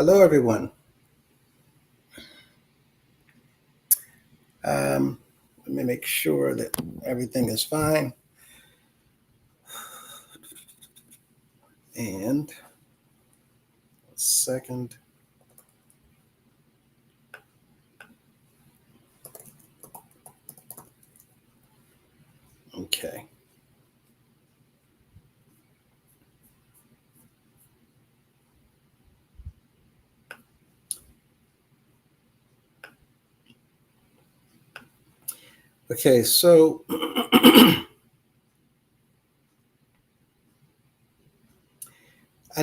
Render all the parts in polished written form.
Hello, everyone. Let me make sure that everything is fine. And a second. Okay. Okay, so I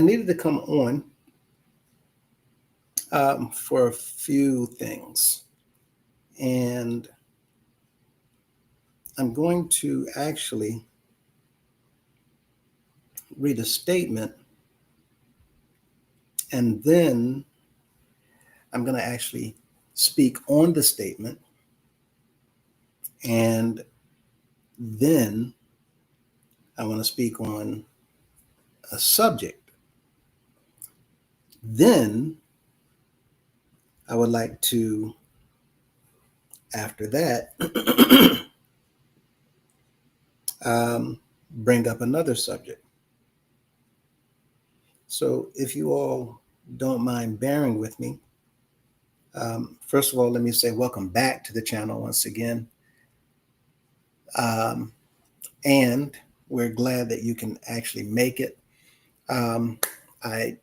needed to come on for a few things. And I'm going to actually read a statement, and then I'm going to actually speak on the statement, and then I want to speak on a subject. Then I would like to, after that, bring up another subject. So if you all don't mind bearing with me, first of all, let me say welcome back to the channel once again. Um, and we're glad that you can actually make it. I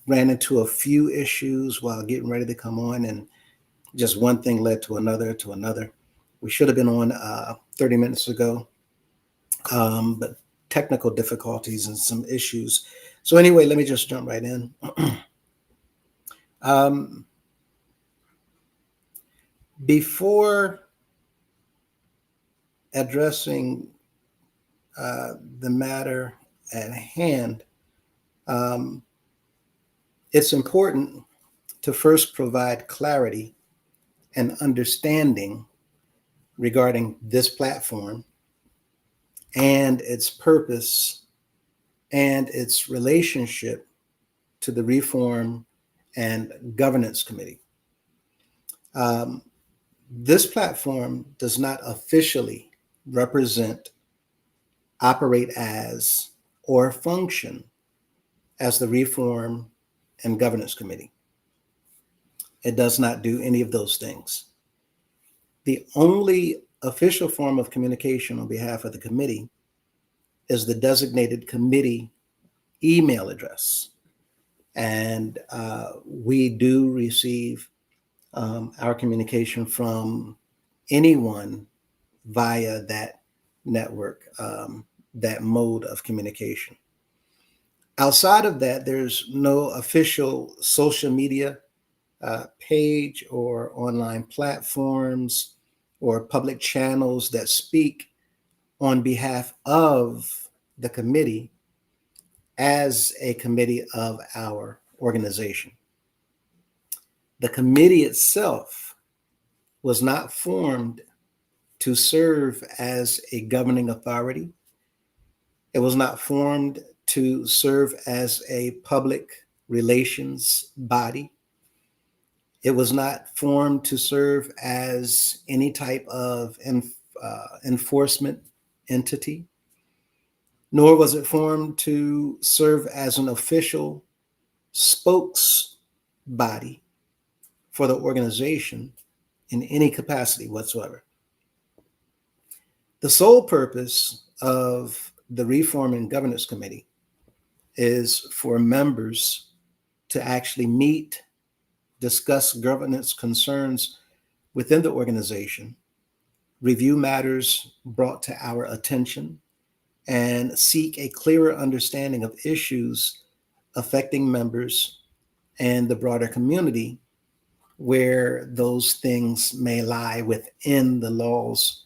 ran into a few issues while getting ready to come on, and just one thing led to another to another. We should have been on 30 minutes ago, but technical difficulties and some issues. So anyway, let me just jump right in. um, Before addressing the matter at hand, um, it's important to first provide clarity and understanding regarding this platform and its purpose and its relationship to the Reform and Governance Committee. Um, this platform does not officially represent, operate as, or function as the Reform and Governance Committee. It does not do any of those things. The only official form of communication on behalf of the committee is the designated committee email address. And we do receive our communication from anyone via that network, that mode of communication. Outside of that, there's no official social media page or online platforms or public channels that speak on behalf of the committee as a committee of our organization. The committee itself was not formed to serve as a governing authority. It was not formed to serve as a public relations body. It was not formed to serve as any type of enforcement entity, nor was it formed to serve as an official spokes body for the organization in any capacity whatsoever. The sole purpose of the Reform and Governance Committee is for members to actually meet, discuss governance concerns within the organization, review matters brought to our attention, and seek a clearer understanding of issues affecting members and the broader community where those things may lie within the laws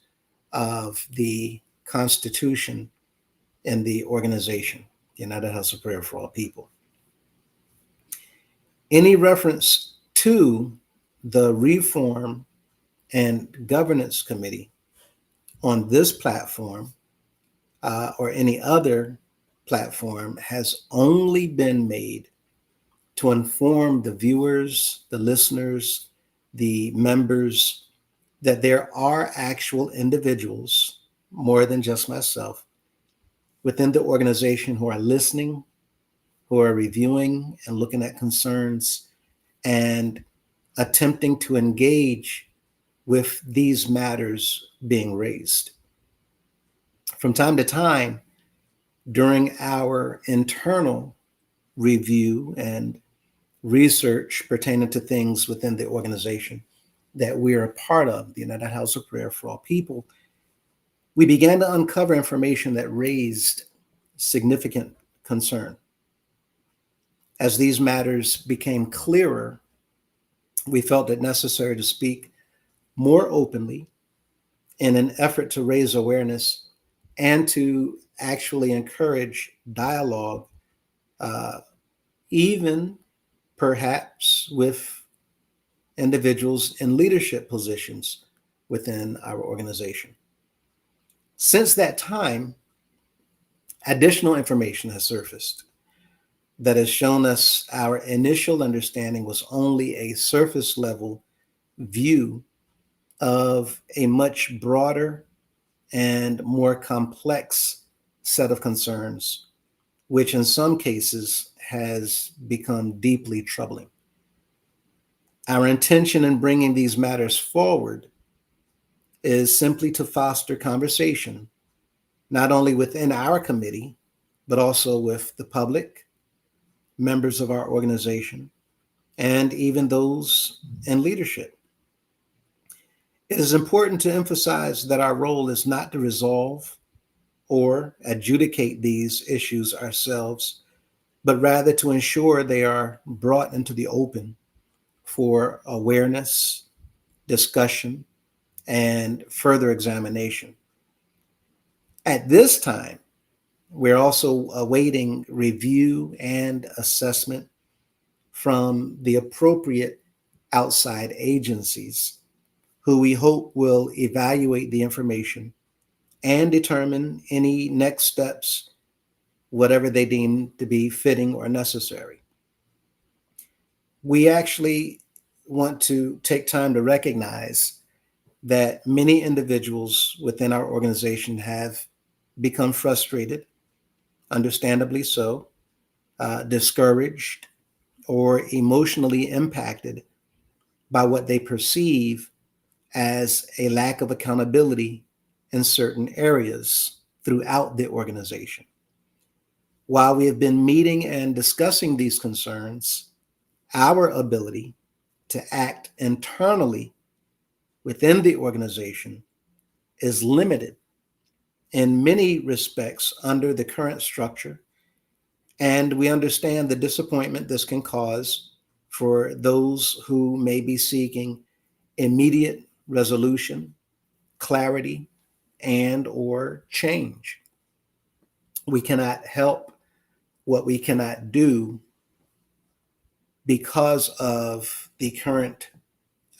of the Constitution and the organization, United House of Prayer for All People. Any reference to the Reform and Governance Committee on this platform or any other platform has only been made to inform the viewers, the listeners, the members that there are actual individuals, more than just myself, within the organization who are listening, who are reviewing and looking at concerns and attempting to engage with these matters being raised. From time to time, during our internal review and research pertaining to things within the organization that we're a part of, the United House of Prayer for All People, we began to uncover information that raised significant concern. As these matters became clearer, we felt it necessary to speak more openly in an effort to raise awareness and to actually encourage dialogue, uh, even perhaps with individuals in leadership positions within our organization. Since that time, additional information has surfaced that has shown us our initial understanding was only a surface level view of a much broader and more complex set of concerns, which in some cases has become deeply troubling. Our intention in bringing these matters forward is simply to foster conversation, not only within our committee, but also with the public, members of our organization, and even those in leadership. It is important to emphasize that our role is not to resolve or adjudicate these issues ourselves, but rather to ensure they are brought into the open for awareness, discussion, and further examination. At this time, we're also awaiting review and assessment from the appropriate outside agencies who we hope will evaluate the information and determine any next steps, whatever they deem to be fitting or necessary. We actually want to take time to recognize that many individuals within our organization have become frustrated, understandably so, discouraged, or emotionally impacted by what they perceive as a lack of accountability in certain areas throughout the organization. While we have been meeting and discussing these concerns, our ability to act internally within the organization is limited in many respects under the current structure, and we understand the disappointment this can cause for those who may be seeking immediate resolution, clarity, and or change. We cannot help what we cannot do because of the current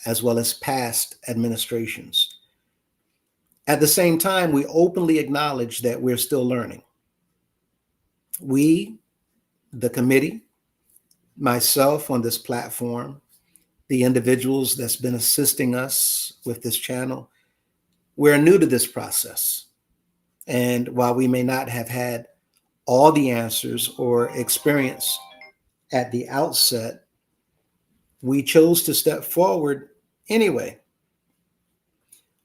as well as past administrations. At the same time, we openly acknowledge that we're still learning. We, the committee, myself on this platform, the individuals that's been assisting us with this channel, we're new to this process. And while we may not have had all the answers or experience at the outset, we chose to step forward anyway.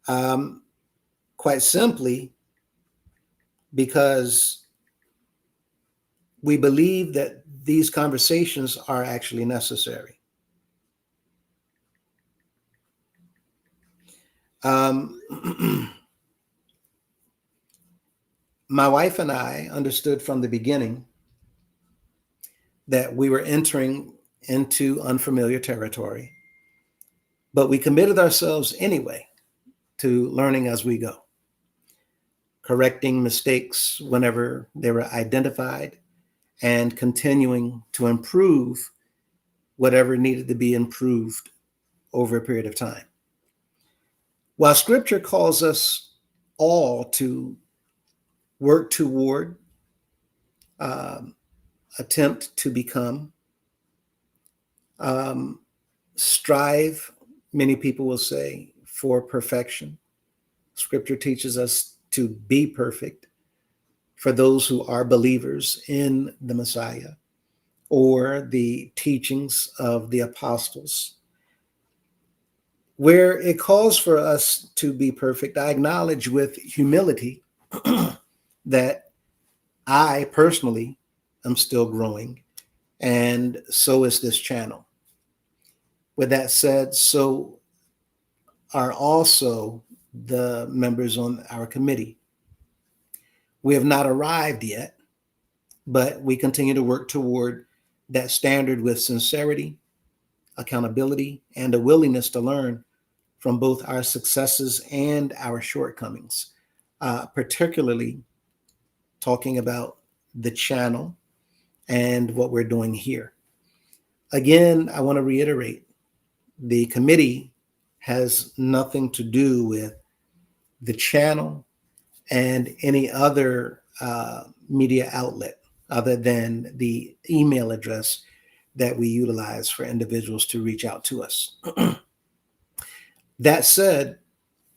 Um, Quite simply because we believe that these conversations are actually necessary. Um, my wife and I understood from the beginning that we were entering into unfamiliar territory, but we committed ourselves anyway to learning as we go, correcting mistakes whenever they were identified, and continuing to improve whatever needed to be improved over a period of time. While scripture calls us all to work toward, um, attempt to become, Um, strive, many people will say, for perfection. Scripture teaches us to be perfect for those who are believers in the Messiah or the teachings of the apostles. Where it calls for us to be perfect, I acknowledge with humility that I personally am still growing, and so is this channel. With that said, so are also the members on our committee. We have not arrived yet, but we continue to work toward that standard with sincerity, accountability, and a willingness to learn from both our successes and our shortcomings, particularly talking about the channel and what we're doing here. Again, I want to reiterate the committee has nothing to do with the channel and any other media outlet other than the email address that we utilize for individuals to reach out to us. That said,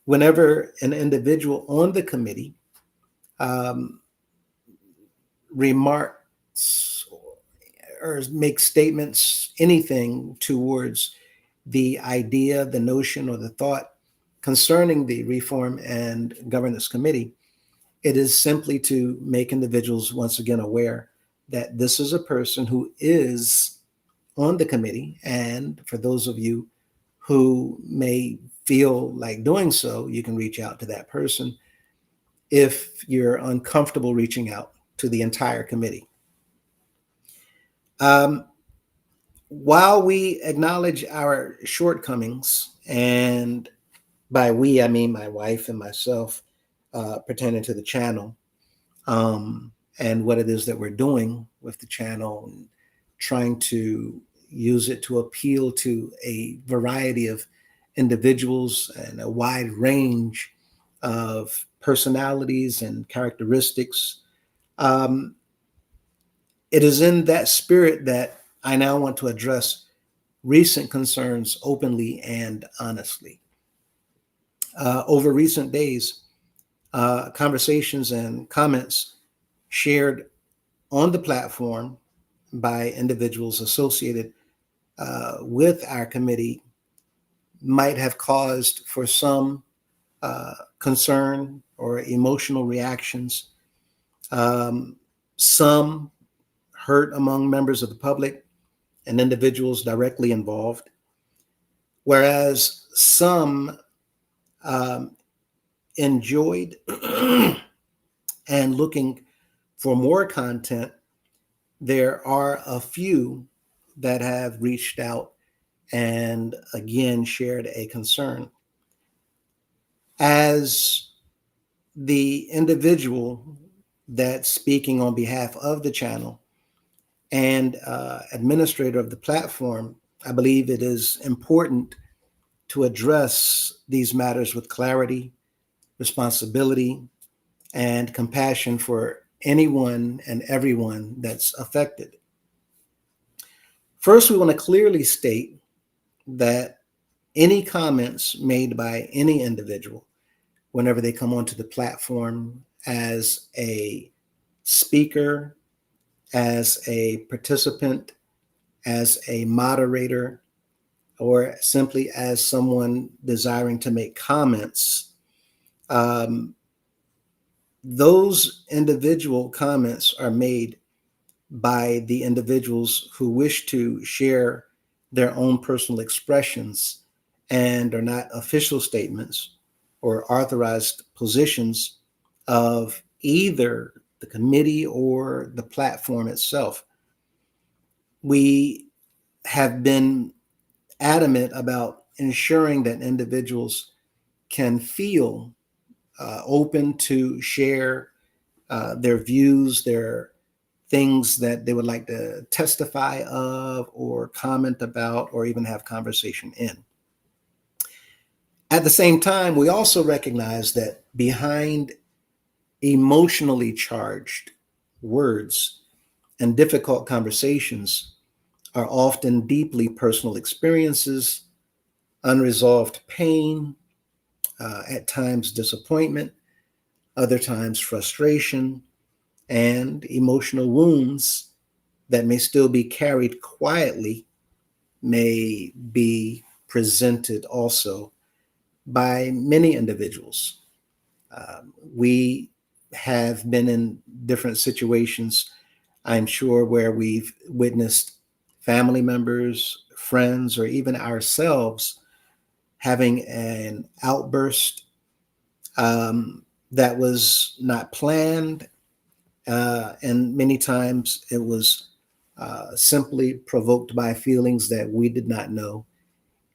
whenever an individual on the committee um, remarks or makes statements, anything towards the idea, the notion, or the thought concerning the Reform and Governance Committee, it is simply to make individuals once again aware that this is a person who is on the committee. And for those of you who may feel like doing so, you can reach out to that person if you're uncomfortable reaching out to the entire committee. Um, while we acknowledge our shortcomings, and by we, I mean my wife and myself, pertaining to the channel, and what it is that we're doing with the channel and trying to use it to appeal to a variety of individuals and a wide range of personalities and characteristics. Um, it is in that spirit that I now want to address recent concerns openly and honestly. Over recent days, conversations and comments shared on the platform by individuals associated with our committee might have caused for some concern or emotional reactions, um, some hurt among members of the public and individuals directly involved, whereas some um, enjoyed and looking for more content. There are a few that have reached out and again shared a concern. As the individual that's speaking on behalf of the channel and administrator of the platform, I believe it is important to address these matters with clarity, responsibility, and compassion for anyone and everyone that's affected. First, we want to clearly state that any comments made by any individual whenever they come onto the platform as a speaker, as a participant, as a moderator, or simply as someone desiring to make comments, um, those individual comments are made by the individuals who wish to share their own personal expressions and are not official statements or authorized positions of either the committee or the platform itself. We have been adamant about ensuring that individuals can feel open to share their views, their things that they would like to testify of or comment about or even have conversation in. At the same time, we also recognize that behind emotionally charged words and difficult conversations are often deeply personal experiences, unresolved pain, at times disappointment, other times frustration, and emotional wounds that may still be carried quietly may be presented also by many individuals. We have been in different situations, I'm sure, where we've witnessed family members, friends, or even ourselves having an outburst that was not planned. And many times it was simply provoked by feelings that we did not know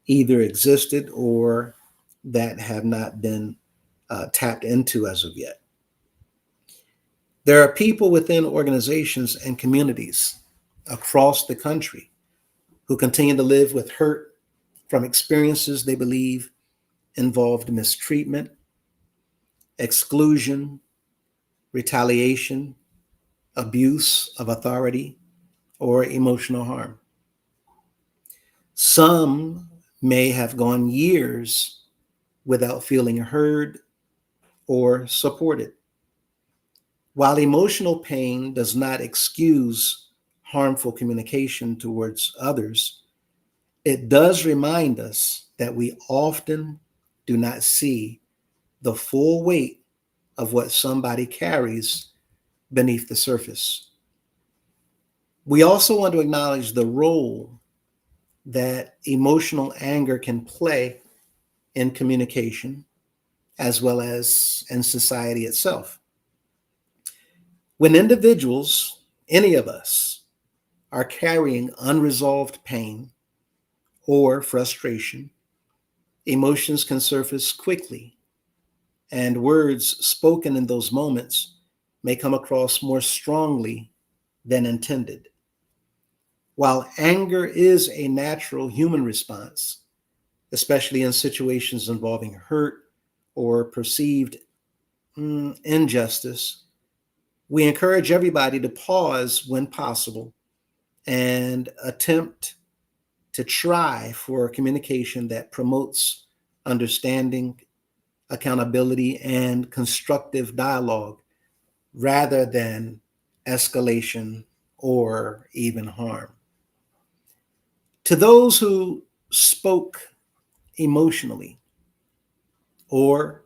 either existed or that have not been tapped into as of yet. There are people within organizations and communities across the country who continue to live with hurt from experiences they believe involved mistreatment, exclusion, retaliation, abuse of authority, or emotional harm. Some may have gone years without feeling heard or supported. While emotional pain does not excuse harmful communication towards others, it does remind us that we often do not see the full weight of what somebody carries beneath the surface. We also want to acknowledge the role that emotional anger can play in communication as well as in society itself. When individuals, any of us, are carrying unresolved pain or frustration, emotions can surface quickly, and words spoken in those moments may come across more strongly than intended. While anger is a natural human response, especially in situations involving hurt or perceived injustice, we encourage everybody to pause when possible and attempt to try for communication that promotes understanding, accountability, and constructive dialogue rather than escalation or even harm. To those who spoke emotionally or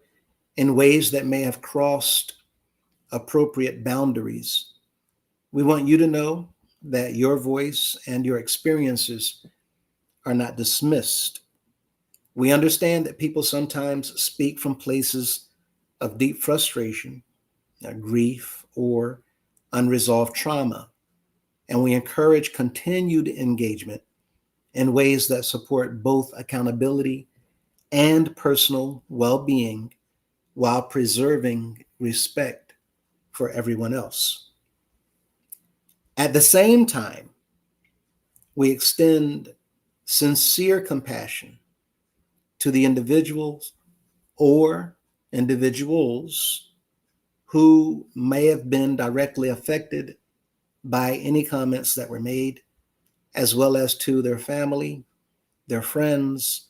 in ways that may have crossed appropriate boundaries, we want you to know that your voice and your experiences are not dismissed. We understand that people sometimes speak from places of deep frustration, grief, or unresolved trauma, and we encourage continued engagement in ways that support both accountability and personal well being while preserving respect for everyone else. At the same time, we extend sincere compassion to the individuals or individuals who may have been directly affected by any comments that were made, as well as to their family, their friends,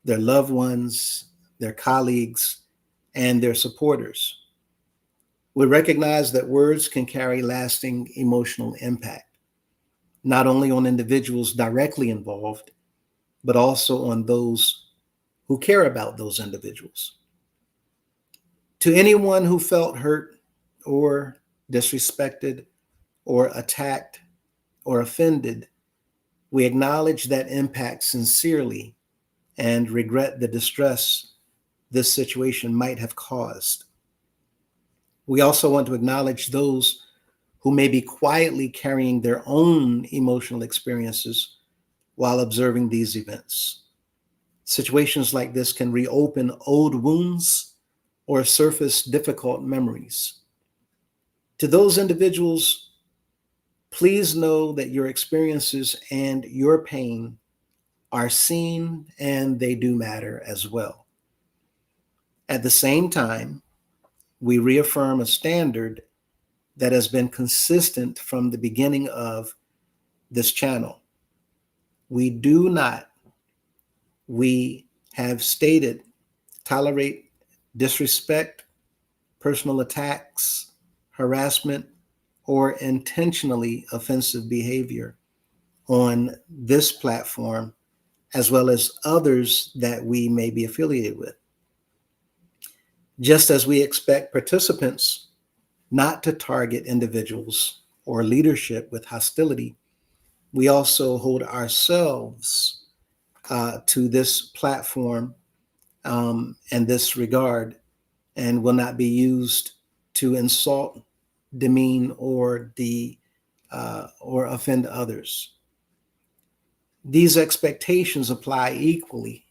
their loved ones, their colleagues, and their supporters. We recognize that words can carry lasting emotional impact, not only on individuals directly involved, but also on those who care about those individuals. To anyone who felt hurt or disrespected or attacked or offended, we acknowledge that impact sincerely and regret the distress this situation might have caused. We also want to acknowledge those who may be quietly carrying their own emotional experiences while observing these events. Situations like this can reopen old wounds or surface difficult memories. To those individuals, please know that your experiences and your pain are seen and they do matter as well. At the same time, we reaffirm a standard that has been consistent from the beginning of this channel. We do not, we have stated, tolerate disrespect, personal attacks, harassment, or intentionally offensive behavior on this platform, as well as others that we may be affiliated with. Just as we expect participants not to target individuals or leadership with hostility, we also hold ourselves to this platform and this regard, and will not be used to insult, demean, or offend others. These expectations apply equally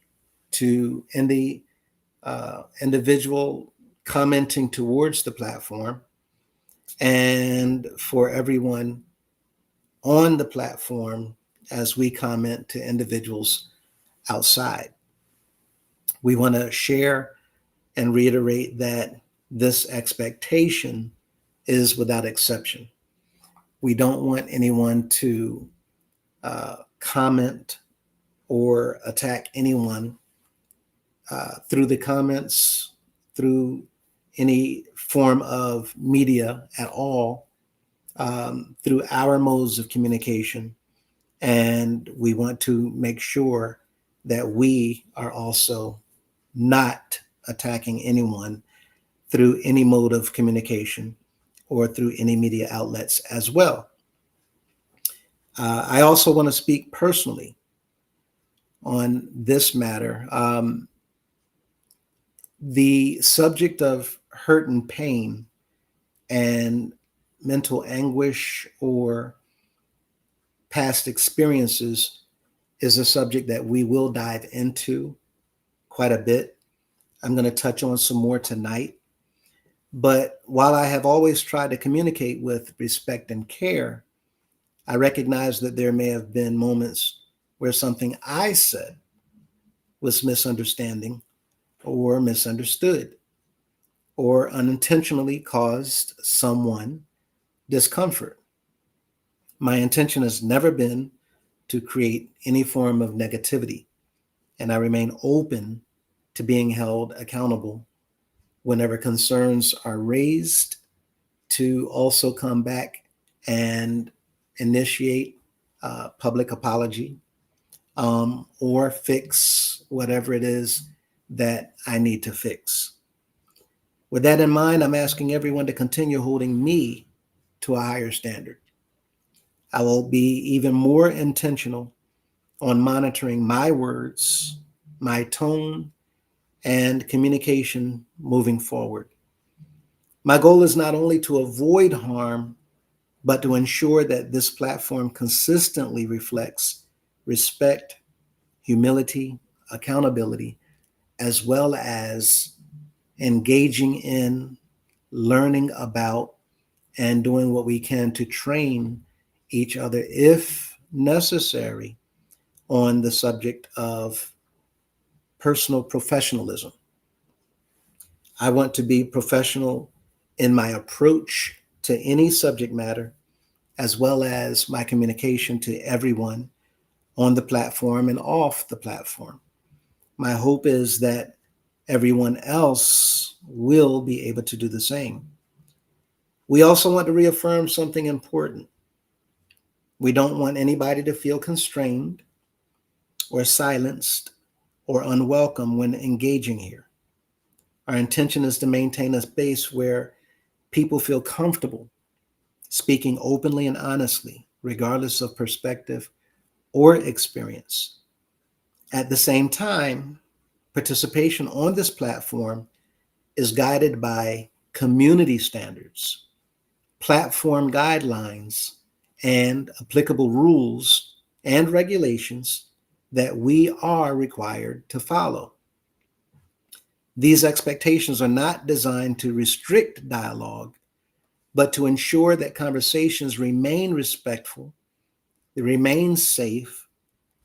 to any individual commenting towards the platform and for everyone on the platform as we comment to individuals outside. We want to share and reiterate that this expectation is without exception. We don't want anyone to comment or attack anyone through the comments, through any form of media at all, through our modes of communication. And we want to make sure that we are also not attacking anyone through any mode of communication or through any media outlets as well. I also want to speak personally on this matter. The subject of hurt and pain and mental anguish or past experiences is a subject that we will dive into quite a bit. I'm going to touch on some more tonight. But while I have always tried to communicate with respect and care, I recognize that there may have been moments where something I said was misunderstanding or misunderstood or unintentionally caused someone discomfort. My intention has never been to create any form of negativity, and I remain open to being held accountable whenever concerns are raised, to also come back and initiate public apology or fix whatever it is that I need to fix. With that in mind, I'm asking everyone to continue holding me to a higher standard. I will be even more intentional on monitoring my words, my tone, and communication moving forward. My goal is not only to avoid harm, but to ensure that this platform consistently reflects respect, humility, accountability, as well as engaging in, learning about, and doing what we can to train each other, if necessary, on the subject of personal professionalism. I want to be professional in my approach to any subject matter, as well as my communication to everyone on the platform and off the platform. My hope is that everyone else will be able to do the same. We also want to reaffirm something important. We don't want anybody to feel constrained or silenced or unwelcome when engaging here. Our intention is to maintain a space where people feel comfortable speaking openly and honestly, regardless of perspective or experience. At the same time, participation on this platform is guided by community standards, platform guidelines, and applicable rules and regulations that we are required to follow. These expectations are not designed to restrict dialogue, but to ensure that conversations remain respectful, they remain safe,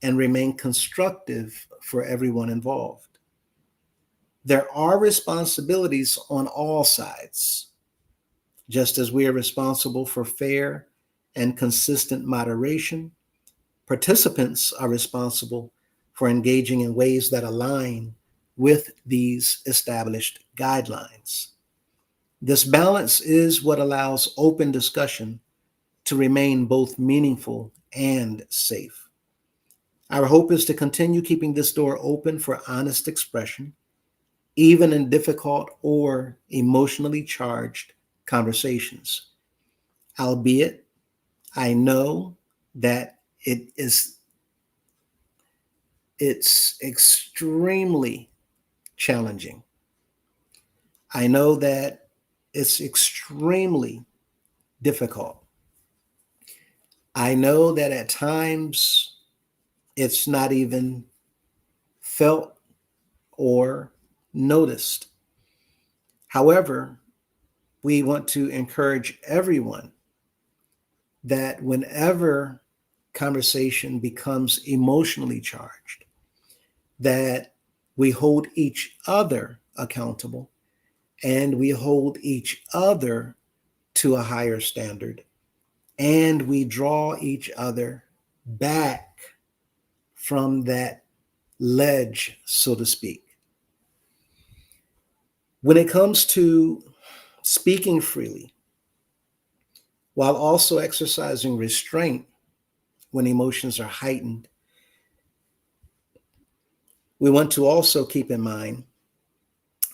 and remain constructive for everyone involved. There are responsibilities on all sides, just as we are responsible for fair and consistent moderation. Participants are responsible for engaging in ways that align with these established guidelines. This balance is what allows open discussion to remain both meaningful and safe. Our hope is to continue keeping this door open for honest expression, even in difficult or emotionally charged conversations. Albeit, I know that it's extremely challenging. I know that it's extremely difficult. I know that at times it's not even felt or noticed. However, we want to encourage everyone that whenever conversation becomes emotionally charged, that we hold each other accountable and we hold each other to a higher standard and we draw each other back from that ledge, so to speak. When it comes to speaking freely, while also exercising restraint when emotions are heightened, we want to also keep in mind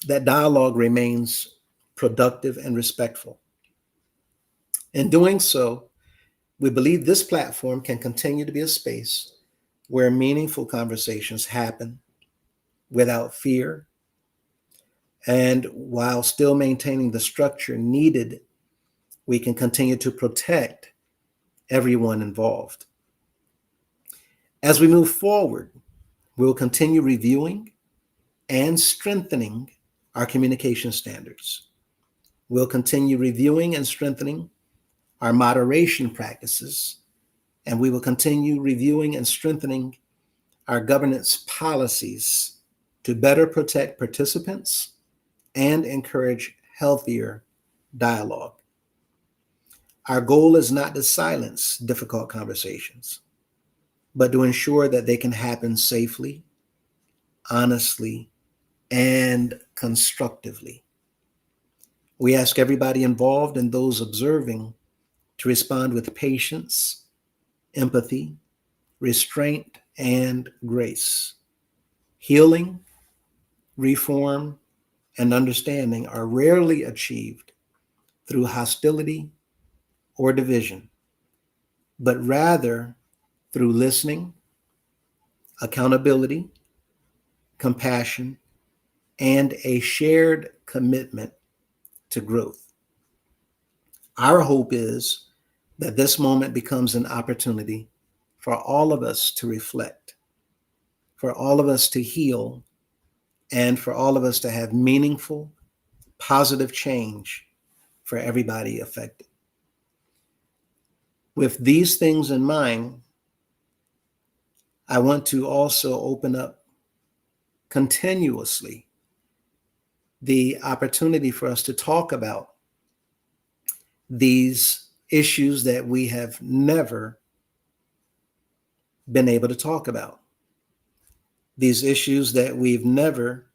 that dialogue remains productive and respectful. In doing so, we believe this platform can continue to be a space where meaningful conversations happen without fear and while still maintaining the structure needed, we can continue to protect everyone involved. As we move forward, we'll continue reviewing and strengthening our communication standards. We'll continue reviewing and strengthening our moderation practices, and we will continue reviewing and strengthening our governance policies to better protect participants and encourage healthier dialogue. Our goal is not to silence difficult conversations, but to ensure that they can happen safely, honestly, and constructively. We ask everybody involved and those observing to respond with patience, empathy, restraint, and grace. Healing, reform, and understanding are rarely achieved through hostility or division, but rather through listening, accountability, compassion, and a shared commitment to growth. Our hope is that this moment becomes an opportunity for all of us to reflect, for all of us to heal, and for all of us to have meaningful, positive change for everybody affected. With these things in mind, I want to also open up continuously the opportunity for us to talk about these issues that we have never been able to talk about, these issues that we've never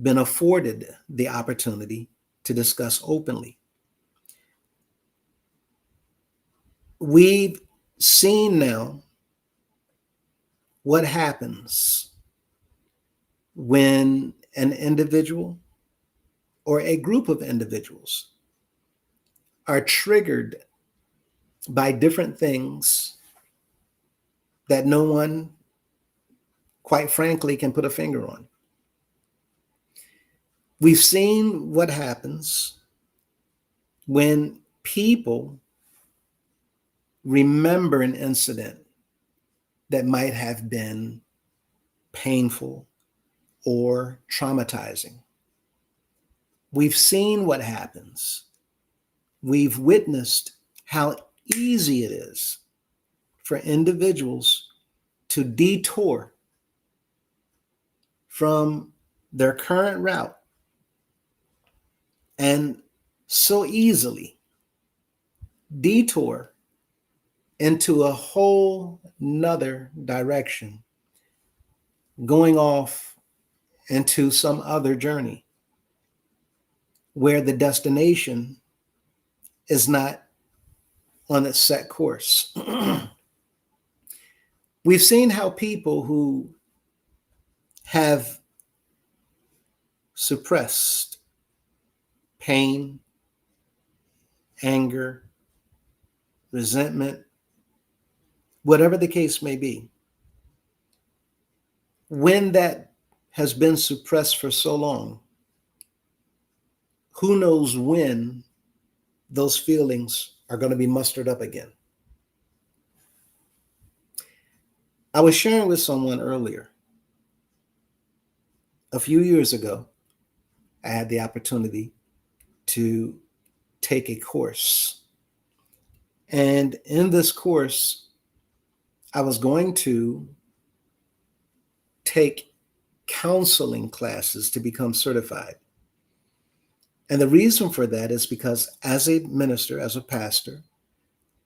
been afforded the opportunity to discuss openly. We've seen now what happens when an individual or a group of individuals are triggered by different things that no one, quite frankly, can put a finger on. We've seen what happens when people remember an incident that might have been painful or traumatizing. We've seen what happens. We've witnessed how easy it is for individuals to detour from their current route and so easily detour into a whole nother direction, going off into some other journey where the destination is not on its set course. We've seen how people who have suppressed pain, anger, resentment, whatever the case may be, when that has been suppressed for so long, who knows when those feelings are going to be mustered up again. I was sharing with someone earlier, a few years ago, I had the opportunity to take a course. And in this course, I was going to take counseling classes to become certified. And the reason for that is because as a minister, as a pastor,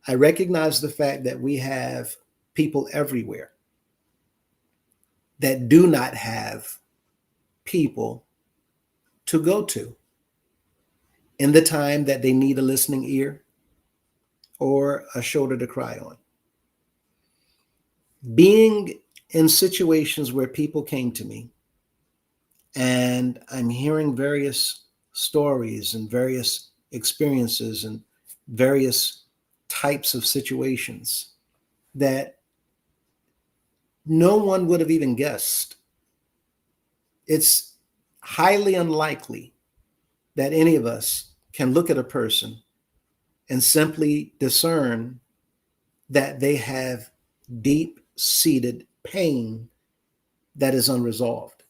I recognize the fact that we have people everywhere that do not have people to go to in the time that they need a listening ear or a shoulder to cry on. Being in situations where people came to me and I'm hearing various stories and various experiences and various types of situations that no one would have even guessed. It's highly unlikely that any of us can look at a person and simply discern that they have deep seated pain that is unresolved.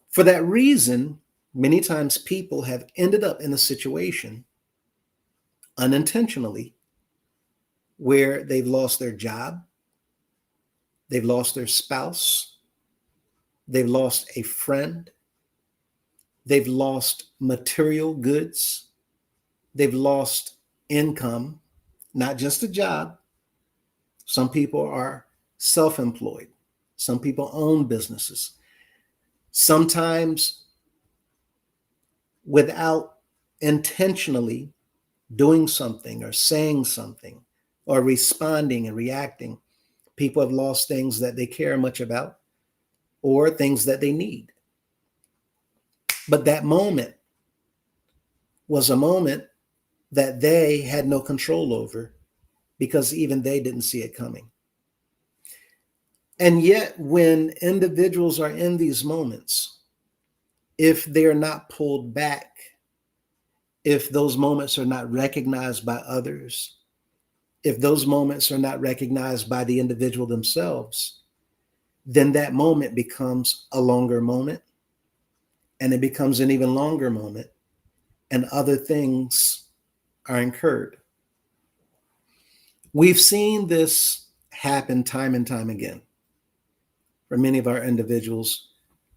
For that reason, many times people have ended up in a situation unintentionally where they've lost their job, they've lost their spouse, they've lost a friend, they've lost material goods, they've lost income, not just a job. Some people are self employed, some people own businesses. Sometimes, without intentionally doing something or saying something or responding and reacting, people have lost things that they care much about or things that they need. But that moment was a moment that they had no control over because even they didn't see it coming. And yet, when individuals are in these moments, if they're not pulled back, if those moments are not recognized by others, if those moments are not recognized by the individual themselves, then that moment becomes a longer moment and it becomes an even longer moment, and other things are incurred. We've seen this happen time and time again for many of our individuals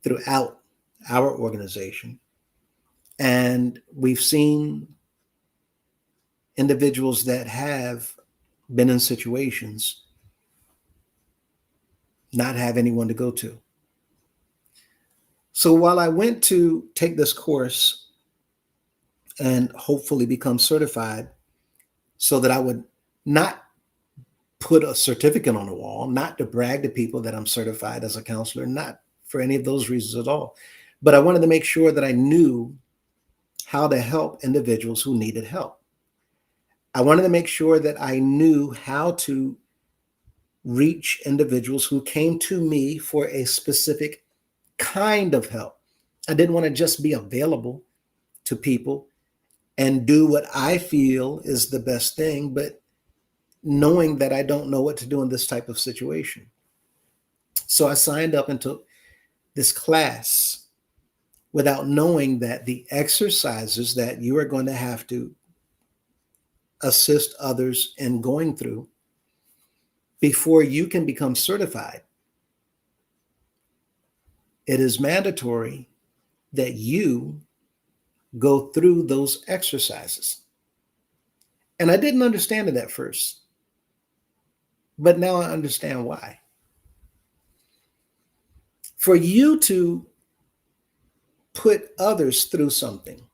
throughout our organization. And we've seen individuals that have been in situations not have anyone to go to. So while I went to take this course and hopefully become certified so that I would not put a certificate on the wall, not to brag to people that I'm certified as a counselor, not for any of those reasons at all. But I wanted to make sure that I knew how to help individuals who needed help. I wanted to make sure that I knew how to reach individuals who came to me for a specific kind of help. I didn't want to just be available to people and do what I feel is the best thing, but knowing that I don't know what to do in this type of situation. So I signed up and took this class without knowing that the exercises that you are going to have to assist others in going through before you can become certified, it is mandatory that you go through those exercises. And I didn't understand it at first, but now I understand why. For you to put others through something,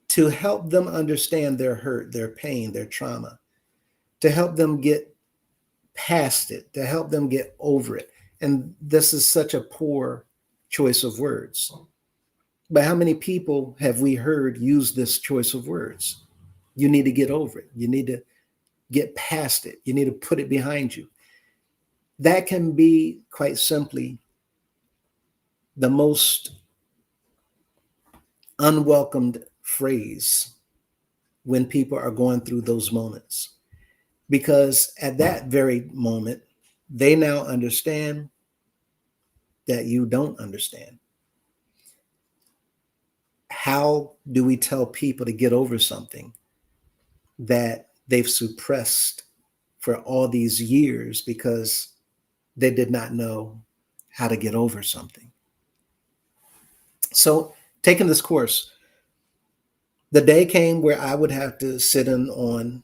to help them understand their hurt, their pain, their trauma, to help them get past it, to help them get over it. And this is such a poor choice of words. But how many people have we heard use this choice of words? You need to get over it. You need to get past it. You need to put it behind you. That can be quite simply the most unwelcomed phrase when people are going through those moments. Because at that very moment, they now understand that you don't understand. How do we tell people to get over something that they've suppressed for all these years because they did not know how to get over something? So, taking this course, the day came where I would have to sit in on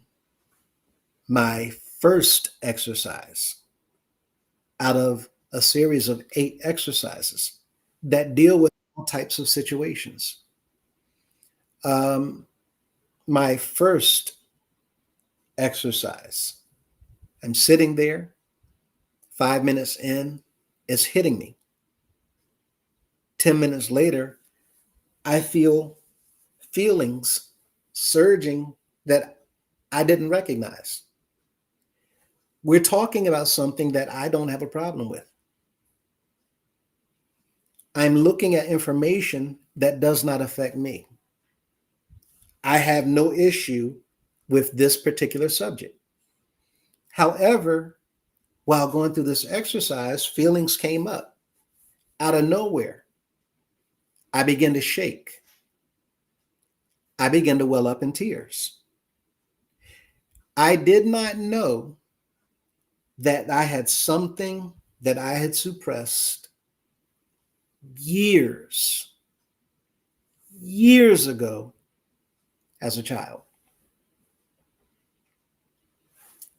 my first exercise out of a series of 8 exercises that deal with all types of situations. Um, my first exercise, I'm sitting there, 5 minutes in, it's hitting me. 10 minutes later, I feel feelings surging that I didn't recognize. We're talking about something that I don't have a problem with. I'm looking at information that does not affect me. I have no issue with this particular subject. However, while going through this exercise, feelings came up out of nowhere. I began to shake. I began to well up in tears. I did not know that I had something that I had suppressed years, years ago as a child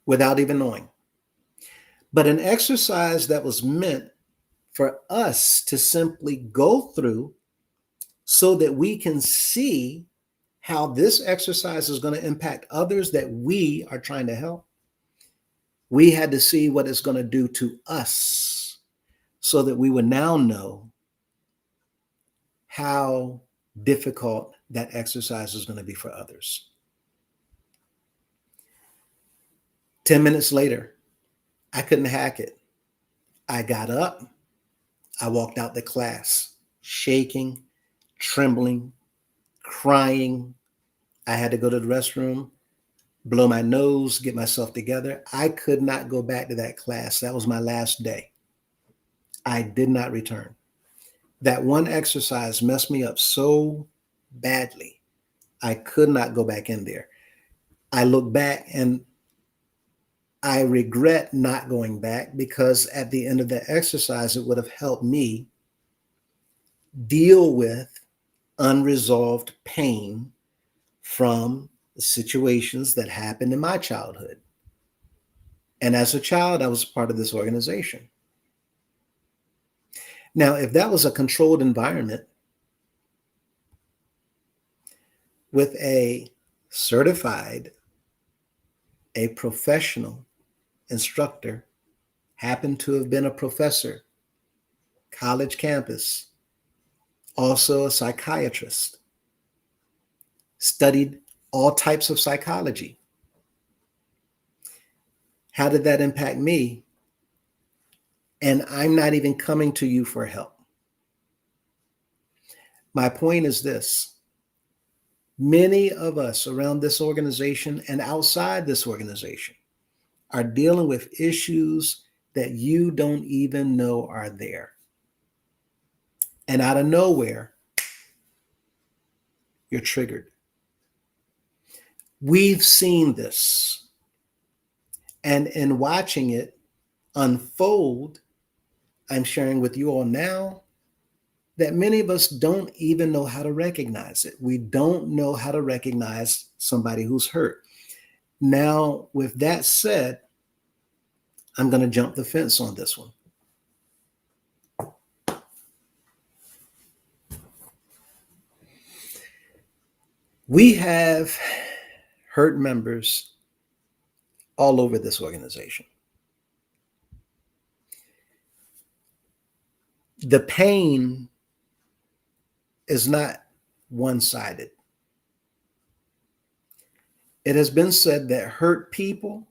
without even knowing. But an exercise that was meant for us to simply go through so that we can see how this exercise is going to impact others that we are trying to help. We had to see what it's going to do to us so that we would now know how difficult that exercise is going to be for others. 10 minutes later, I couldn't hack it. I got up. I walked out the class, shaking, trembling, crying. I had to go to the restroom, blow my nose, get myself together. I could not go back to that class. That was my last day. I did not return. That one exercise messed me up so badly. I could not go back in there. I look back and I regret not going back because at the end of the exercise, it would have helped me deal with unresolved pain from situations that happened in my childhood. And as a child, I was part of this organization. Now, if that was a controlled environment with a certified, a professional instructor, happened to have been a professor, college campus, also a psychiatrist, studied all types of psychology. How did that impact me? And I'm not even coming to you for help. My point is this: many of us around this organization and outside this organization are dealing with issues that you don't even know are there. And out of nowhere, you're triggered. We've seen this. And in watching it unfold, I'm sharing with you all now, that many of us don't even know how to recognize it. We don't know how to recognize somebody who's hurt. Now, with that said, I'm going to jump the fence on this one. We have hurt members all over this organization. The pain is not one sided. It has been said that hurt people.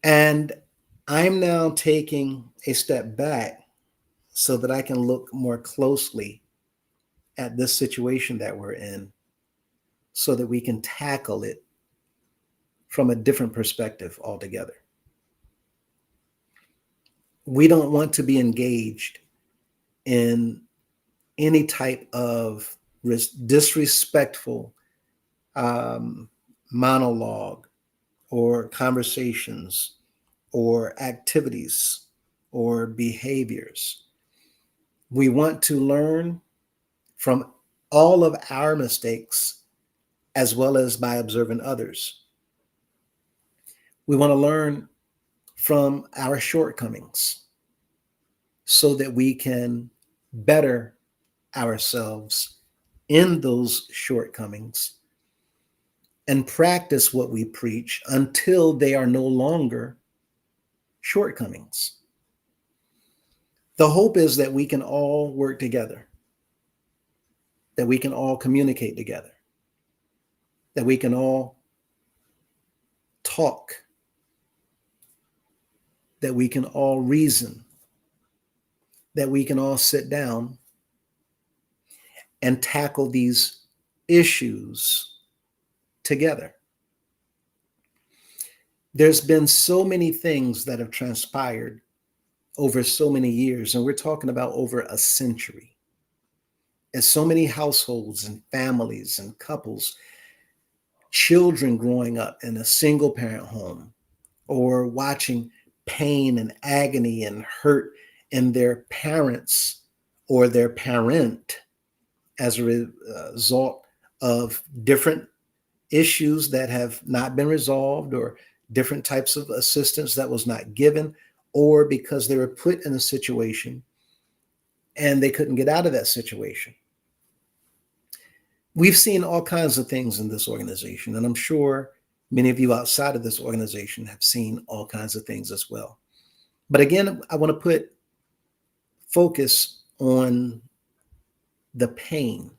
And I'm now taking a step back so that I can look more closely at this situation that we're in so that we can tackle it from a different perspective altogether. We don't want to be engaged in any type of disrespectful um, monologue or conversations or activities or behaviors. We want to learn from all of our mistakes as well as by observing others. We want to learn from our shortcomings so that we can better ourselves in those shortcomings and practice what we preach until they are no longer shortcomings. The hope is that we can all work together, that we can all communicate together, that we can all talk, that we can all reason, that we can all sit down and tackle these issues together. There's been so many things that have transpired over so many years, and we're talking about over a century. And so many households and families and couples, children growing up in a single parent home or watching pain and agony and hurt in their parents or their parent as a result of different issues that have not been resolved or different types of assistance that was not given, or because they were put in a situation and they couldn't get out of that situation. We've seen all kinds of things in this organization, and I'm sure many of you outside of this organization have seen all kinds of things as well. But again, I want to put focus on the pain,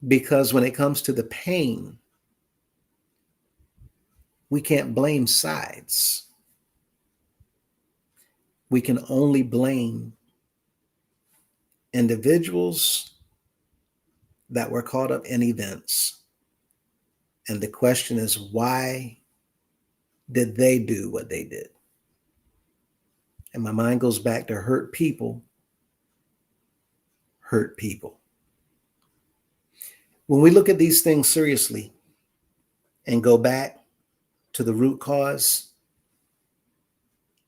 because when it comes to the pain, we can't blame sides. We can only blame individuals that were caught up in events. And the question is, why did they do what they did? And my mind goes back to hurt people hurt people. When we look at these things seriously and go back to the root cause,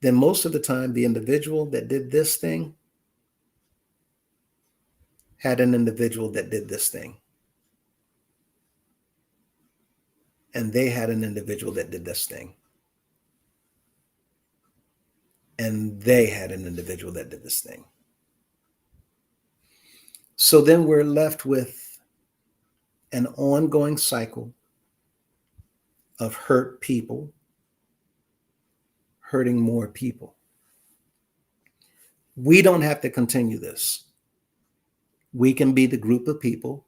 then most of the time, the individual that did this thing had an individual that did this thing. And they had an individual that did this thing. And they had an individual that did this thing. So then we're left with an ongoing cycle of hurt people hurting more people. We don't have to continue this. We can be the group of people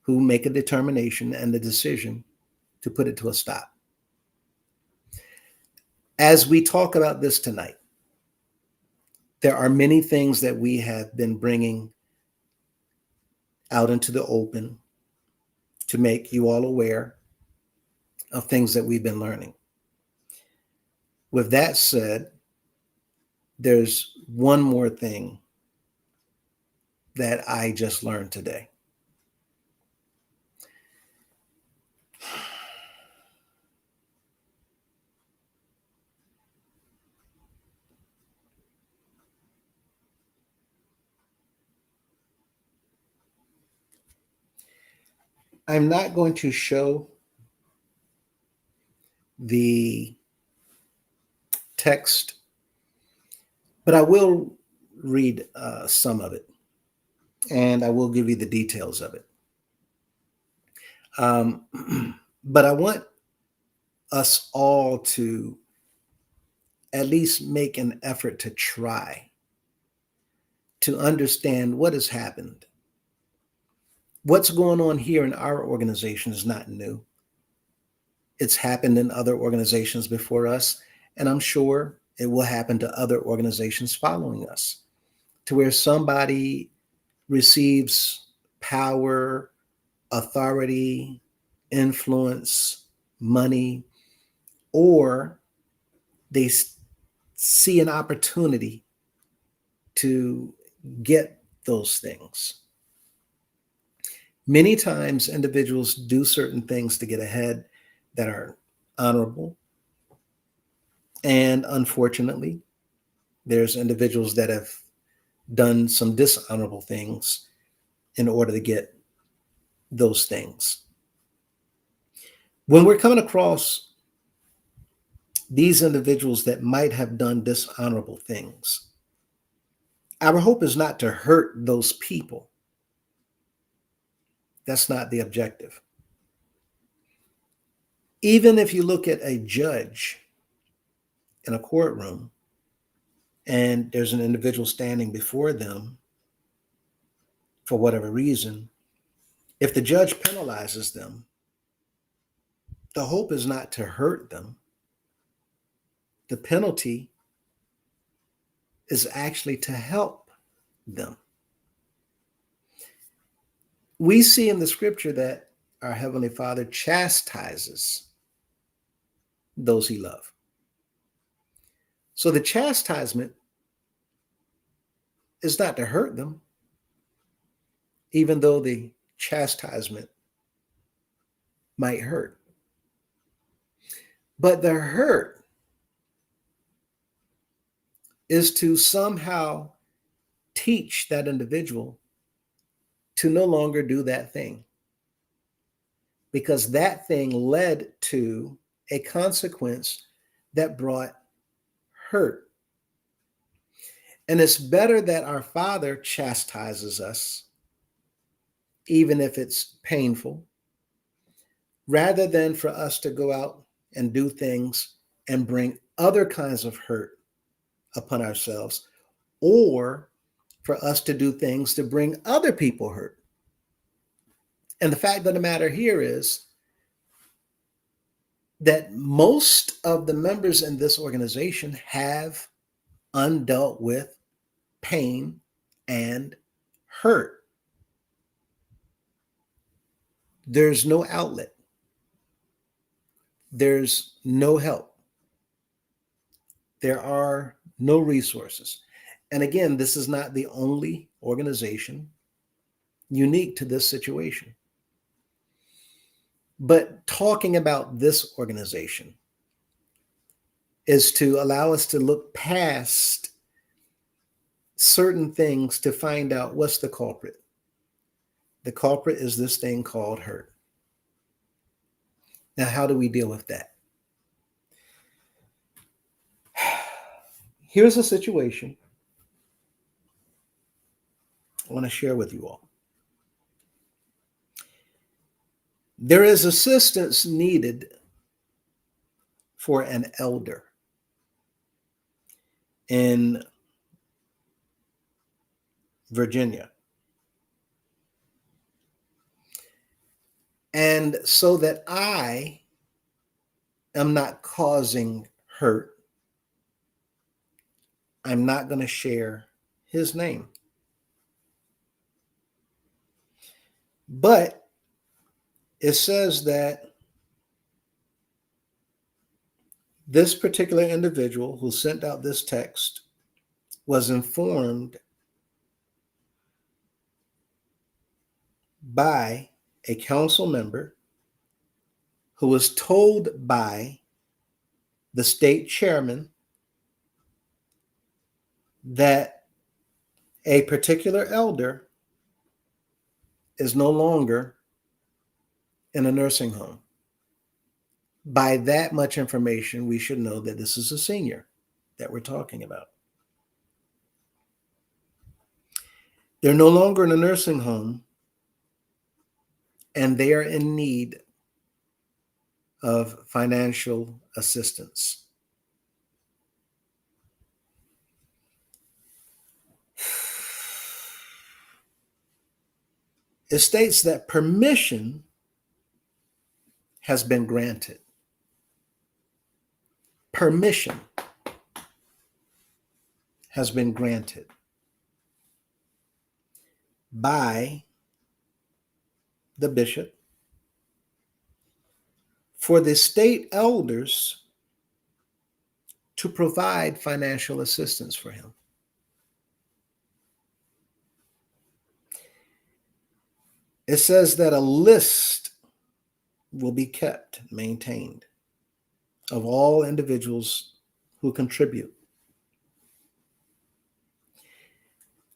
who make a determination and the decision to put it to a stop. As we talk about this tonight, there are many things that we have been bringing out into the open to make you all aware of things that we've been learning. With that said, there's one more thing that I just learned today. I'm not going to show the text, but I will read some of it, and I will give you the details of it. Um, but I want us all to at least make an effort to try to understand what has happened. What's going on here in our organization is not new. It's happened in other organizations before us, and I'm sure it will happen to other organizations following us, to where somebody receives power, authority, influence, money, or they see an opportunity to get those things. Many times, individuals do certain things to get ahead that are honorable. And unfortunately, there's individuals that have done some dishonorable things in order to get those things. When we're coming across these individuals that might have done dishonorable things, our hope is not to hurt those people. That's not the objective. Even if you look at a judge in a courtroom and there's an individual standing before them for whatever reason, if the judge penalizes them, the hope is not to hurt them. The penalty is actually to help them. We see in the scripture that our Heavenly Father chastises those he loves. So the chastisement is not to hurt them, even though the chastisement might hurt. But the hurt is to somehow teach that individual to no longer do that thing, because that thing led to a consequence that brought hurt. And it's better that our Father chastises us, even if it's painful, rather than for us to go out and do things and bring other kinds of hurt upon ourselves, or for us to do things to bring other people hurt. And the fact of the matter here is that most of the members in this organization have undealt with pain and hurt. There's no outlet, there's no help, there are no resources. And again, this is not the only organization unique to this situation. But talking about this organization is to allow us to look past certain things to find out what's the culprit. The culprit is this thing called hurt. Now, how do we deal with that? Here's a situation I want to share with you all. There is assistance needed for an elder in Virginia. And so that I am not causing hurt, I'm not going to share his name. But it says that this particular individual who sent out this text was informed by a council member who was told by the state chairman that a particular elder is no longer in a nursing home. By that much information, we should know that this is a senior that we're talking about. They're no longer in a nursing home, and they are in need of financial assistance. It states that permission has been granted. Permission has been granted by the bishop for the state elders to provide financial assistance for him. It says that a list will be kept, maintained, of all individuals who contribute.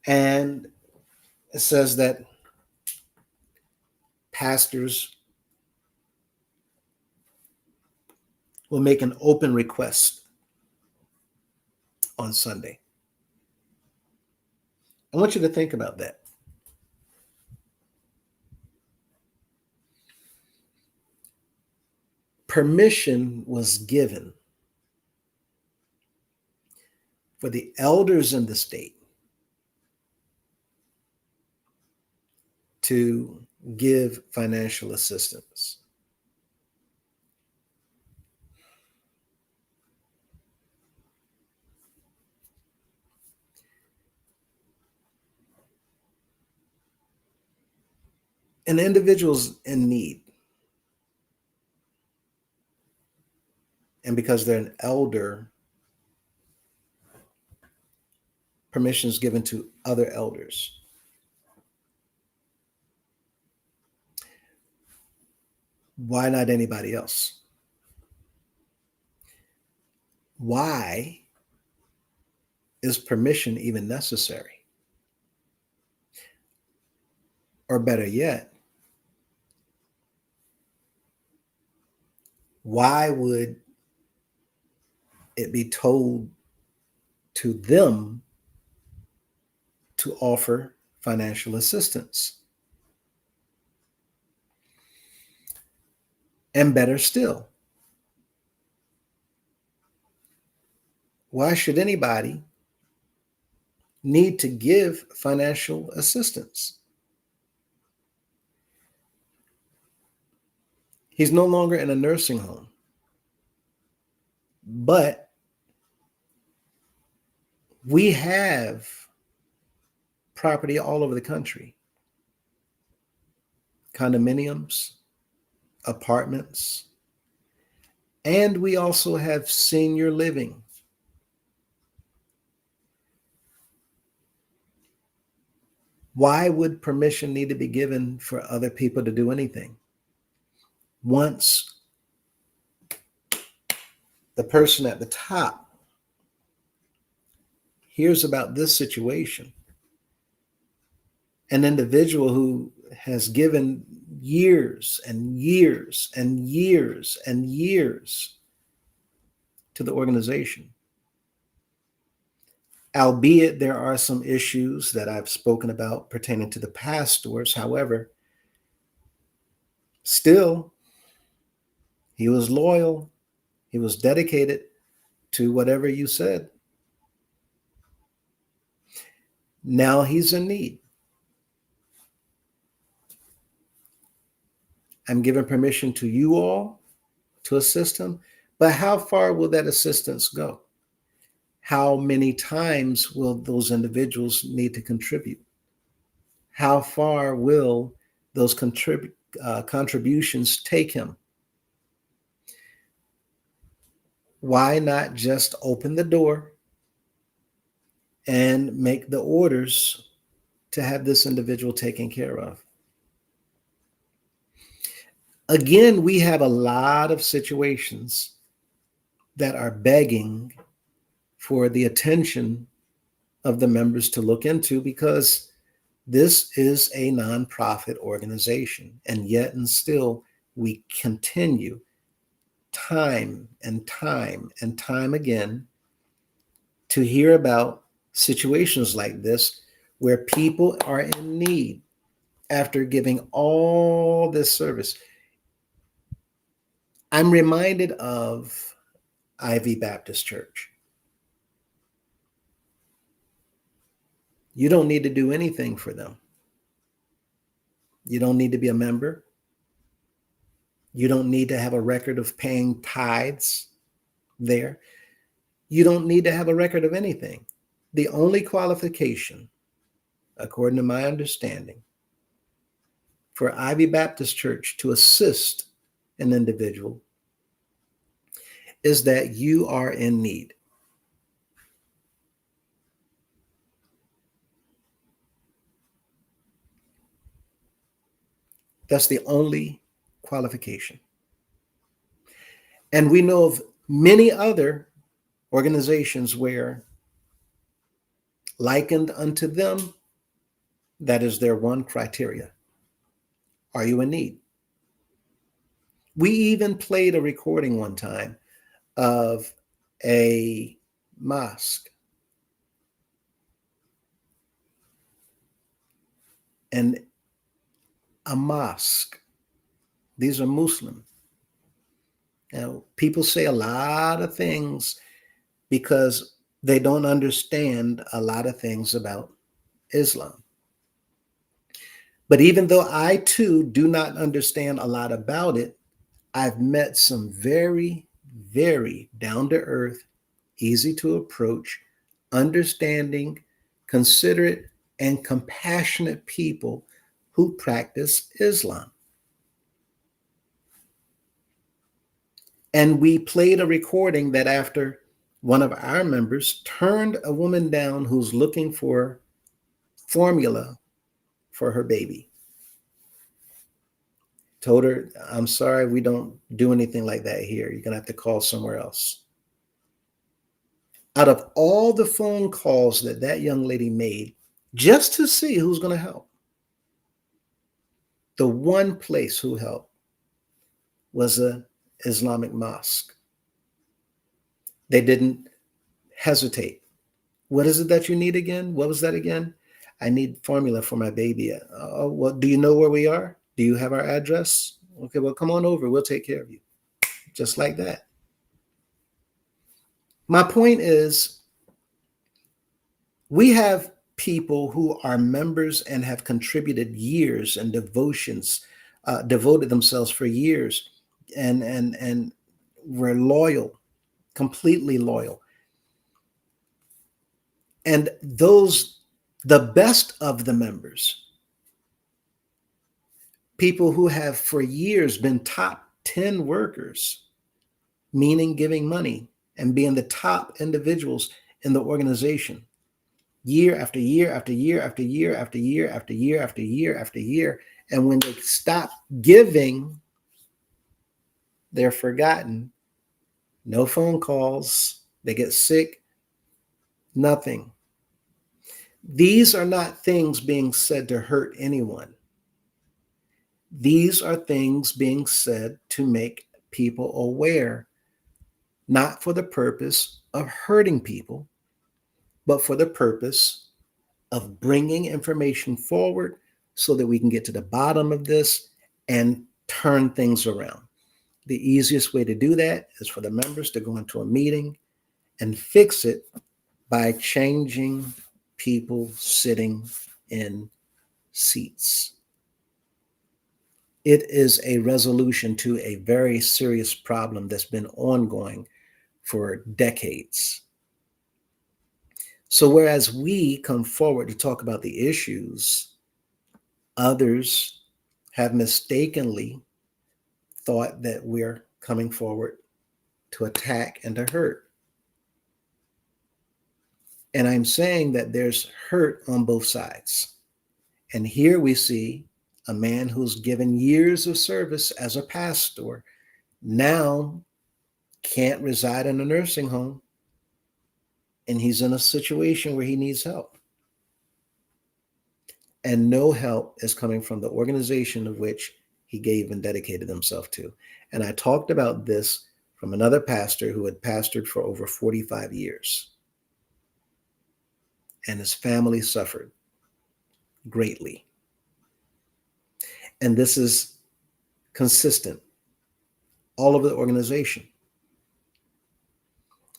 And it says that pastors will make an open request on Sunday. I want you to think about that. Permission was given for the elders in the state to give financial assistance. And individuals in need, and because they're an elder, permission is given to other elders. Why not anybody else? Why is permission even necessary? Or better yet, why would it be told to them to offer financial assistance? And better still, why should anybody need to give financial assistance? He's no longer in a nursing home, but we have property all over the country, condominiums, apartments, and we also have senior living. Why would permission need to be given for other people to do anything? Once the person at the top hears about this situation, an individual who has given years and years and years and years to the organization, albeit there are some issues that I've spoken about pertaining to the pastors. However, still, he was loyal. He was dedicated to whatever you said. Now he's in need. I'm giving permission to you all to assist him, but how far will that assistance go? How many times will those individuals need to contribute? How far will those contributions take him? Why not just open the door and make the orders to have this individual taken care of? Again, we have a lot of situations that are begging for the attention of the members to look into, because this is a nonprofit organization, and yet and still we continue time and time and time again to hear about situations like this where people are in need after giving all this service. I'm reminded of Ivy Baptist Church. You don't need to do anything for them. You don't need to be a member. You don't need to have a record of paying tithes there. You don't need to have a record of anything. The only qualification, according to my understanding, for Ivy Baptist Church to assist an individual is that you are in need. That's the only qualification. And we know of many other organizations where, likened unto them, that is their one criteria. Are you in need? We even played a recording one time of a mosque. And a mosque, these are Muslim. Now, people say a lot of things because they don't understand a lot of things about Islam. But even though I too do not understand a lot about it, I've met some very, very down to earth, easy to approach, understanding, considerate, and compassionate people who practice Islam. And we played a recording that after one of our members turned a woman down who's looking for formula for her baby. Told her, I'm sorry, we don't do anything like that here. You're going to have to call somewhere else. Out of all the phone calls that that young lady made just to see who's going to help, the one place who helped was a Islamic mosque. They didn't hesitate. What is it that you need again? What was that again? I need formula for my baby. Oh, well, do you know where we are? Do you have our address? Okay, well, come on over. We'll take care of you. Just like that. My point is, we have people who are members and have contributed years and devoted themselves for years, and were loyal, completely loyal. And those, the best of the members, people who have for years been top 10 workers, meaning giving money and being the top individuals in the organization, year after year after year after year after year after year after year after year. And when they stop giving, they're forgotten. No phone calls. They get sick. Nothing. These are not things being said to hurt anyone. These are things being said to make people aware, not for the purpose of hurting people, but for the purpose of bringing information forward so that we can get to the bottom of this and turn things around. The easiest way to do that is for the members to go into a meeting and fix it by changing people sitting in seats. It is a resolution to a very serious problem that's been ongoing for decades. So, whereas we come forward to talk about the issues, others have mistakenly thought that we're coming forward to attack and to hurt. And I'm saying that there's hurt on both sides. And here we see a man who's given years of service as a pastor now can't reside in a nursing home, and he's in a situation where he needs help. And no help is coming from the organization of which he gave and dedicated himself to. And I talked about this from another pastor who had pastored for over 45 years, and his family suffered greatly. And this is consistent all over the organization.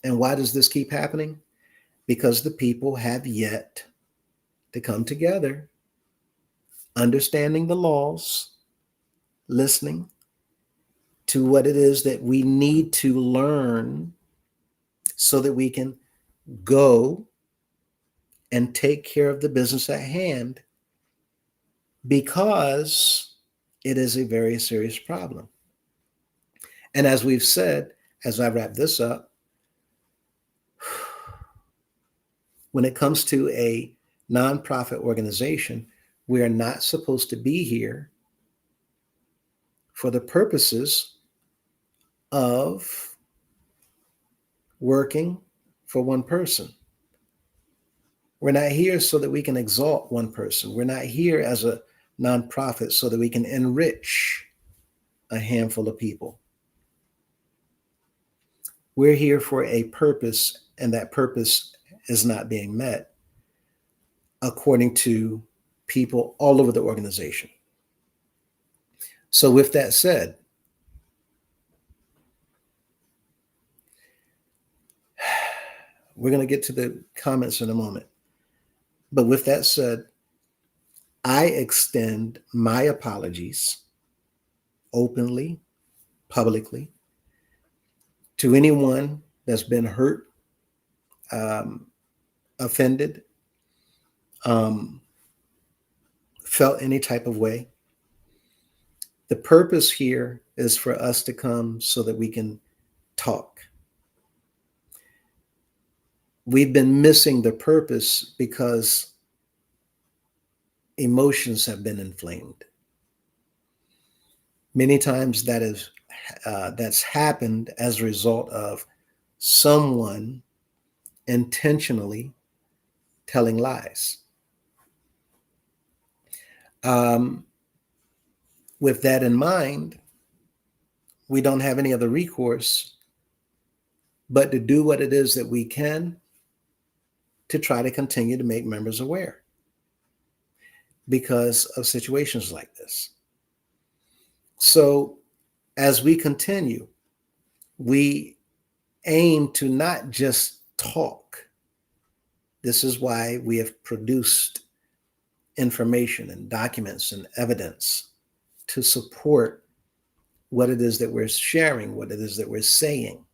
And why does this keep happening? Because the people have yet to come together, understanding the laws, listening to what it is that we need to learn so that we can go and take care of the business at hand, because it is a very serious problem. And as we've said, as I wrap this up, when it comes to a nonprofit organization, we are not supposed to be here for the purposes of working for one person. We're not here so that we can exalt one person. We're not here as a nonprofit so that we can enrich a handful of people. We're here for a purpose, and that purpose is not being met according to people all over the organization. So, with that said, we're going to get to the comments in a moment. But with that said, I extend my apologies openly, publicly, to anyone that's been hurt, um, offended, um, felt any type of way. The purpose here is for us to come so that we can talk. We've been missing the purpose because emotions have been inflamed. Many times that's happened as a result of someone intentionally telling lies. Um, with that in mind, we don't have any other recourse but to do what it is that we can to try to continue to make members aware because of situations like this. So as we continue, we aim to not just talk. This is why we have produced information and documents and evidence to support what it is that we're sharing, what it is that we're saying.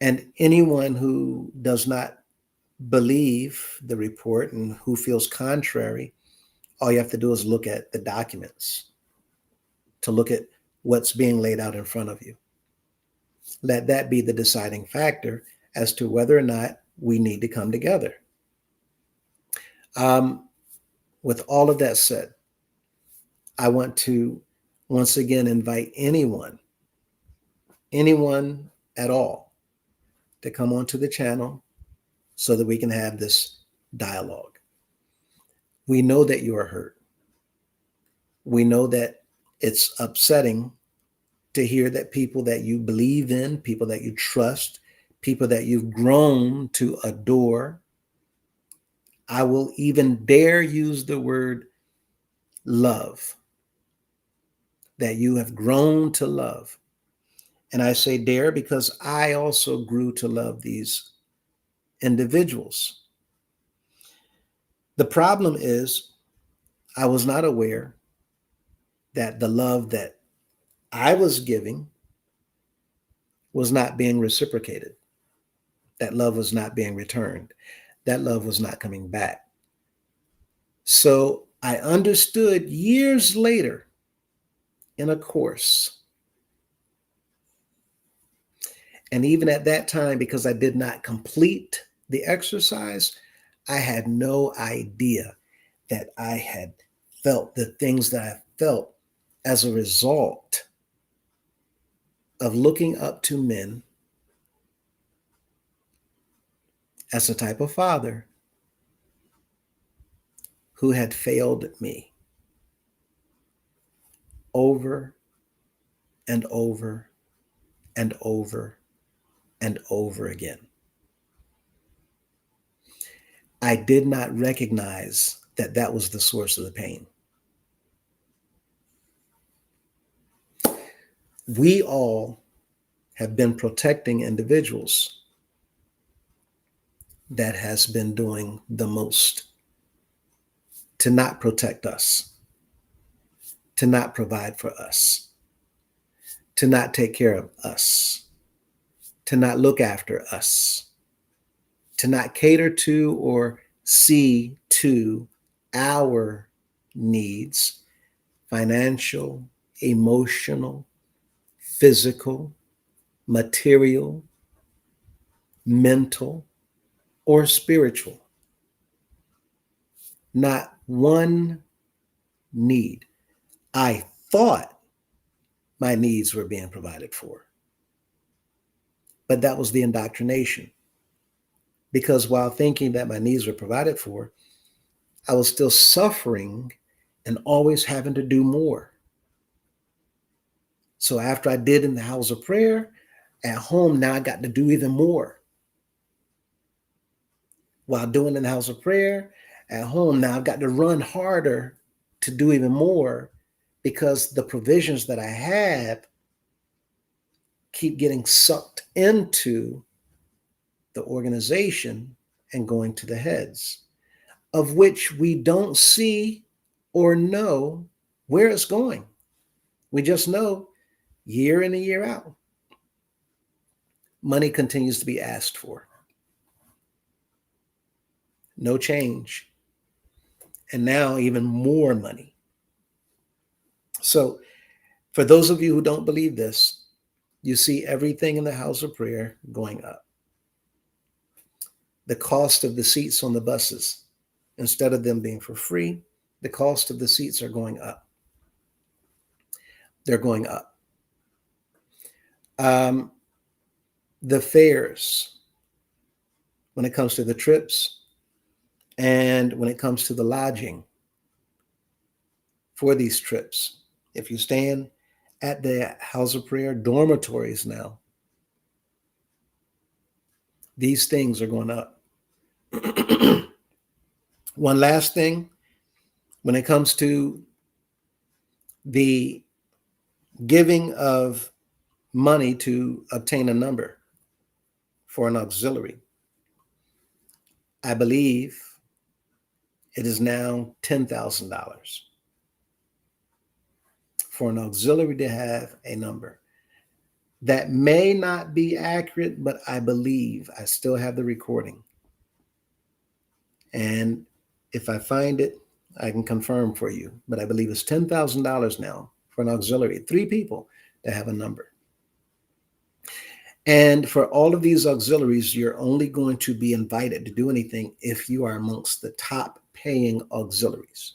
And anyone who does not believe the report and who feels contrary, all you have to do is look at the documents, to look at what's being laid out in front of you. Let that be the deciding factor as to whether or not we need to come together. With all of that said, I want to once again invite anyone at all, to come onto the channel so that we can have this dialogue. We know that you are hurt. We know that it's upsetting to hear that people that you believe in, people that you trust, people that you've grown to adore, I will even dare use the word love, that you have grown to love. And I say dare because I also grew to love these individuals. The problem is, I was not aware that the love that I was giving was not being reciprocated. That love was not being returned. That love was not coming back. So I understood years later in a course. And even at that time, because I did not complete the exercise, I had no idea that I had felt the things that I felt as a result of looking up to men as a type of father who had failed me over and over and over and over again. I did not recognize that that was the source of the pain. We all have been protecting individuals that has been doing the most to not protect us, to not provide for us, to not take care of us, to not look after us, to not cater to or see to our needs, financial, emotional, physical, material, mental, or spiritual. Not one need. I thought my needs were being provided for, but that was the indoctrination. Because while thinking that my needs were provided for, I was still suffering and always having to do more. So after I did in the house of prayer, at home, now I got to do even more. While doing in the house of prayer, at home, now I've got to run harder to do even more because the provisions that I have keep getting sucked into the organization and going to the heads, of which we don't see or know where it's going. We just know year in and year out, money continues to be asked for. No change. And now even more money. So for those of you who don't believe this, you see everything in the house of prayer going up. The cost of the seats on the buses, instead of them being for free, the cost of the seats are going up. They're going up. Um, the fares, when it comes to the trips and when it comes to the lodging for these trips, if you stand at the house of prayer dormitories now, these things are going up. One last thing, when it comes to the giving of money to obtain a number for an auxiliary, I believe it is now $10,000 for an auxiliary to have a number. That may not be accurate, but I believe I still have the recording. And if I find it, I can confirm for you. But I believe it's $10,000 now for an auxiliary, 3 people to have a number. And for all of these auxiliaries, you're only going to be invited to do anything if you are amongst the top paying auxiliaries.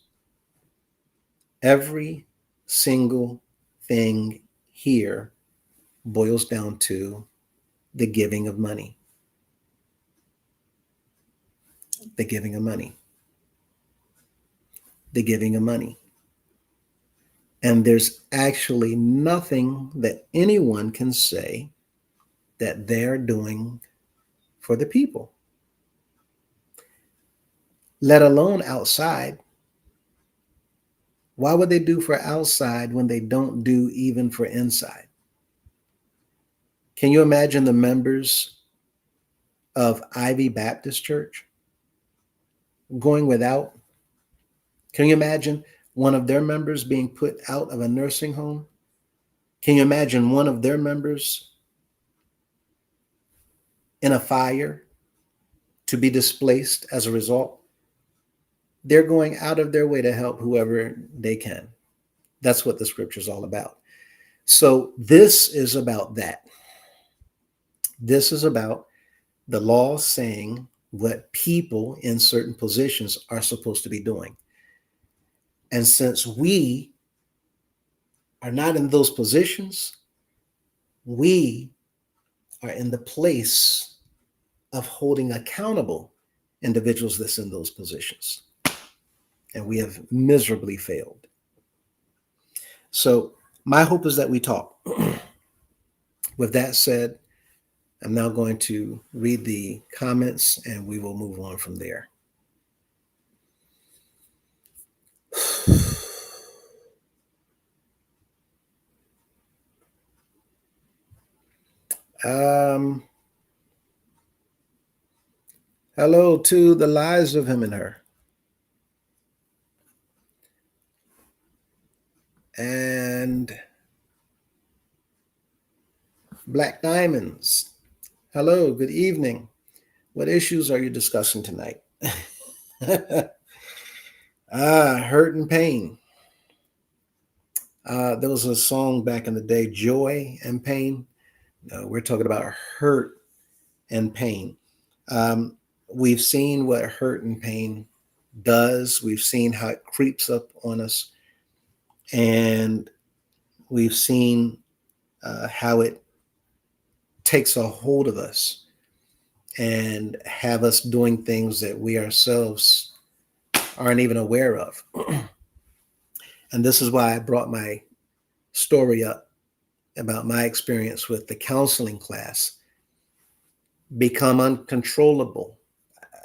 Every single thing here boils down to the giving of money. The giving of money. The giving of money. And there's actually nothing that anyone can say that they're doing for the people, let alone outside. Why would they do for outside when they don't do even for inside? Can you imagine the members of Ivy Baptist Church going without? Can you imagine one of their members being put out of a nursing home? Can you imagine one of their members in a fire to be displaced as a result? They're going out of their way to help whoever they can. That's what the scripture is all about. So this is about that. This is about the law saying what people in certain positions are supposed to be doing. And since we are not in those positions, we are in the place of holding accountable individuals that's in those positions. And we have miserably failed. So my hope is that we talk. With that said, I'm now going to read the comments and we will move on from there. Um, hello to the lives of him and her. And Black Diamonds. Hello, good evening. What issues are you discussing tonight? Hurt and pain. There was a song back in the day, Joy and Pain. We're talking about hurt and pain. Um, we've seen what hurt and pain does. We've seen how it creeps up on us, and we've seen how it takes a hold of us and have us doing things that we ourselves aren't even aware of. And this is why I brought my story up about my experience with the counseling class. Become uncontrollable.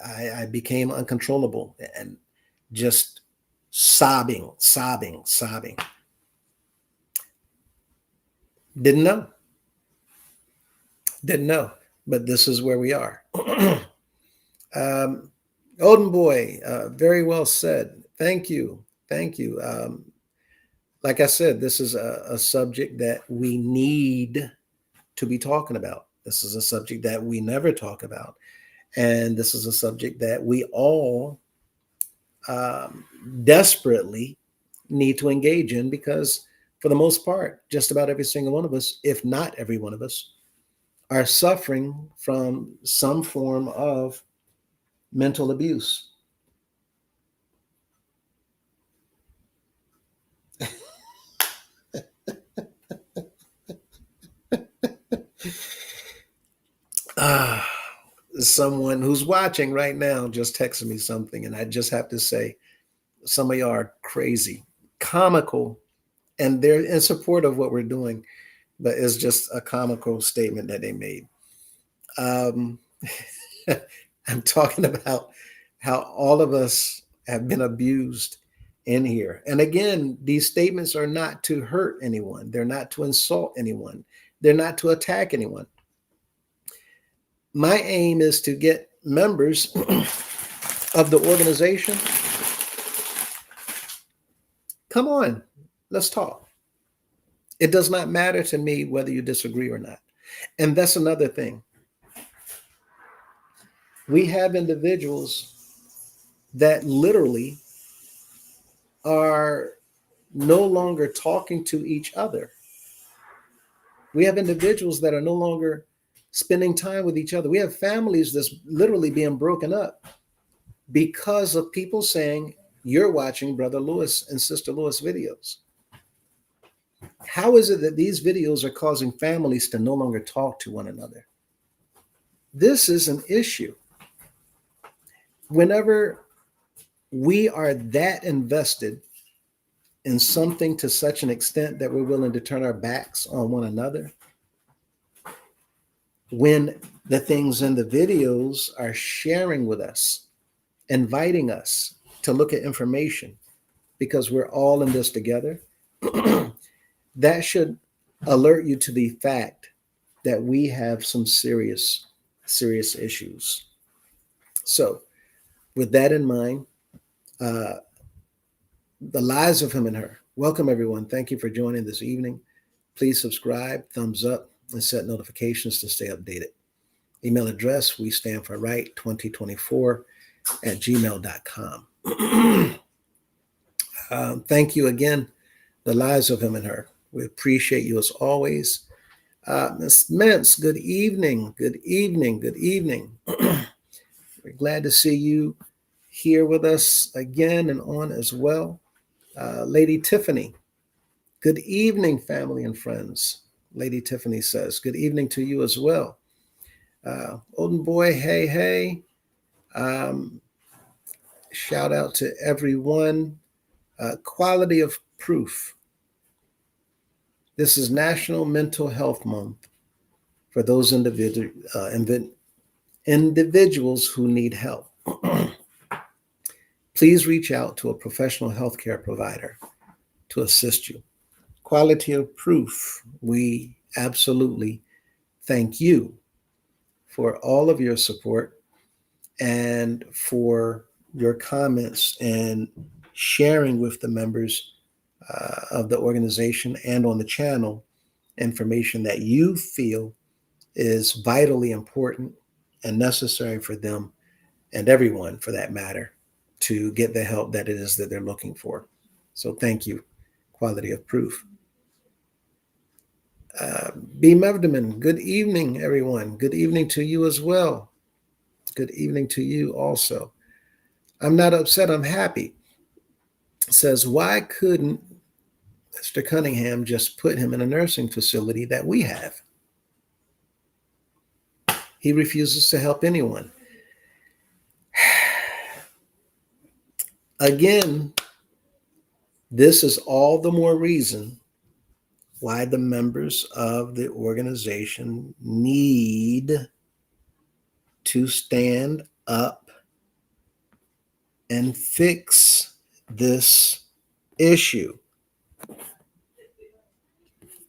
I became uncontrollable and just sobbing, sobbing, sobbing. Didn't know, didn't know, but this is where we are. um, Odin boy, very well said. Thank you, thank you. Like I said, this is a subject that we need to be talking about. This is a subject that we never talk about, and this is a subject that we all um, desperately need to engage in because, for the most part, just about every single one of us, if not every one of us, are suffering from some form of mental abuse. Ah, someone who's watching right now just texted me something, and I just have to say, some of y'all are crazy, comical, and they're in support of what we're doing, but it's just a comical statement that they made. Um, I'm talking about how all of us have been abused in here. And again, these statements are not to hurt anyone, they're not to insult anyone, they're not to attack anyone. My aim is to get members of the organization. Come on, let's talk. It does not matter to me whether you disagree or not. And that's another thing. We have individuals that literally are no longer talking to each other. We have individuals that are no longer spending time with each other. We have families that's literally being broken up because of people saying, you're watching Brother Lewis and Sister Lewis videos. How is it that these videos are causing families to no longer talk to one another? This is an issue. Whenever we are that invested in something to such an extent that we're willing to turn our backs on one another, when the things in the videos are sharing with us, inviting us to look at information because we're all in this together, that should alert you to the fact that we have some serious, serious issues. So, with that in mind, uh, the lives of him and her. Welcome, everyone. Thank you for joining this evening. Please subscribe, thumbs up, and set notifications to stay updated. Email address, we stand for right 2024 at gmail.com. Thank you again, the lives of him and her. We appreciate you as always. Ms. Mintz, good evening, good evening, good evening. We're glad to see you here with us again and on as well. Lady Tiffany, good evening, family and friends. Lady Tiffany says, good evening to you as well. Olden boy, hey, hey. Um, Shout out to everyone. Quality of proof. This is National Mental Health Month for those individuals who need help. Please reach out to a professional healthcare provider to assist you. Quality of proof. We absolutely thank you for all of your support and for your comments and sharing with the members of the organization and on the channel information that you feel is vitally important and necessary for them and everyone for that matter to get the help that it is that they're looking for. So thank you, Quality of Proof. Uh, B. Mevderman, good evening, everyone. Good evening to you as well. Good evening to you also. I'm not upset, I'm happy. Says, why couldn't Mr. Cunningham just put him in a nursing facility that we have? He refuses to help anyone. Again, this is all the more reason why the members of the organization need to stand up and fix this issue.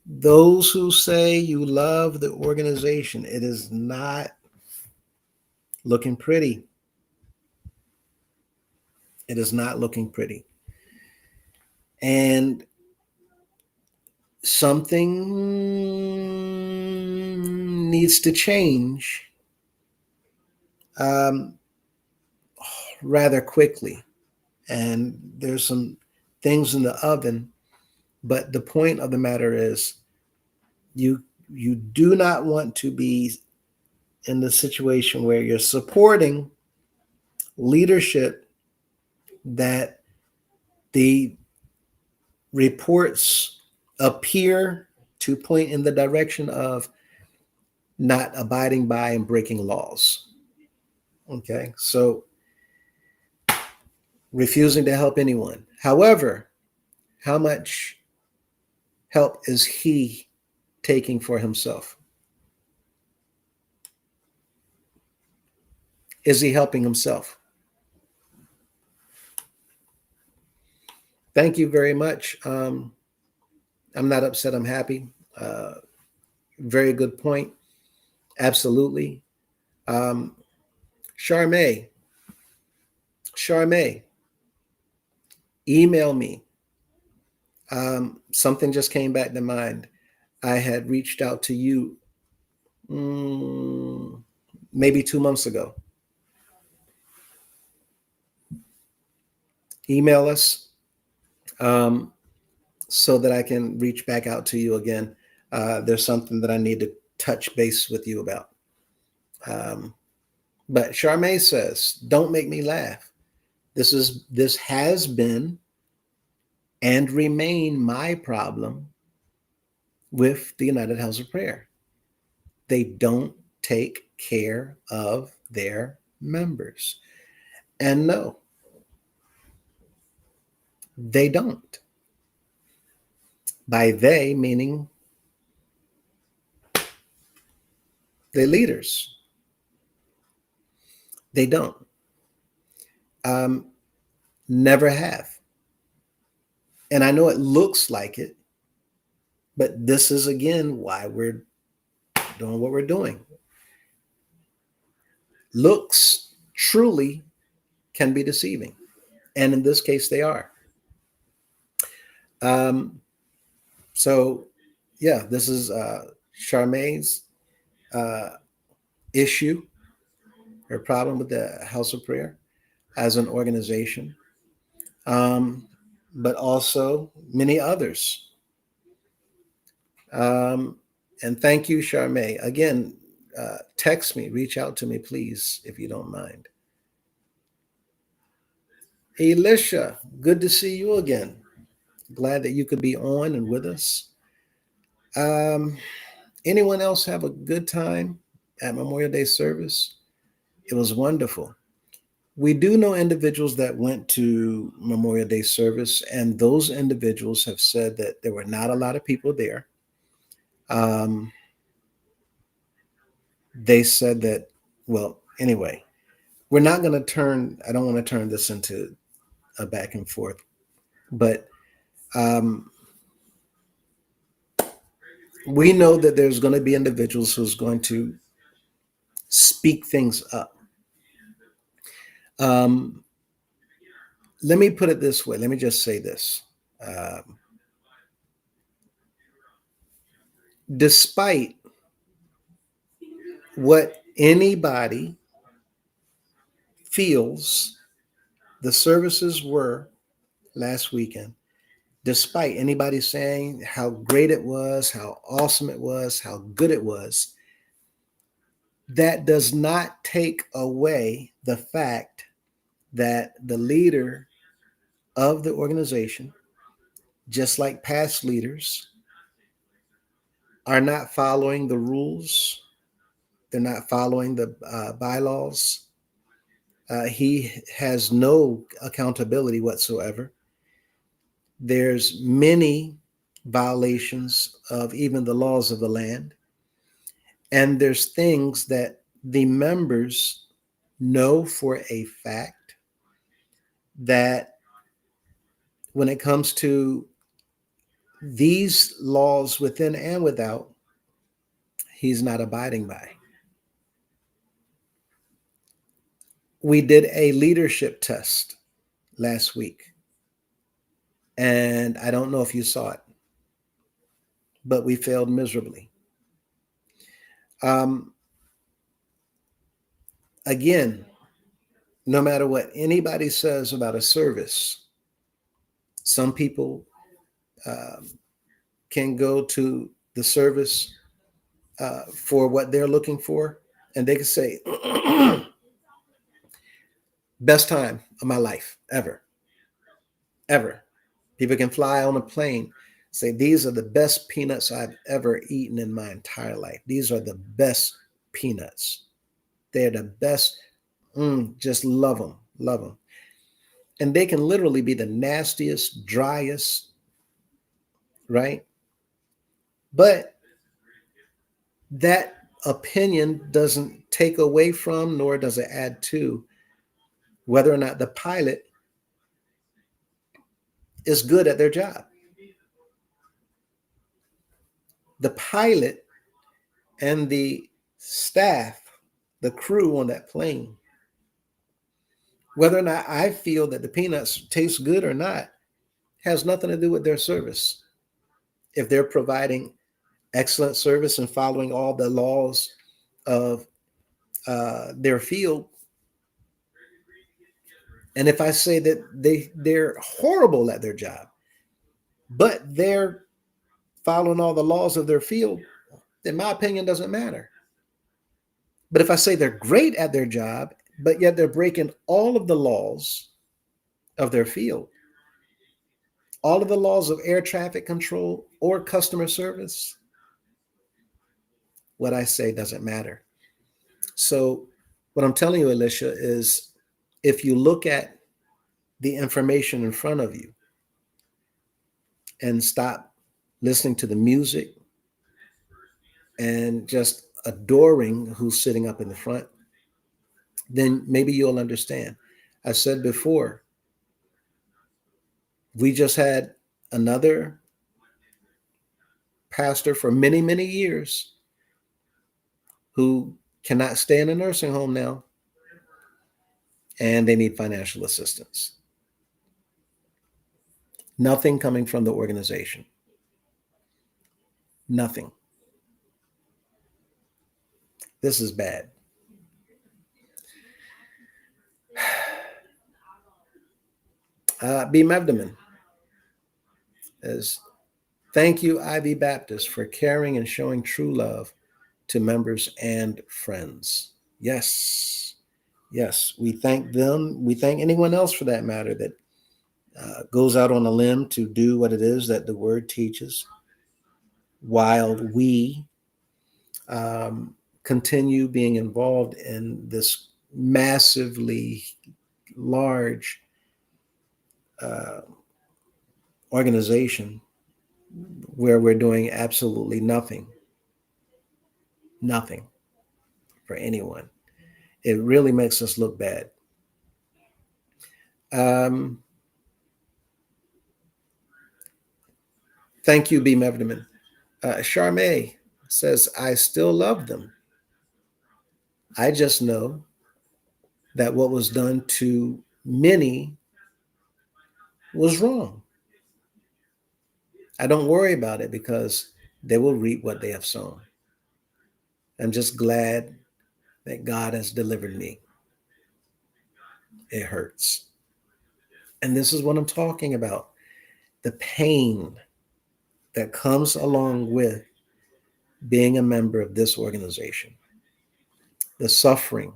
Those who say you love the organization, it is not looking pretty. It is not looking pretty. And something needs to change um, rather quickly. And there's some things in the oven, but the point of the matter is you do not want to be in the situation where you're supporting leadership that the reports appear to point in the direction of not abiding by and breaking laws. Okay, so refusing to help anyone. However, how much help is he taking for himself? Is he helping himself? Thank you very much. I'm not upset, I'm happy. Very good point. Absolutely. Um, Charmaine, Charmaine, email me. Something just came back to mind. I had reached out to you mm, maybe 2 months ago. Email us um, so that I can reach back out to you again. There's something that I need to touch base with you about. Um, but Charmaine says, "Don't make me laugh. This has been and remain my problem with the United House of Prayer. They don't take care of their members." And no, they don't. By they, meaning the leaders. They don't. Um, Never have. And I know it looks like it, but this is again why we're doing what we're doing. Looks truly can be deceiving. And in this case, they are. Um, so, yeah, this is Charmaine's uh, issue, her problem with the House of Prayer as an organization, um, but also many others. And thank you, Charmaine. Again, text me, reach out to me, please, if you don't mind. Elisha, good to see you again. Glad that you could be on and with us. Um, Anyone else have a good time at Memorial Day service? It was wonderful. We do know individuals that went to Memorial Day service, and those individuals have said that there were not a lot of people there. Um, they said that, well, anyway, we're not going to turn, I don't want to turn this into a back and forth, but um, we know that there's going to be individuals who's going to speak things up. Um, Let me put it this way. Let me just say this. Um, Despite what anybody feels the services were last weekend, despite anybody saying how great it was, how awesome it was, how good it was, that does not take away the fact that the leader of the organization, just like past leaders, are not following the rules. They're not following the bylaws. He has no accountability whatsoever. There's many violations of even the laws of the land, and there's things that the members know for a fact that when it comes to these laws within and without, he's not abiding by. We did a leadership test last week, and I don't know if you saw it, but we failed miserably. Um, Again, no matter what anybody says about a service, some people um, can go to the service for what they're looking for, and they can say, best time of my life ever, ever. People can fly on a plane, say, these are the best peanuts I've ever eaten in my entire life. These are the best peanuts. They're the best. Just love them, love them. And they can literally be the nastiest, driest, right? But that opinion doesn't take away from, nor does it add to whether or not the pilot is good at their job. The pilot and the staff, the crew on that plane, whether or not I feel that the peanuts taste good or not, has nothing to do with their service. If they're providing excellent service and following all the laws of their field, and if I say that they're horrible at their job, but they're following all the laws of their field, then my opinion doesn't matter. But if I say they're great at their job, but yet they're breaking all of the laws of their field, all of the laws of air traffic control or customer service, what I say doesn't matter. So, what I'm telling you, Alicia, is if you look at the information in front of you and stop listening to the music and just adoring who's sitting up in the front, then maybe you'll understand. I said before, we just had another pastor for many, many years who cannot stay in a nursing home now, and they need financial assistance. Nothing coming from the organization. Nothing. This is bad. B. Mevdeman is thank you, Ivy Baptist, for caring and showing true love to members and friends. Yes. Yes. We thank them. We thank anyone else for that matter that goes out on a limb to do what it is that the word teaches while we um, continue being involved in this massively large uh, organization where we're doing absolutely nothing. nothing for anyone. It really makes us look bad. Um, Thank you, B. Mevderman. Charmaine says, I still love them. I just know that what was done to many was wrong. I don't worry about it because they will reap what they have sown. I'm just glad that God has delivered me. It hurts. And this is what I'm talking about, the pain that comes along with being a member of this organization, the suffering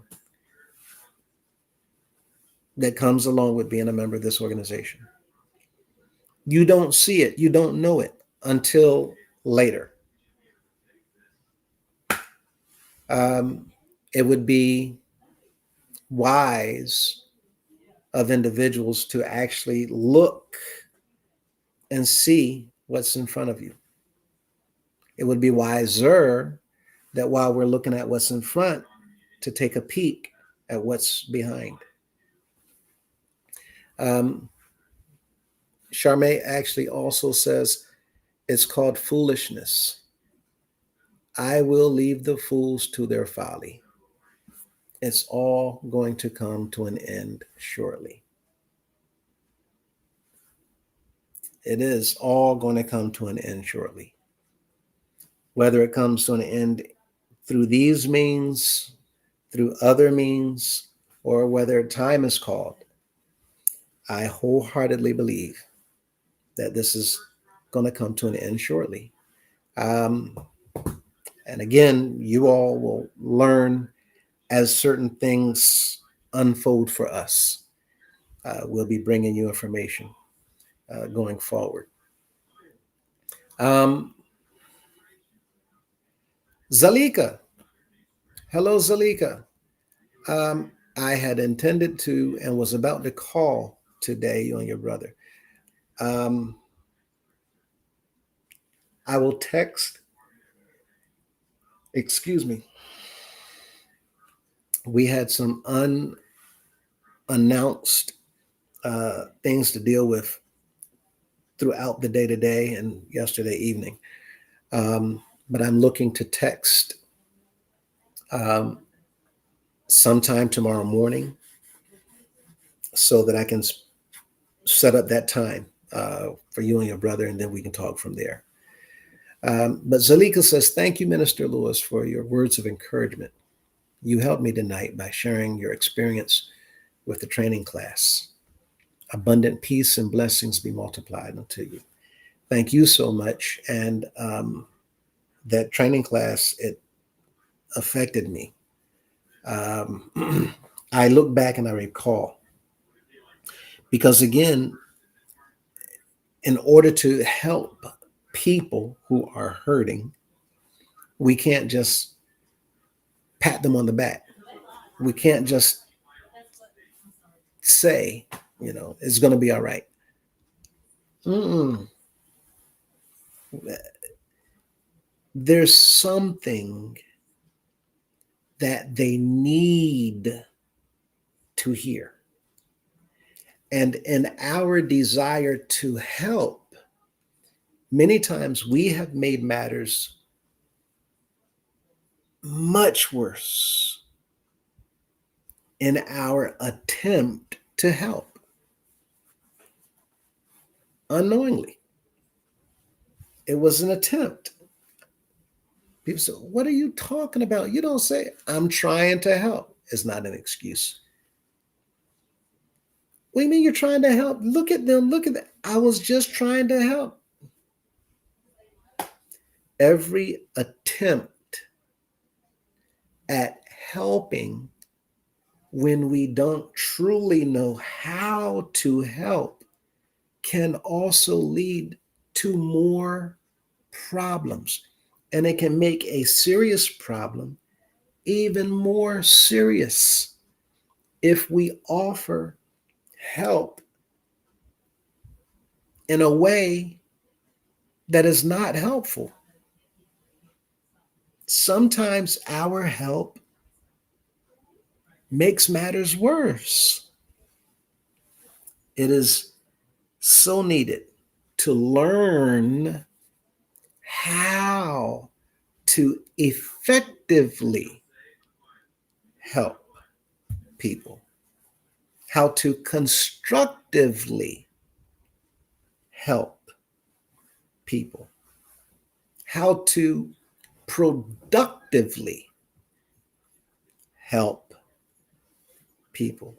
that comes along with being a member of this organization. You don't see it, you don't know it until later. Um, it would be wise of individuals to actually look and see what's in front of you. It would be wiser that while we're looking at what's in front, to take a peek at what's behind. Um, Charmaine actually also says it's called foolishness. I will leave the fools to their folly. It's all going to come to an end shortly. It is all going to come to an end shortly. Whether it comes to an end through these means, through other means, or whether time is called, I wholeheartedly believe that this is going to come to an end shortly. Um, and again, you all will learn as certain things unfold for us. We'll be bringing you information going forward. Um, Zalika, hello, Zalika. I had intended to and was about to call today, you and your brother. Um, I will text, excuse me, we had some unannounced things to deal with throughout the day today and yesterday evening. But I'm looking to text um, sometime tomorrow morning so that I can set up that time for you and your brother, and then we can talk from there. But Zalika says, thank you, Minister Lewis, for your words of encouragement. You helped me tonight by sharing your experience with the training class. Abundant peace and blessings be multiplied unto you. Thank you so much. And that training class, it affected me. I look back and I recall, because again, in order to help people who are hurting, we can't just pat them on the back. We can't just say, it's going to be all right. Mm-mm. There's something that they need to hear. And in our desire to help, many times we have made matters much worse in our attempt to help unknowingly. It was an attempt. People say, what are you talking about? You don't say, I'm trying to help. It's not an excuse. What do you mean you're trying to help? Look at them. Look at that. I was just trying to help. Every attempt at helping when we don't truly know how to help can also lead to more problems. And it can make a serious problem even more serious if we offer help in a way that is not helpful. sometimes our help makes matters worse. It is so needed to learn how to effectively help people, how to constructively help people, how to productively help people.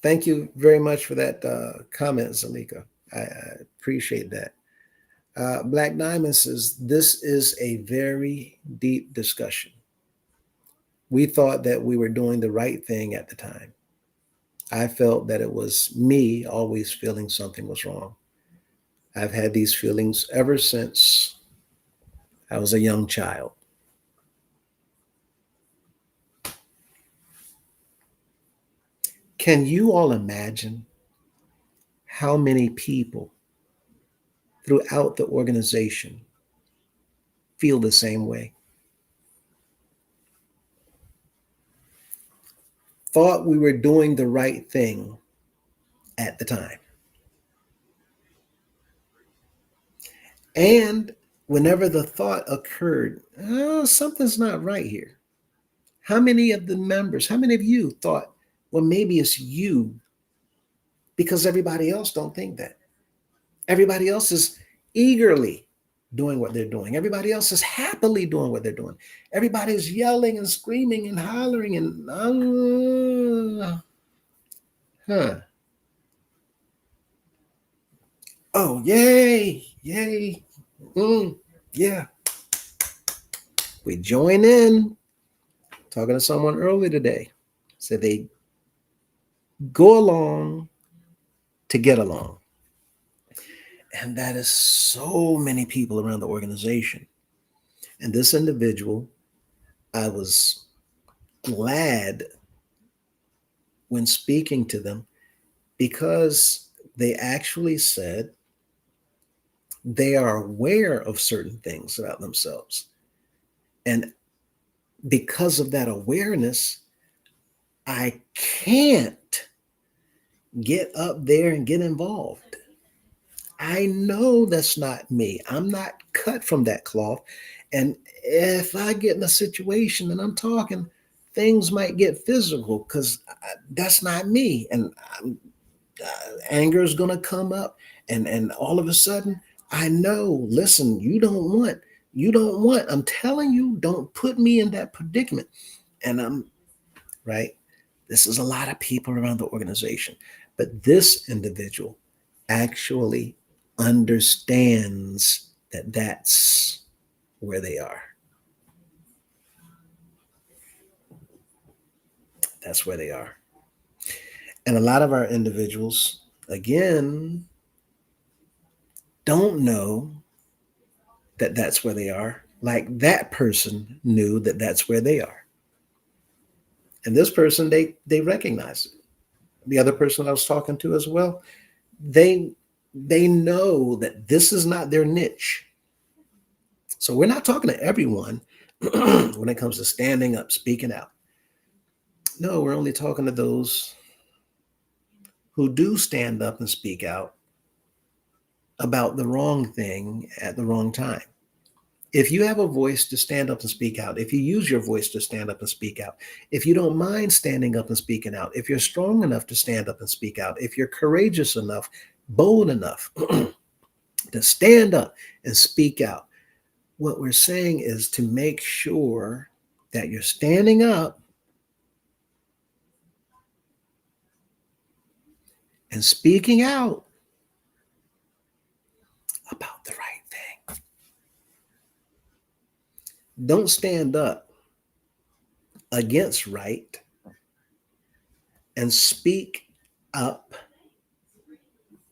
Thank you very much for that comment, Zalika. I appreciate that. Black Diamond says this is a very deep discussion. We thought that we were doing the right thing at the time. I felt that it was me always feeling something was wrong. I've had these feelings ever since I was a young child. Can you all imagine how many people throughout the organization feel the same way? Thought we were doing the right thing at the time. And whenever the thought occurred, oh, something's not right here. How many of the members, how many of you thought, well, maybe it's you because everybody else don't think that. Everybody else is eagerly doing what they're doing. Everybody else is happily doing what they're doing. Everybody's yelling and screaming and hollering and huh. Oh, yay, yay. Yeah. We join in. Talking to someone early today. Said they go along to get along. And that is so many people around the organization. And this individual, I was glad when speaking to them because they actually said they are aware of certain things about themselves. And because of that awareness, I can't get up there and get involved. I know that's not me. I'm not cut from that cloth. And if I get in a situation and I'm talking, things might get physical because that's not me. And anger is going to come up. And all of a sudden, I know, listen, I'm telling you, don't put me in that predicament. And I'm right. This is a lot of people around the organization. But this individual actually understands that that's where they are. That's where they are. And a lot of our individuals, again, don't know that that's where they are. Like that person knew that that's where they are. And this person, they recognize it. The other person I was talking to as well, they they know that this is not their niche. So we're not talking to everyone when it comes to standing up, speaking out. No, we're only talking to those who do stand up and speak out about the wrong thing at the wrong time. If you have a voice to stand up and speak out, if you use your voice to stand up and speak out, if you don't mind standing up and speaking out, if you're strong enough to stand up and speak out, if you're courageous enough, bold enough to stand up and speak out, what we're saying is to make sure that you're standing up and speaking out about the right thing. Don't stand up against right and speak up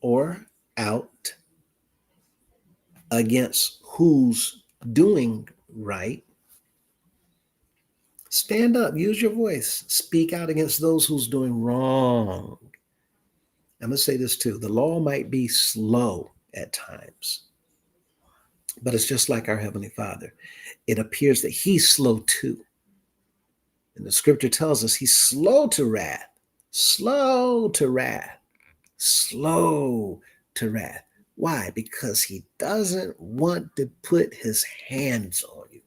or out against who's doing right. Stand up, use your voice, speak out against those who's doing wrong. I'm going to say this too. The law might be slow at times, But it's just like our Heavenly Father. It appears that He's slow too. And the scripture tells us He's slow to wrath, slow to wrath, slow to wrath. Why? Because He doesn't want to put His hands on you.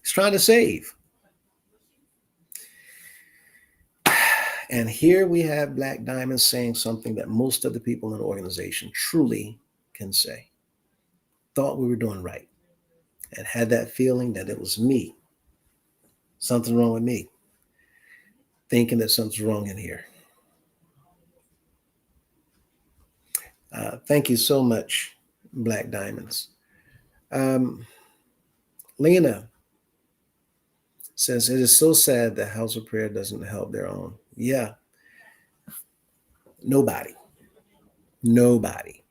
He's trying to save. And here we have Black Diamond saying something that most of the people in the organization truly can say. Thought we were doing right and had that feeling that it was me, something wrong with me, thinking that something's wrong in here. Thank you so much, Black Diamonds. Um, Lena says, it is so sad that House of Prayer doesn't help their own. Yeah, nobody, nobody,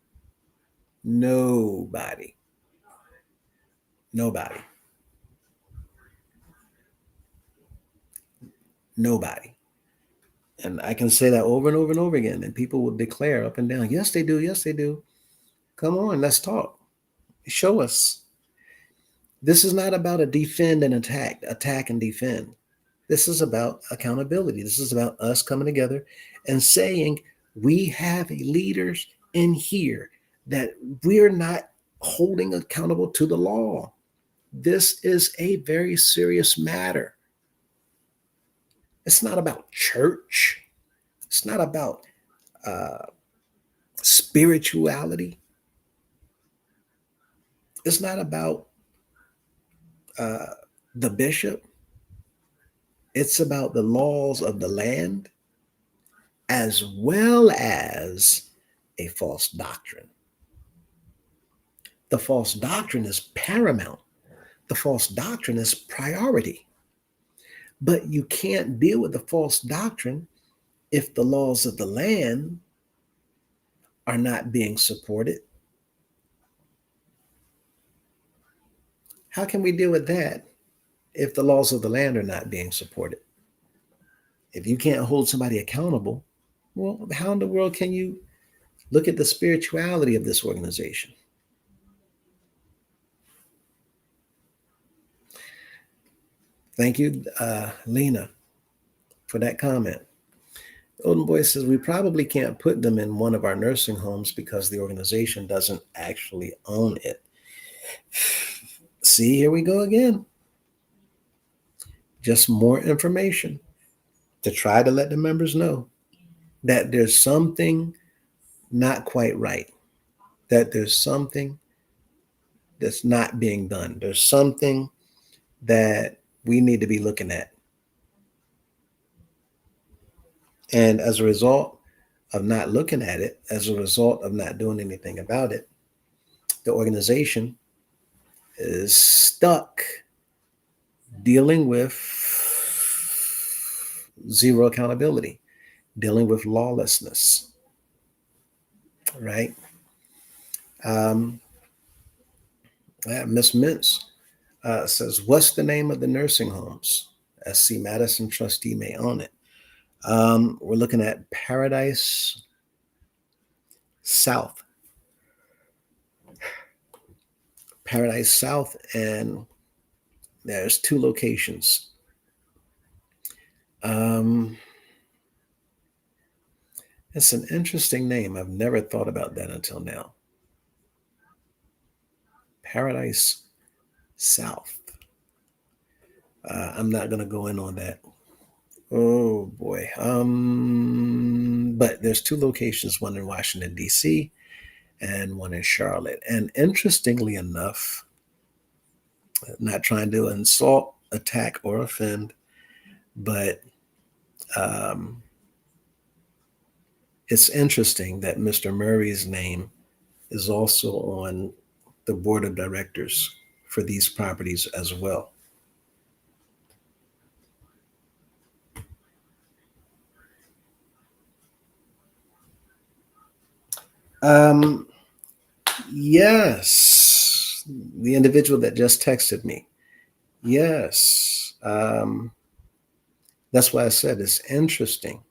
nobody, nobody, nobody. And I can say that over and over and over again, and people will declare up and down, yes, they do, yes, they do. Come on, let's talk. Show us. This is not about a defend and attack and defend. This is about accountability. This is about us coming together and saying we have leaders in here that we're not holding accountable to the law. This is a very serious matter. It's not about church. It's not about uh, spirituality. It's not about uh, the bishop. It's about the laws of the land as well as a false doctrine. The false doctrine is paramount. The false doctrine is priority. But you can't deal with the false doctrine if the laws of the land are not being supported. How can we deal with that if the laws of the land are not being supported? If you can't hold somebody accountable, well, how in the world can you look at the spirituality of this organization? Thank you, Lena, for that comment. Olden Boy says we probably can't put them in one of our nursing homes because the organization doesn't actually own it. See, here we go again. Just more information to try to let the members know that there's something not quite right, that there's something that's not being done. There's something that we need to be looking at. And as a result of not looking at it, as a result of not doing anything about it, the organization is stuck dealing with zero accountability, dealing with lawlessness, right? Um, Miss Mintz says, what's the name of the nursing homes? SC Madison trustee may own it. We're looking at Paradise South. Paradise South, and there's two locations. Um, it's an interesting name. I've never thought about that until now. Paradise South. I'm not going to go in on that. Oh boy. But there's two locations, one in Washington, D.C., and one in Charlotte. And interestingly enough, not trying to insult, attack, or offend, but um, it's interesting that Mr. Murray's name is also on the board of directors for these properties as well. Um, yes, the individual that just texted me. Yes, that's why I said it's interesting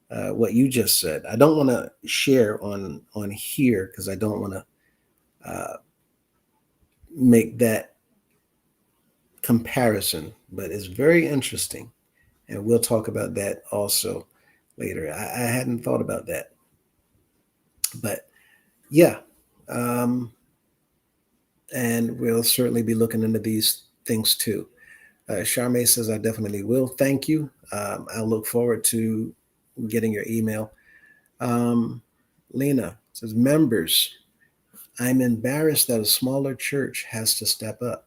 what you just said. I don't want to share on here because I don't want to uh, make that comparison, but it's very interesting. And we'll talk about that also later. I hadn't thought about that. But yeah, um, and we'll certainly be looking into these things too. Charmaine says, I definitely will. Thank you. I'll look forward to getting your email. Um, Lena says, members, I'm embarrassed that a smaller church has to step up.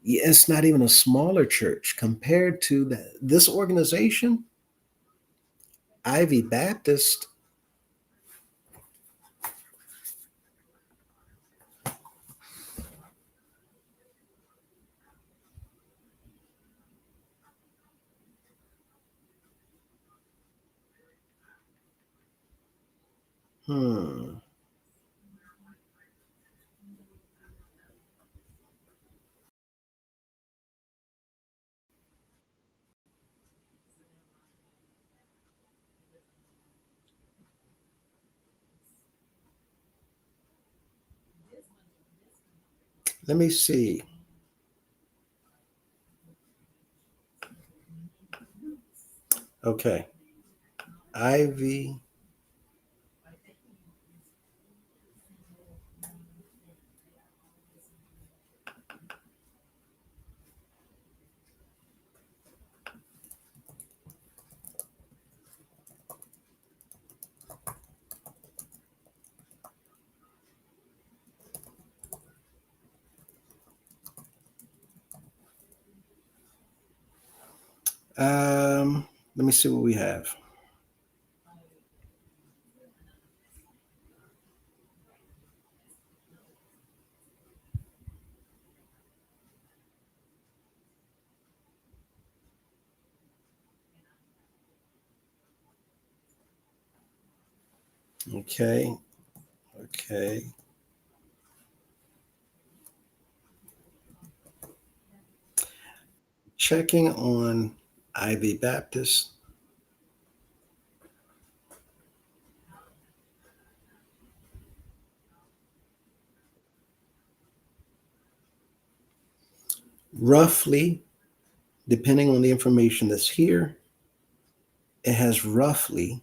Yeah, it's not even a smaller church compared to this organization, Ivy Baptist. Hmm. Let me see. Okay. Ivy. Let me see what we have. Okay. Okay. Checking on Ivy Baptist. Roughly, depending on the information that's here, it has roughly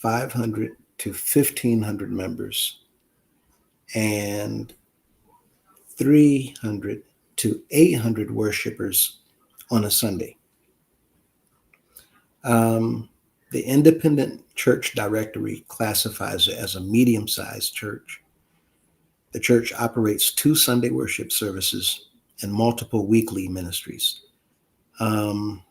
500 to 1,500 members and 300 to 800 worshipers on a Sunday. Um, the Independent Church Directory classifies it as a medium sized church. The church operates two Sunday worship services and multiple weekly ministries. Um,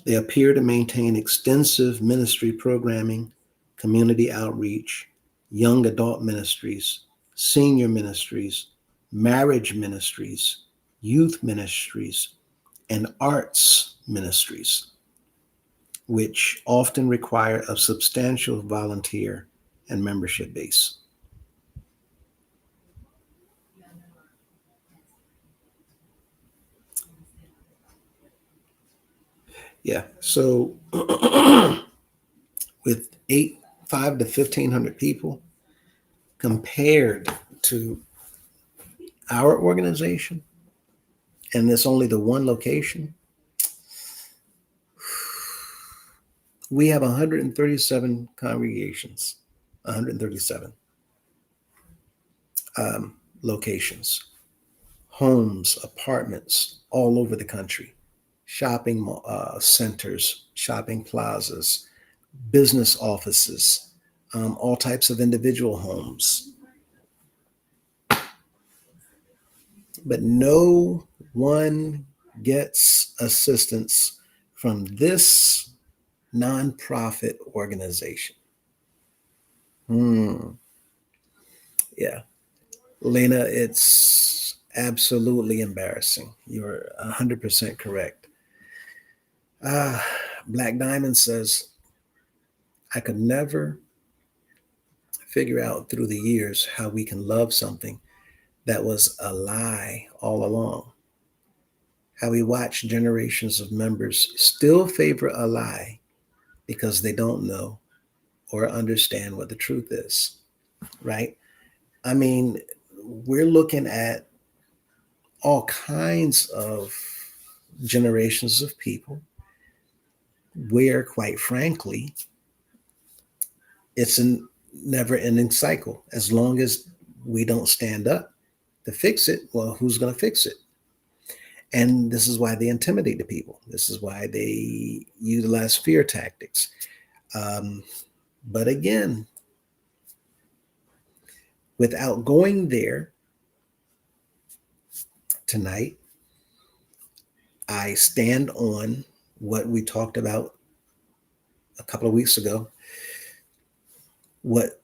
they appear to maintain extensive ministry programming, community outreach, young adult ministries, senior ministries, marriage ministries, youth ministries, and arts ministries, which often require a substantial volunteer and membership base. Yeah. So with eight, 5 to 1,500 people compared to our organization, and there's only the one location, we have 137 congregations, 137 um, locations, homes, apartments all over the country, shopping centers, shopping plazas, business offices, all types of individual homes. But no one gets assistance from this nonprofit organization. Hmm. Yeah. Lena, it's absolutely embarrassing. You're 100% correct. Ah, Black Diamond says, I could never figure out through the years how we can love something that was a lie all along. How we watch generations of members still favor a lie because they don't know or understand what the truth is, right? I mean, we're looking at all kinds of generations of people where, quite frankly, it's a never ending cycle. As long as we don't stand up to fix it, well, who's going to fix it? And this is why they intimidate the people. This is why they utilize fear tactics. Um, but again, without going there tonight, I stand on what we talked about a couple of weeks ago, what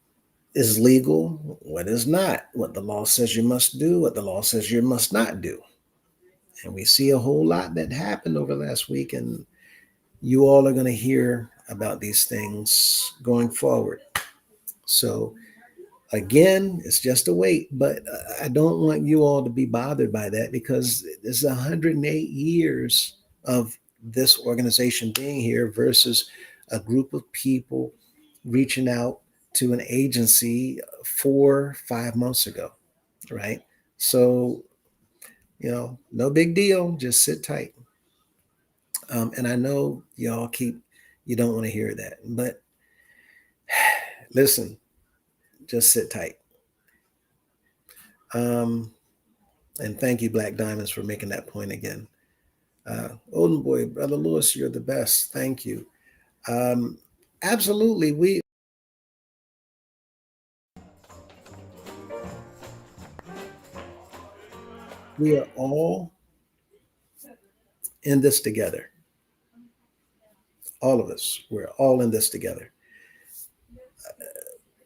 is legal, what is not, what the law says you must do, what the law says you must not do. And we see a whole lot that happened over last week, and you all are going to hear about these things going forward. So, again, it's just a wait, but I don't want you all to be bothered by that because it's 108 years of this organization being here versus a group of people reaching out to an agency 4 5 months ago, right? So, no big deal. Just sit tight. And I know you don't want to hear that, but listen, just sit tight. Um, and thank you, Black Diamonds, for making that point again. Olden boy, Brother Lewis, you're the best. Thank you. Um, Absolutely, we are all in this together. All of us, we're all in this together.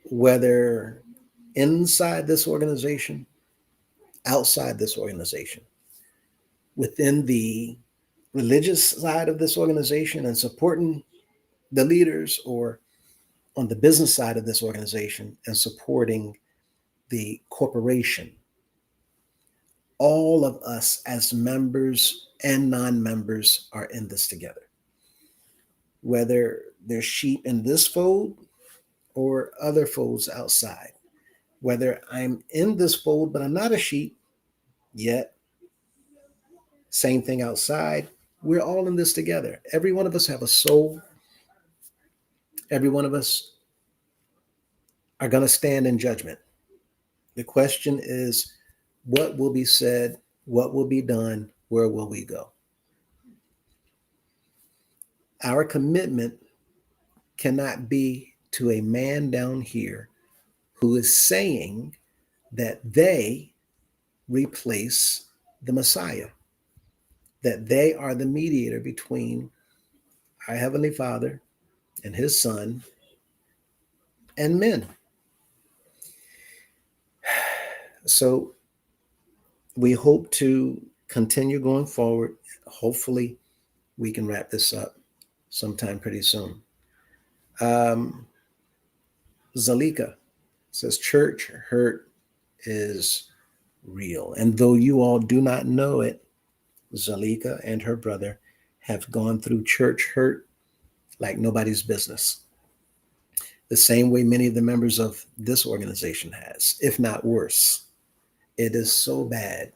Whether inside this organization, outside this organization, within the religious side of this organization and supporting the leaders, or on the business side of this organization and supporting the corporation, all of us as members and non-members are in this together. Whether there's sheep in this fold or other folds outside, whether I'm in this fold but I'm not a sheep yet, same thing outside. We're all in this together. Every one of us have a soul. Every one of us are going to stand in judgment. The question is, what will be said? What will be done? Where will we go? Our commitment cannot be to a man down here who is saying that they replace the Messiah, that they are the mediator between our Heavenly Father and His Son and men. So we hope to continue going forward. Hopefully, we can wrap this up sometime pretty soon. Um, Zalika says, church hurt is real. And though you all do not know it, Zalika and her brother have gone through church hurt like nobody's business. The same way many of the members of this organization has, if not worse. It is so bad,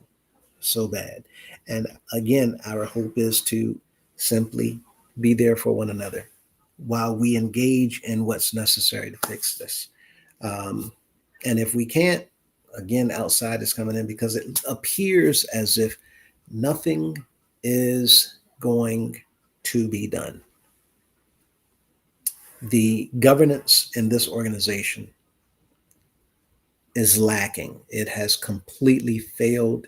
so bad. And again, our hope is to simply be there for one another while we engage in what's necessary to fix this. Um, and if we can't, again, outside is coming in because it appears as if nothing is going to be done. The governance in this organization is lacking. It has completely failed.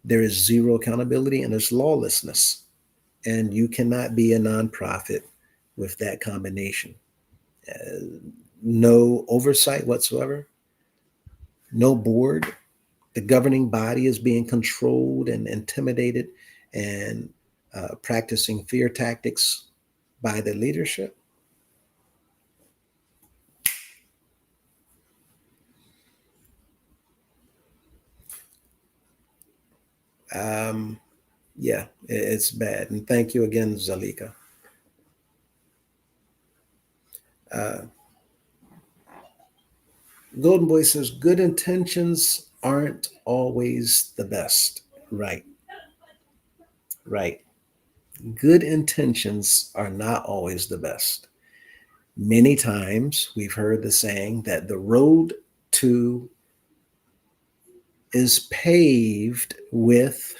There is zero accountability and there's lawlessness. And you cannot be a nonprofit with that combination. No oversight whatsoever, no board. The governing body is being controlled and intimidated and practicing fear tactics by the leadership. Um, yeah, it's bad. And thank you again, Zalika. Uh, Golden Boy says, good intentions aren't always the best. Right, right. Good intentions are not always the best. Many times we've heard the saying that the road to is paved with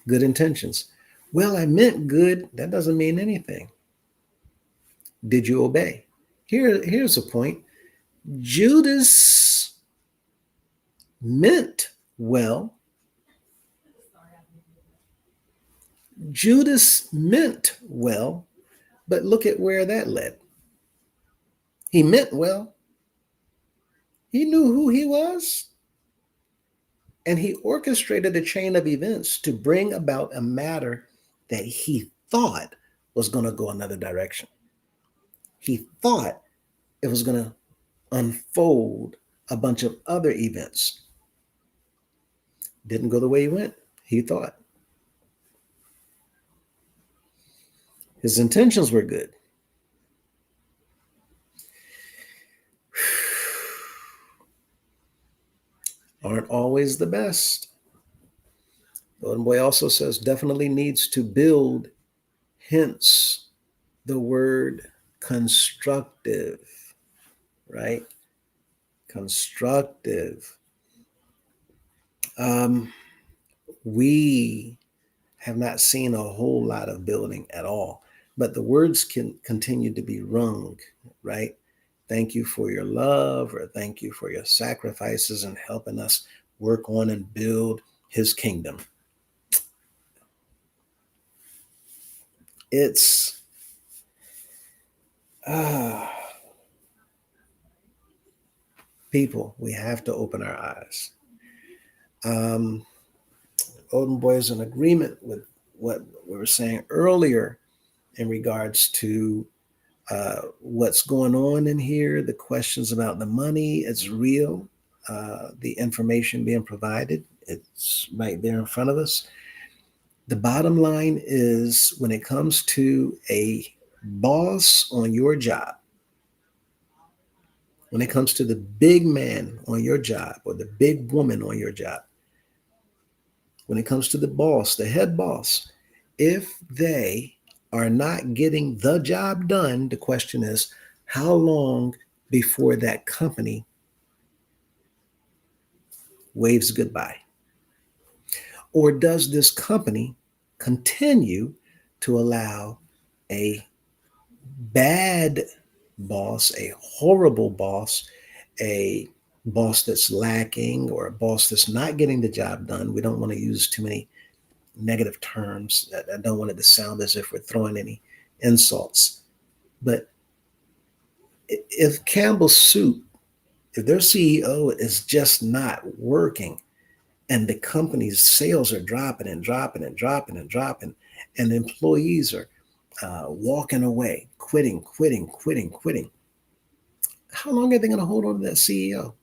good intentions. Well, I meant good. That doesn't mean anything. Did you obey? Here's a point. Judas meant well. Judas meant well, but look at where that led. He meant well. He knew who he was, and he orchestrated a chain of events to bring about a matter that he thought was going to go another direction. He thought it was going to unfold a bunch of other events. Didn't go the way he went. He thought his intentions were good. Aren't always the best. Golden Boy also says definitely needs to build, hence the word constructive, right? Constructive. Um, we have not seen a whole lot of building at all, but the words can continue to be rung, right? Thank you for your love, or thank you for your sacrifices and helping us work on and build his kingdom. It's ah, people, we have to open our eyes. Um, Olden Boy is in agreement with what we were saying earlier in regards to what's going on in here, the questions about the money. It's real. The information being provided, it's right there in front of us. The bottom line is when it comes to a boss on your job, when it comes to the big man on your job or the big woman on your job, when it comes to the boss, the head boss, if they are not getting the job done, the question is how long before that company waves goodbye? Or does this company continue to allow a bad boss, a horrible boss, a boss that's lacking, or a boss that's not getting the job done? We don't want to use too many negative terms. I don't want it to sound as if we're throwing any insults. But if Campbell Soup, if their CEO is just not working, and the company's sales are dropping and dropping and dropping and dropping, and the employees are walking away, quitting, how long are they going to hold on to that CEO?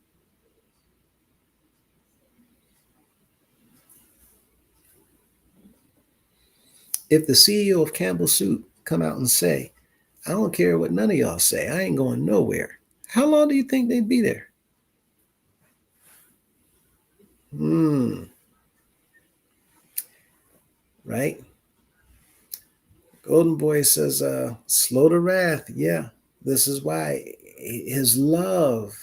If the CEO of Campbell Soup come out and say, I don't care what none of y'all say, I ain't going nowhere, how long do you think they'd be there? Hmm, right? Golden Boy says, slow to wrath. Yeah, this is why his love,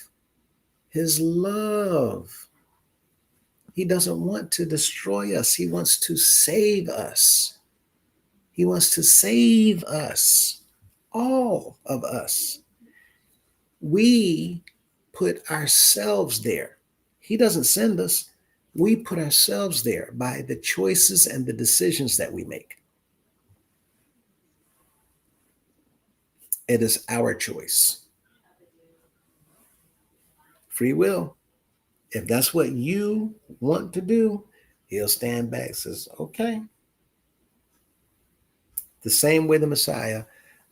he doesn't want to destroy us. He wants to save us. He wants to save us, all of us. We put ourselves there. He doesn't send us. We put ourselves there by the choices and the decisions that we make. It is our choice. Free will. If that's what you want to do, he'll stand back and says, okay. The same way the Messiah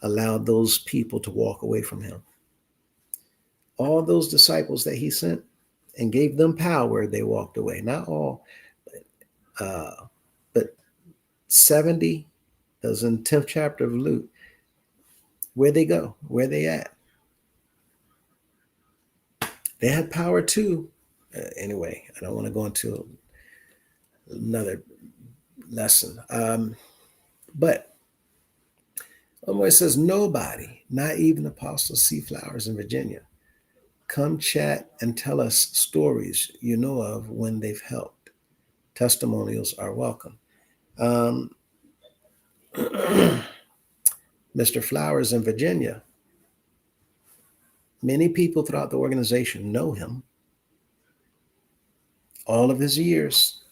allowed those people to walk away from him. All those disciples that he sent and gave them power, they walked away. Not all, uh, but 70, that was in the 10th chapter of Luke. Where they go? Where they at? They had power too. Anyway, I don't want to go into another lesson. But Illinois says nobody, not even Apostle C. Flowers in Virginia, come chat and tell us stories you know of when they've helped. Testimonials are welcome. Um, Mr. Flowers in Virginia, many people throughout the organization know him. All of his years,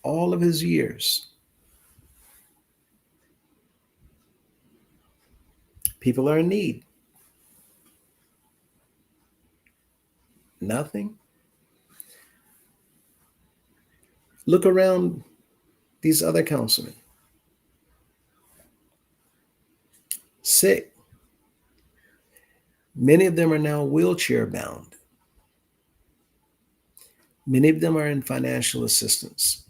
all of his years, people are in need. Nothing. Look around these other councilmen, sick. Many of them are now wheelchair bound. Many of them are in financial assistance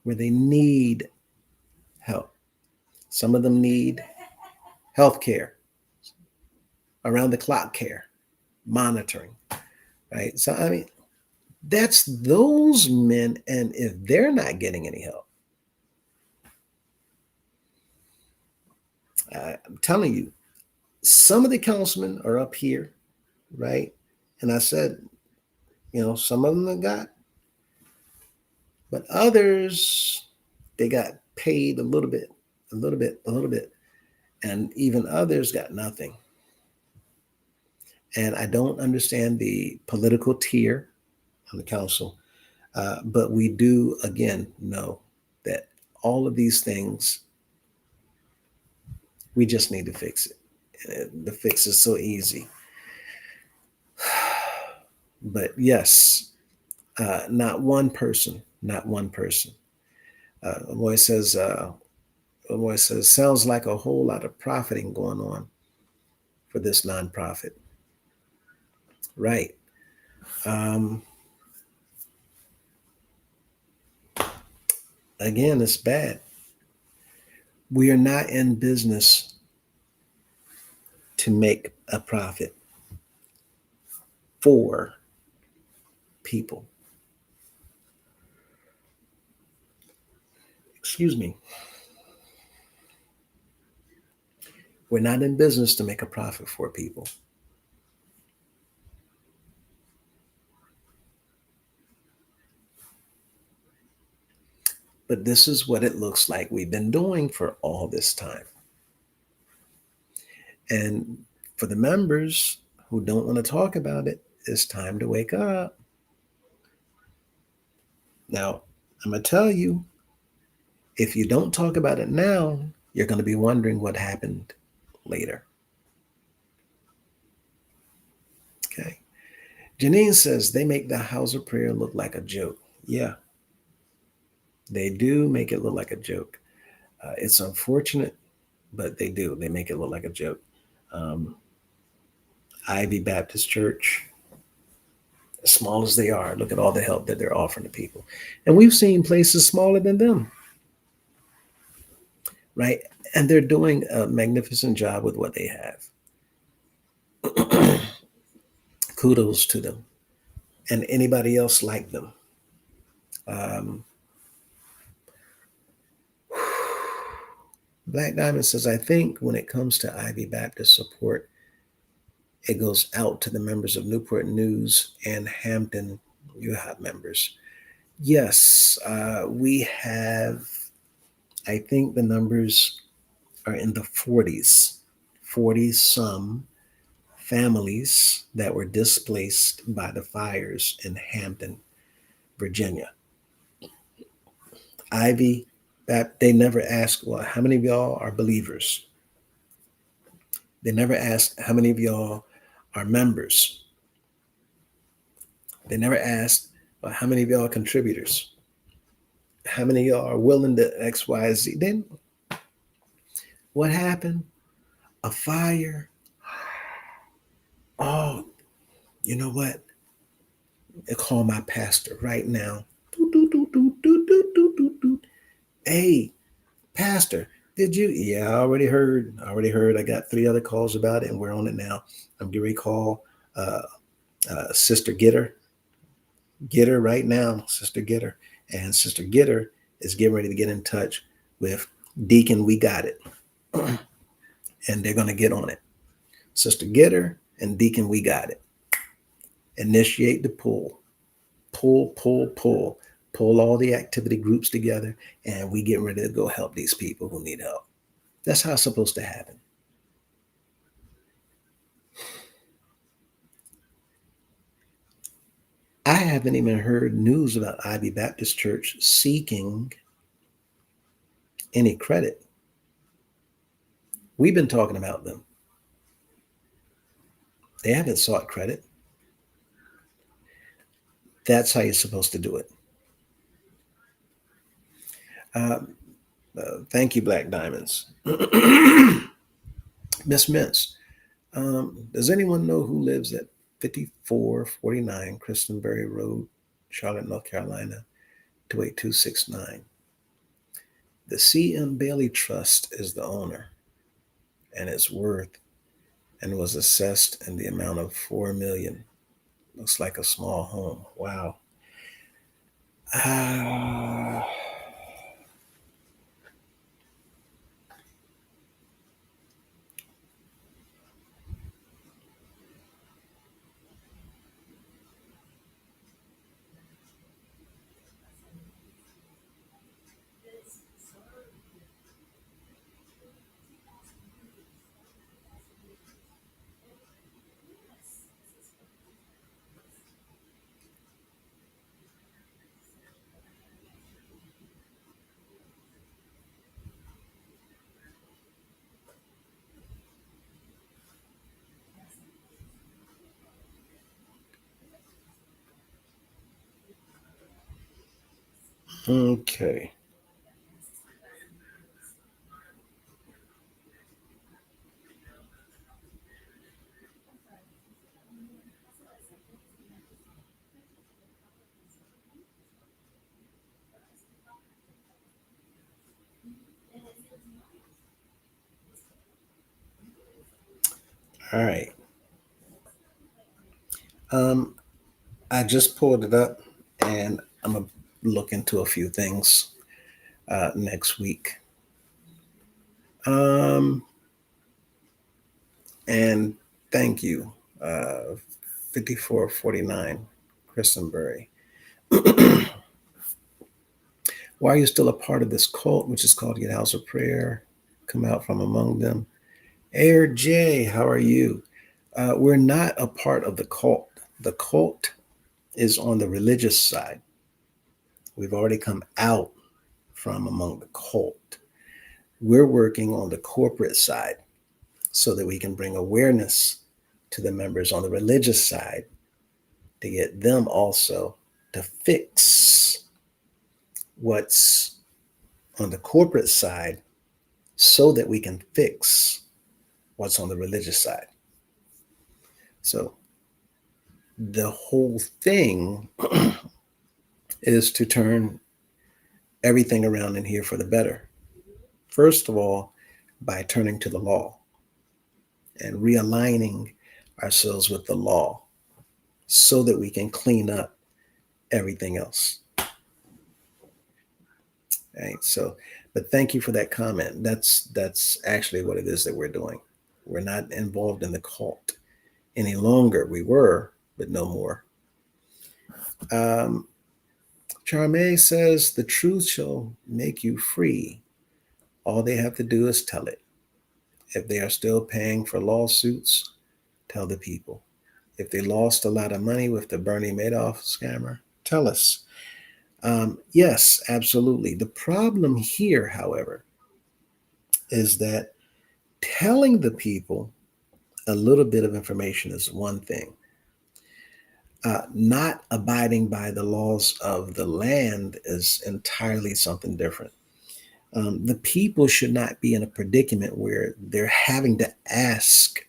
where they need help. Some of them need health care, around the clock care, monitoring, right? So, I mean, that's those men. And if they're not getting any help, I'm telling you, some of the councilmen are up here, right? And I said, some of them got, but others, they got paid a little bit, a little bit, a little bit. And even others got nothing. And I don't understand the political tier on the council, but we do, again, know that all of these things, we just need to fix it. The fix is so easy. But yes, not one person, not one person. Moy says, sounds like a whole lot of profiting going on for this nonprofit. Right. Um, Again, it's bad. We are not in business to make a profit for people. Excuse me. We're not in business to make a profit for people. But this is what it looks like we've been doing for all this time. And for the members who don't want to talk about it, it's time to wake up. Now, I'm going to tell you, if you don't talk about it now, you're going to be wondering what happened later. Okay. Janine says they make the house of prayer look like a joke. Yeah, they do make it look like a joke. It's unfortunate, but they do. They make it look like a joke. Um, Ivy Baptist Church, as small as they are, look at all the help that they're offering to people. And we've seen places smaller than them, right? And they're doing a magnificent job with what they have. Kudos to them and anybody else like them. Um, Black Diamond says, I think when it comes to Ivy Baptist support, it goes out to the members of Newport News and Hampton Uhop members. Yes, we have, I think the numbers are in the 40s, 40 some families that were displaced by the fires in Hampton, Virginia. Ivy, that they never asked, well, how many of y'all are believers? They never asked how many of y'all are members. They never asked, well, how many of y'all are contributors? How many of y'all are willing to X, Y, Z? Then what happened? A fire. Oh, you know what? I call my pastor right now. Hey, pastor, Did you? Yeah, I already heard. I already heard. I got three other calls about it, and we're on it now. I'm going to recall uh, Sister Gitter right now, Sister Gitter. And Sister Gitter is getting ready to get in touch with Deacon We Got It. And they're going to get on it. Sister Gitter and Deacon We Got It. Initiate the pull. Pull, pull, pull. Pull all the activity groups together, and we get ready to go help these people who need help. That's how it's supposed to happen. I haven't even heard news about Ivy Baptist Church seeking any credit. We've been talking about them. They haven't sought credit. That's how you're supposed to do it. Uh, thank you, Black Diamonds. Miss Mintz, does anyone know who lives at 5449 Christenberry Road, Charlotte, North Carolina, 28269? The C.M. Bailey Trust is the owner, and its worth and was assessed in the amount of 4 million. Looks like a small home. Wow. Ah, okay. All right. Um, I just pulled it up, and I'm gonna look into a few things next week. Um, and thank you, 5449 Christenberry. Why are you still a part of this cult, which is called Get House of Prayer? Come out from among them. Air J, how are you? We're not a part of the cult. The cult is on the religious side. We've already come out from among the cult. We're working on the corporate side so that we can bring awareness to the members on the religious side to get them also to fix what's on the corporate side so that we can fix what's on the religious side. So the whole thing is to turn everything around in here for the better. First of all, by turning to the law and realigning ourselves with the law so that we can clean up everything else. Right. So, but thank you for that comment. That's actually what it is that we're doing. We're not involved in the cult any longer. We were, but no more. Um, Charme says the truth shall make you free. All they have to do is tell it. If they are still paying for lawsuits, tell the people. If they lost a lot of money with the Bernie Madoff scammer, tell us. Yes, absolutely. The problem here, however, is that telling the people a little bit of information is one thing. Not abiding by the laws of the land is entirely something different. The people should not be in a predicament where they're having to ask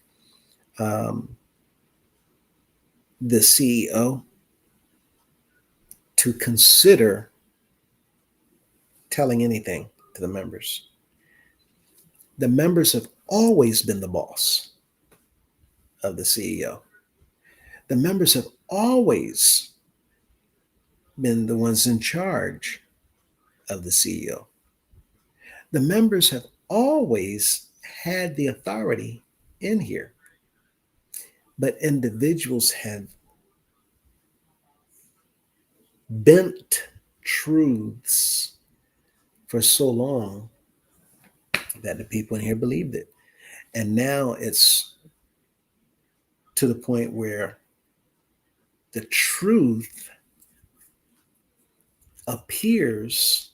um, the CEO to consider telling anything to the members. The members have always been the boss of the CEO. The members have always been the ones in charge of the CEO. The members have always had the authority in here, but individuals have bent truths for so long that the people in here believed it. And now it's to the point where the truth appears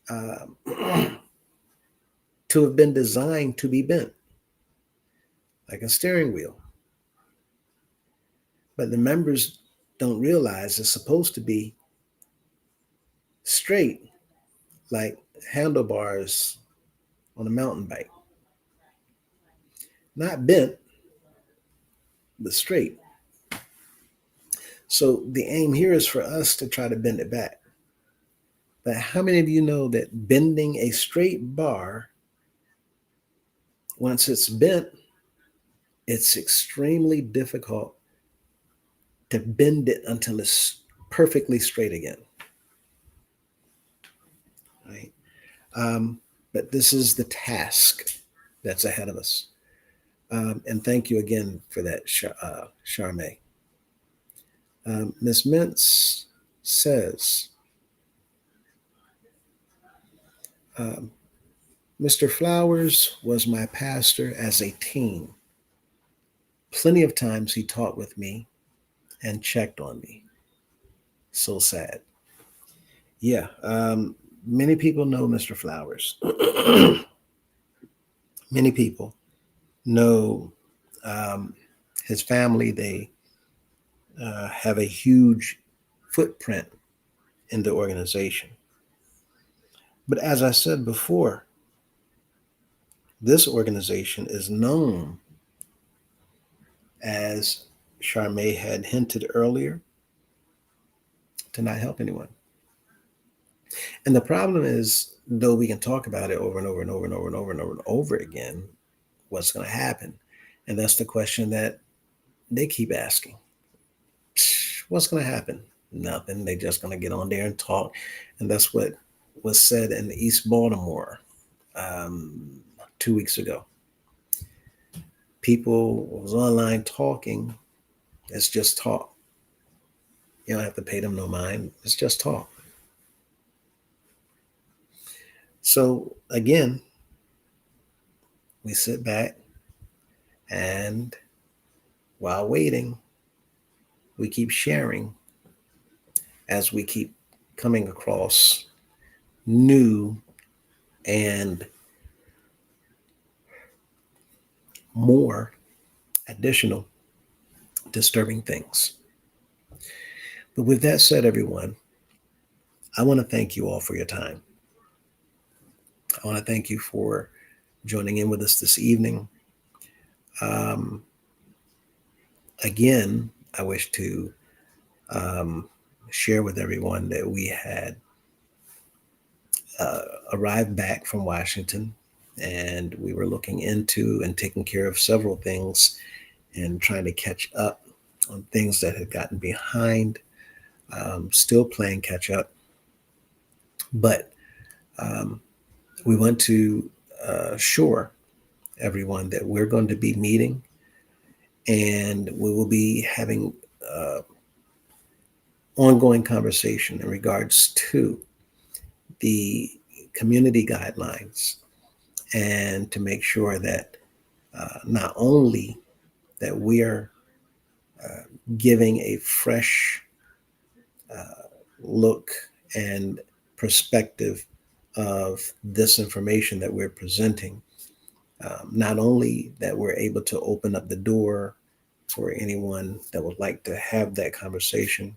um, to have been designed to be bent like a steering wheel. But the members don't realize it's supposed to be straight like handlebars on a mountain bike, not bent, but straight. So the aim here is for us to try to bend it back. But how many of you know that bending a straight bar, once it's bent, it's extremely difficult to bend it until it's perfectly straight again, right? But this is the task that's ahead of us. And thank you again for that, Charmaine. Ms. Mintz says, um, Mr. Flowers was my pastor as a teen. Plenty of times he talked with me and checked on me. So sad. Yeah, many people know Mr. Flowers. Many people know um, his family. They have a huge footprint in the organization. But as I said before, this organization is known, as Charmaine had hinted earlier, to not help anyone. And the problem is, though we can talk about it over and over and over and over and over and over and over again, what's going to happen? And that's the question that they keep asking. What's going to happen? Nothing. They're just going to get on there and talk. And that's what was said in East Baltimore 2 weeks ago. People was online talking. It's just talk. You don't have to pay them no mind. It's just talk. So again, we sit back and while waiting, we keep sharing as we keep coming across new and more additional disturbing things. But with that said, everyone, I want to thank you all for your time. I want to thank you for joining in with us this evening. Um, Again, I wish to share with everyone that we had arrived back from Washington and we were looking into and taking care of several things and trying to catch up on things that had gotten behind, still playing catch up. But um, we want to assure everyone that we're going to be meeting and we will be having ongoing conversation in regards to the community guidelines and to make sure that not only that we are giving a fresh look and perspective of this information that we're presenting, not only that we're able to open up the door for anyone that would like to have that conversation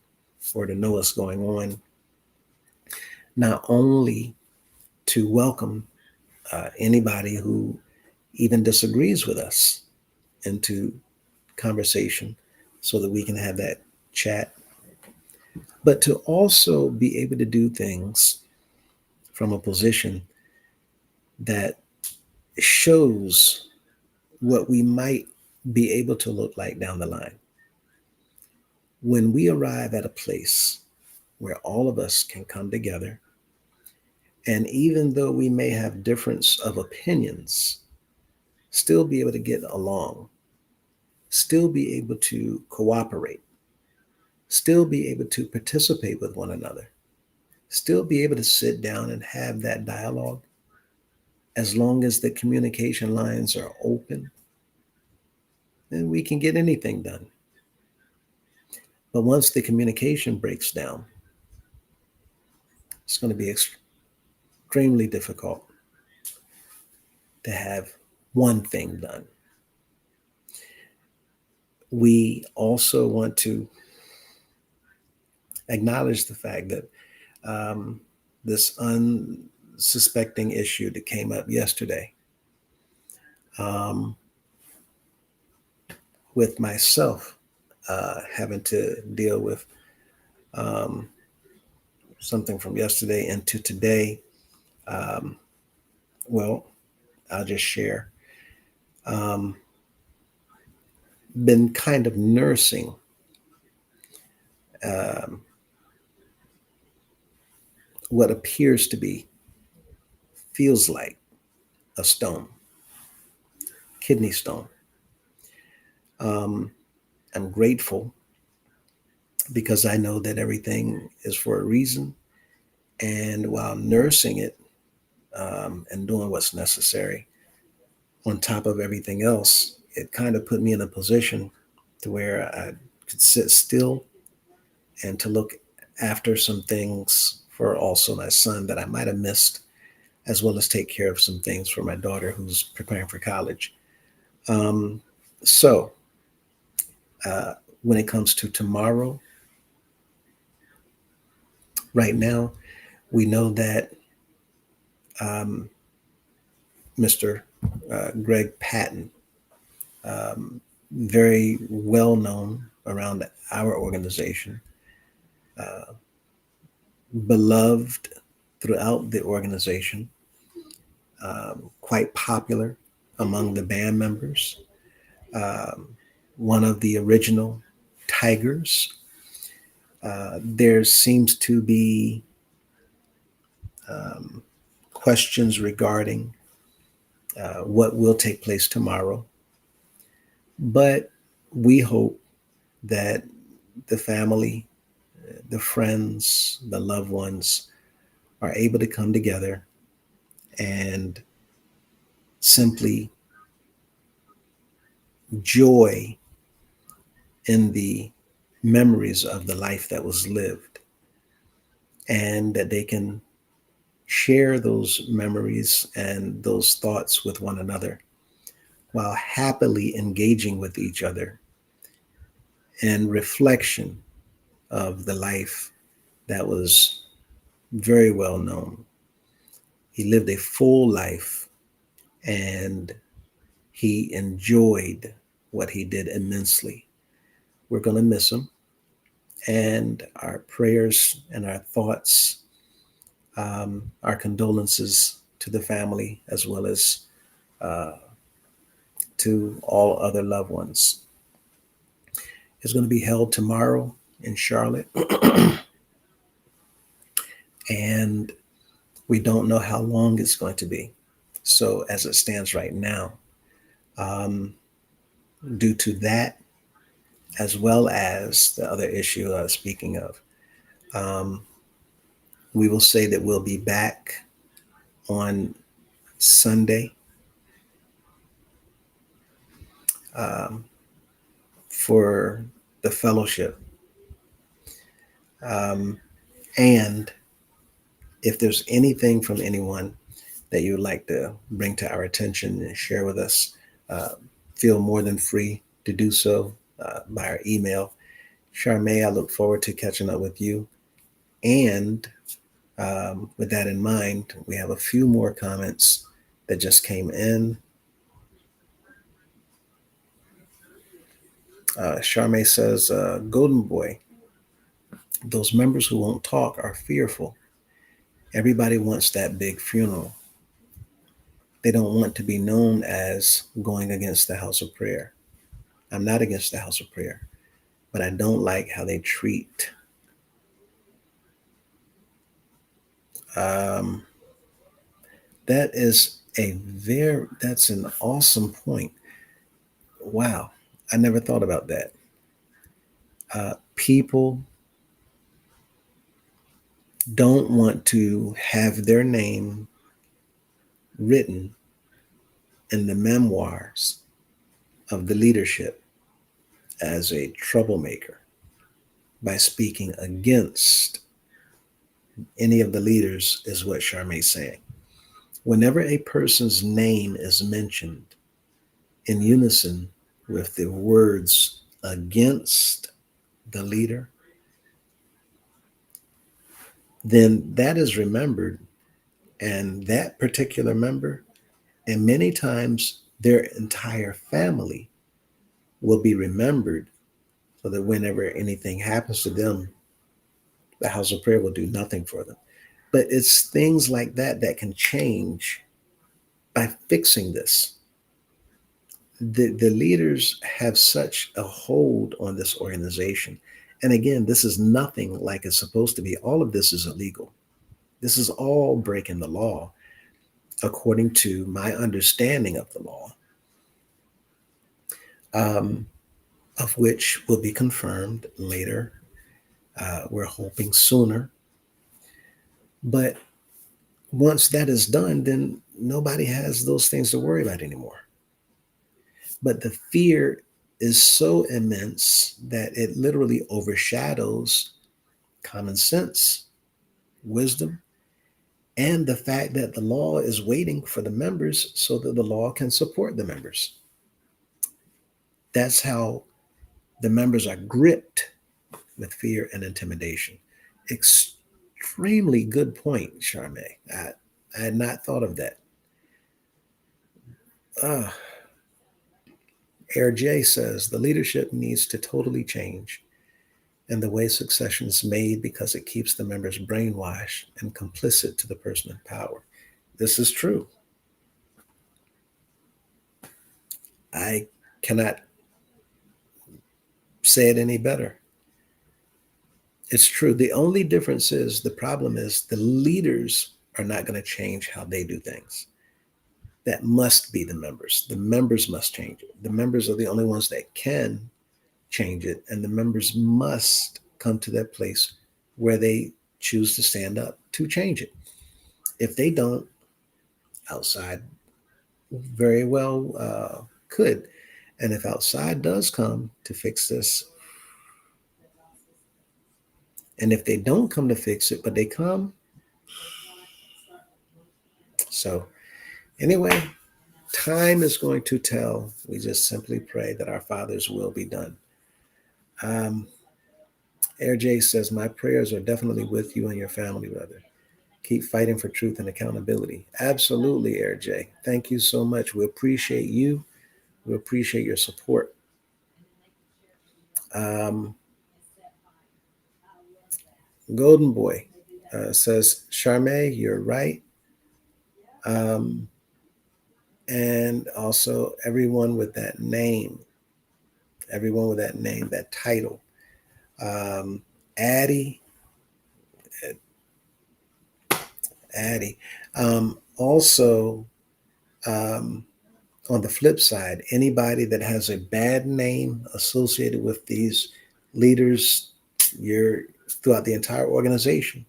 or to know what's going on, not only to welcome anybody who even disagrees with us into conversation so that we can have that chat, but to also be able to do things from a position that shows what we might be able to look like down the line. When we arrive at a place where all of us can come together, and even though we may have difference of opinions, still be able to get along, still be able to cooperate, still be able to participate with one another, still be able to sit down and have that dialogue, as long as the communication lines are open, then we can get anything done. But once the communication breaks down, it's going to be extremely difficult to have one thing done. We also want to acknowledge the fact that um, this unsuspecting issue that came up yesterday, um, with myself having to deal with um, something from yesterday into today. Um, well, I'll just share. Um, been kind of nursing um, what appears to be, feels like a stone, kidney stone. Um, I'm grateful because I know that everything is for a reason. And while nursing it and doing what's necessary, on top of everything else, it kind of put me in a position to where I could sit still and to look after some things for also my son that I might have missed, as well as take care of some things for my daughter who's preparing for college. Um, so, uh, when it comes to tomorrow, right now, we know that um, Mr. Greg Patton, um, very well known around our organization, uh, beloved throughout the organization, quite popular among the band members, um, one of the original Tigers. There seems to be um, questions regarding what will take place tomorrow, but we hope that the family, the friends, the loved ones are able to come together and simply joy in the memories of the life that was lived, and that they can share those memories and those thoughts with one another while happily engaging with each other in reflection of the life that was very well known. He lived a full life and he enjoyed what he did immensely. We're going to miss him, and our prayers and our thoughts, our condolences to the family as well as uh, to all other loved ones. It's going to be held tomorrow in Charlotte, and we don't know how long it's going to be. So, as it stands right now, um, due to that, as well as the other issue I was speaking of, um, we will say that we'll be back on Sunday um, for the fellowship. Um, and if there's anything from anyone that you would like to bring to our attention and share with us, uh, feel more than free to do so by our email. Charmaine, I look forward to catching up with you. And with that in mind, we have a few more comments that just came in. Charmaine says, Golden Boy, those members who won't talk are fearful. Everybody wants that big funeral. They don't want to be known as going against the house of prayer. I'm not against the house of prayer, but I don't like how they treat. Um, that is that's an awesome point. Wow. I never thought about that. People don't want to have their name written in the memoirs of the leadership as a troublemaker by speaking against any of the leaders, is what Charmaine's saying. Whenever a person's name is mentioned in unison with the words against the leader, then that is remembered, and that particular member, and many times their entire family, will be remembered, so that whenever anything happens to them, the house of prayer will do nothing for them. But it's things like that that can change by fixing this. The leaders have such a hold on this organization. And again, this is nothing like it's supposed to be. All of this is illegal. This is all breaking the law, according to my understanding of the law, um, of which will be confirmed later. We're hoping sooner. But once that is done, then nobody has those things to worry about anymore. But the fear is so immense that it literally overshadows common sense, wisdom, and the fact that the law is waiting for the members so that the law can support the members. That's how the members are gripped with fear and intimidation. Extremely good point, Charmaine. I had not thought of that. Uh, Air J says the leadership needs to totally change and the way succession is made because it keeps the members brainwashed and complicit to the person in power. This is true. I cannot say it any better. It's true. The only difference is the problem is the leaders are not going to change how they do things. That must be the members. The members must change it. The members are the only ones that can change it. And the members must come to that place where they choose to stand up to change it. If they don't, outside very well could. And if outside does come to fix this, and if they don't come to fix it, but they come, so anyway, time is going to tell. We just simply pray that our Father's will be done. Um, Air J says, my prayers are definitely with you and your family, brother. Keep fighting for truth and accountability. Absolutely, Air J. Thank you so much. We appreciate you. We appreciate your support. Um, Golden Boy says, Charme, you're right. Um, and also everyone with that name, that title. Um, Addie, Addie. Also, um, on the flip side, anybody that has a bad name associated with these leaders, you're throughout the entire organization,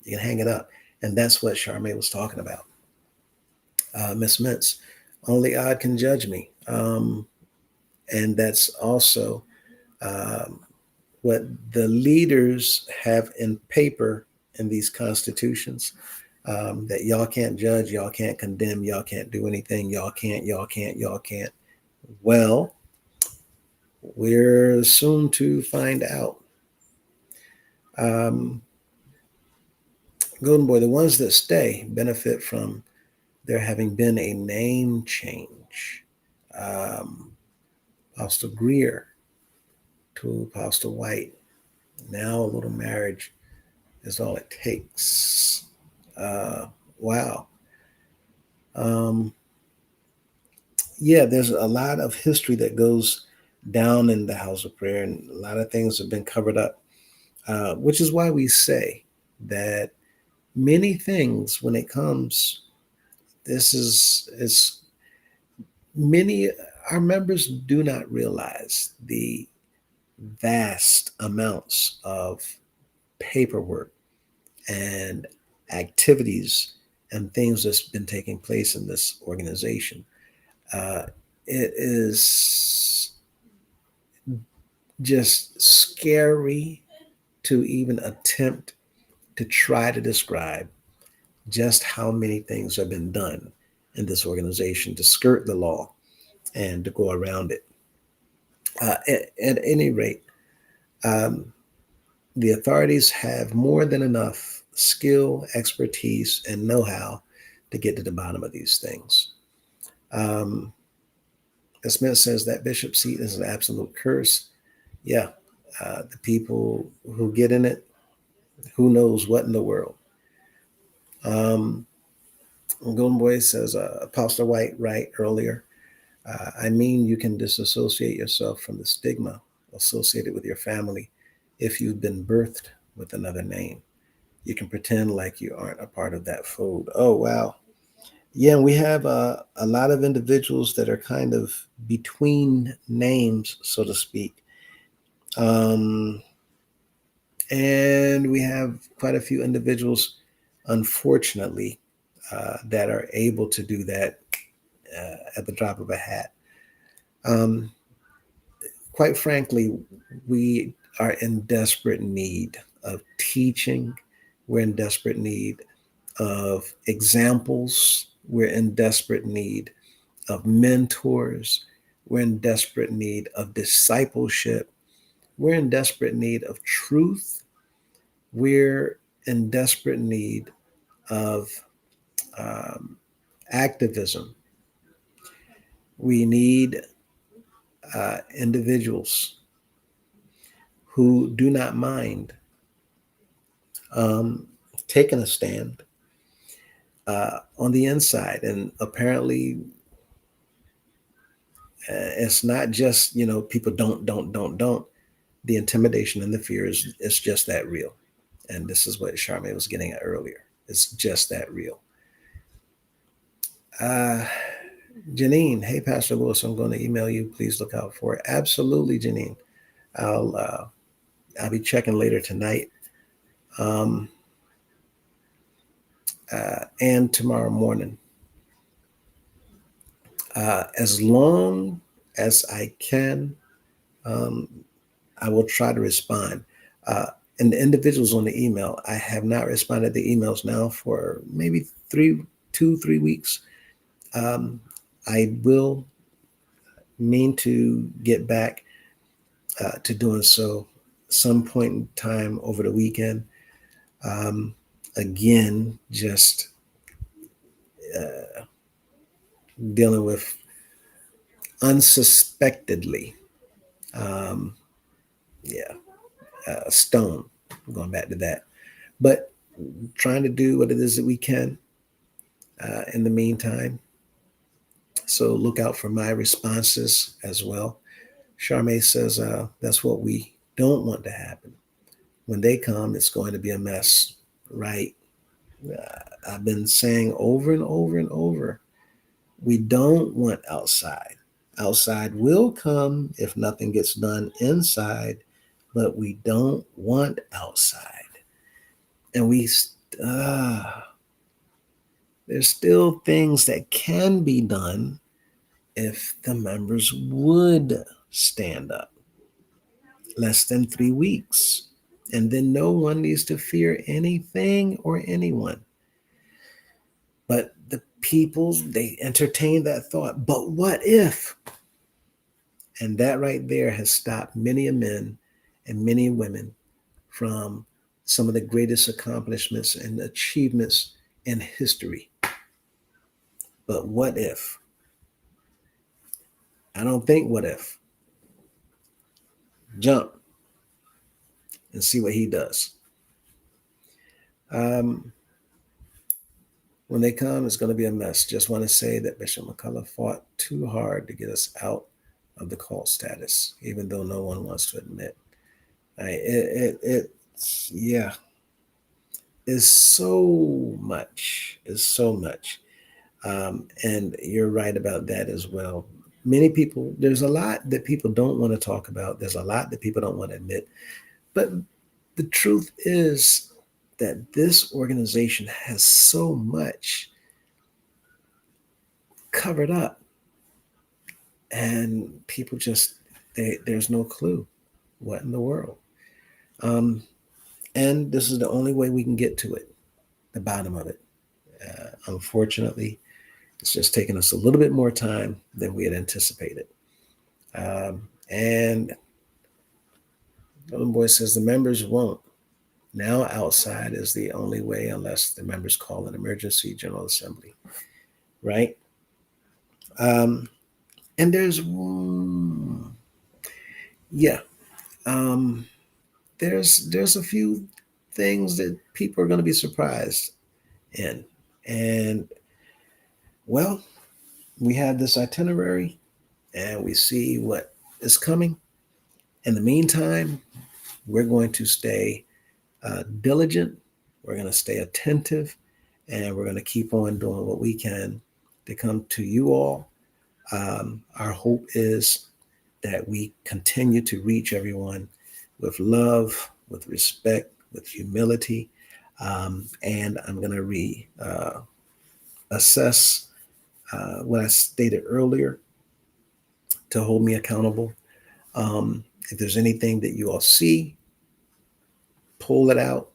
you can hang it up. And that's what Charmaine was talking about. Miss Mintz, only God can judge me. And that's also um, what the leaders have in paper in these constitutions, that y'all can't judge, y'all can't condemn, y'all can't do anything, y'all can't. Well, we're soon to find out. Um, Golden Boy, the ones that stay benefit from there having been a name change. Um, Apostle Greer to Apostle White. Now a little marriage is all it takes. Uh, wow. Um, yeah, there's a lot of history that goes down in the house of prayer, and a lot of things have been covered up, which is why we say that many things, when it comes, this is many our members do not realize the vast amounts of paperwork and activities and things that's been taking place in this organization. Uh, it is just scary to even attempt to try to describe just how many things have been done in this organization to skirt the law and to go around it. At any rate, um, the authorities have more than enough skill, expertise, and know how to get to the bottom of these things. Um, Smith says that bishop seat is an absolute curse. Yeah, the people who get in it, who knows what in the world. Um, Golden Boy says, Apostle White, right earlier. I mean, you can disassociate yourself from the stigma associated with your family if you've been birthed with another name. You can pretend like you aren't a part of that fold. Oh, wow. Yeah, and we have a lot of individuals that are kind of between names, so to speak. Um, and we have quite a few individuals, unfortunately, that are able to do that at the drop of a hat. Um, quite frankly, we are in desperate need of teaching. We're in desperate need of examples. We're in desperate need of mentors. We're in desperate need of discipleship. We're in desperate need of truth. We're in desperate need of um, activism. We need individuals who do not mind um, taking a stand on the inside. And apparently, it's not just, people don't. The intimidation and the fear is just that real. And this is what Charmaine was getting at earlier. It's just that real. Uh, Janine, hey, Pastor Lewis, I'm going to email you. Please look out for it. Absolutely, Janine. I'll uh, I'll be checking later tonight, um, and tomorrow morning. As long as I can, um, I will try to respond. Uh, and the individuals on the email, I have not responded to emails now for maybe 3 weeks. Um, I will mean to get back to doing so some point in time over the weekend. Um, Again, just uh, dealing with unsuspectedly, um, yeah, stone. Going back to that, but trying to do what it is that we can in the meantime. So look out for my responses as well. Charmaine says that's what we don't want to happen. When they come, it's going to be a mess, right? I've been saying over and over and over, we don't want outside. Outside will come if nothing gets done inside, but we don't want outside. And uh, there's still things that can be done if the members would stand up. Less than 3 weeks. And then no one needs to fear anything or anyone. But the people, they entertain that thought. But what if? And that right there has stopped many a men and many women from some of the greatest accomplishments and achievements in history. But what if? I don't think what if. Jump and see what he does. Um, When they come, it's going to be a mess. Just want to say that Bishop McCullough fought too hard to get us out of the cult status, even though no one wants to admit. It's yeah, is so much, is so much. And you're right about that as well. Many people, there's a lot that people don't want to talk about. There's a lot that people don't want to admit. But the truth is that this organization has so much covered up, and people just, there's no clue what in the world. Um, and this is the only way we can get to it, the bottom of it. Unfortunately, it's just taken us a little bit more time than we had anticipated. And Golden Boy says the members won't. Now outside is the only way unless the members call an emergency general assembly, right? Um, and yeah, um, there's a few things that people are going to be surprised in, and well, we have this itinerary, and we see what is coming. In the meantime, we're going to stay diligent. We're going to stay attentive, and we're going to keep on doing what we can to come to you all. Our hope is that we continue to reach everyone with love, with respect, with humility. And I'm going to assess what I stated earlier to hold me accountable. If there's anything that you all see, pull it out,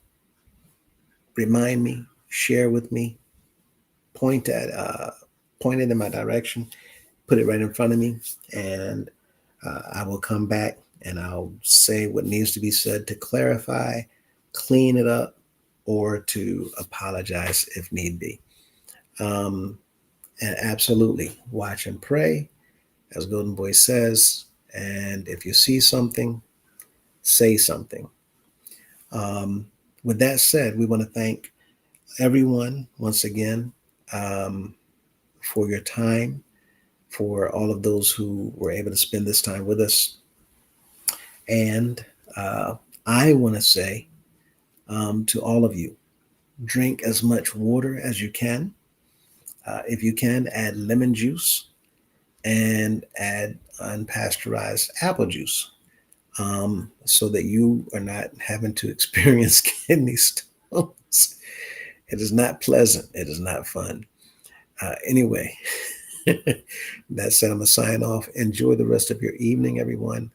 remind me, share with me, point at point it in my direction, put it right in front of me, and I will come back and I'll say what needs to be said to clarify, clean it up, or to apologize if need be. Um, and absolutely watch and pray, as Golden Boy says. And if you see something, say something. Um, with that said, we want to thank everyone once again um, for your time, for all of those who were able to spend this time with us. And I want to say to all of you, drink as much water as you can. If you can, add lemon juice and add unpasteurized apple juice so that you are not having to experience kidney stones. It is not pleasant. It is not fun. Anyway, that said, I'm going to sign off. Enjoy the rest of your evening, everyone.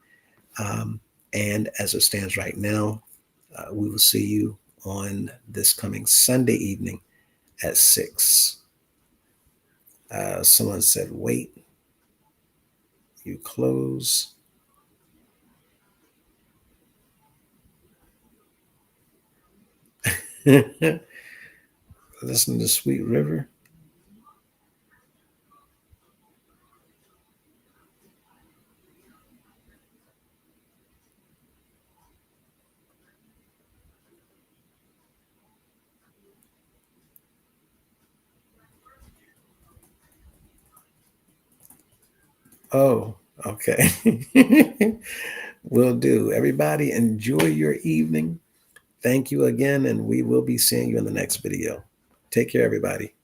Um, and as it stands right now, we will see you on this coming Sunday evening at 6. Someone said, wait, you close. Listen to Sweet River. Oh, okay. Will do. Everybody, enjoy your evening. Thank you again, and we will be seeing you in the next video. Take care, everybody.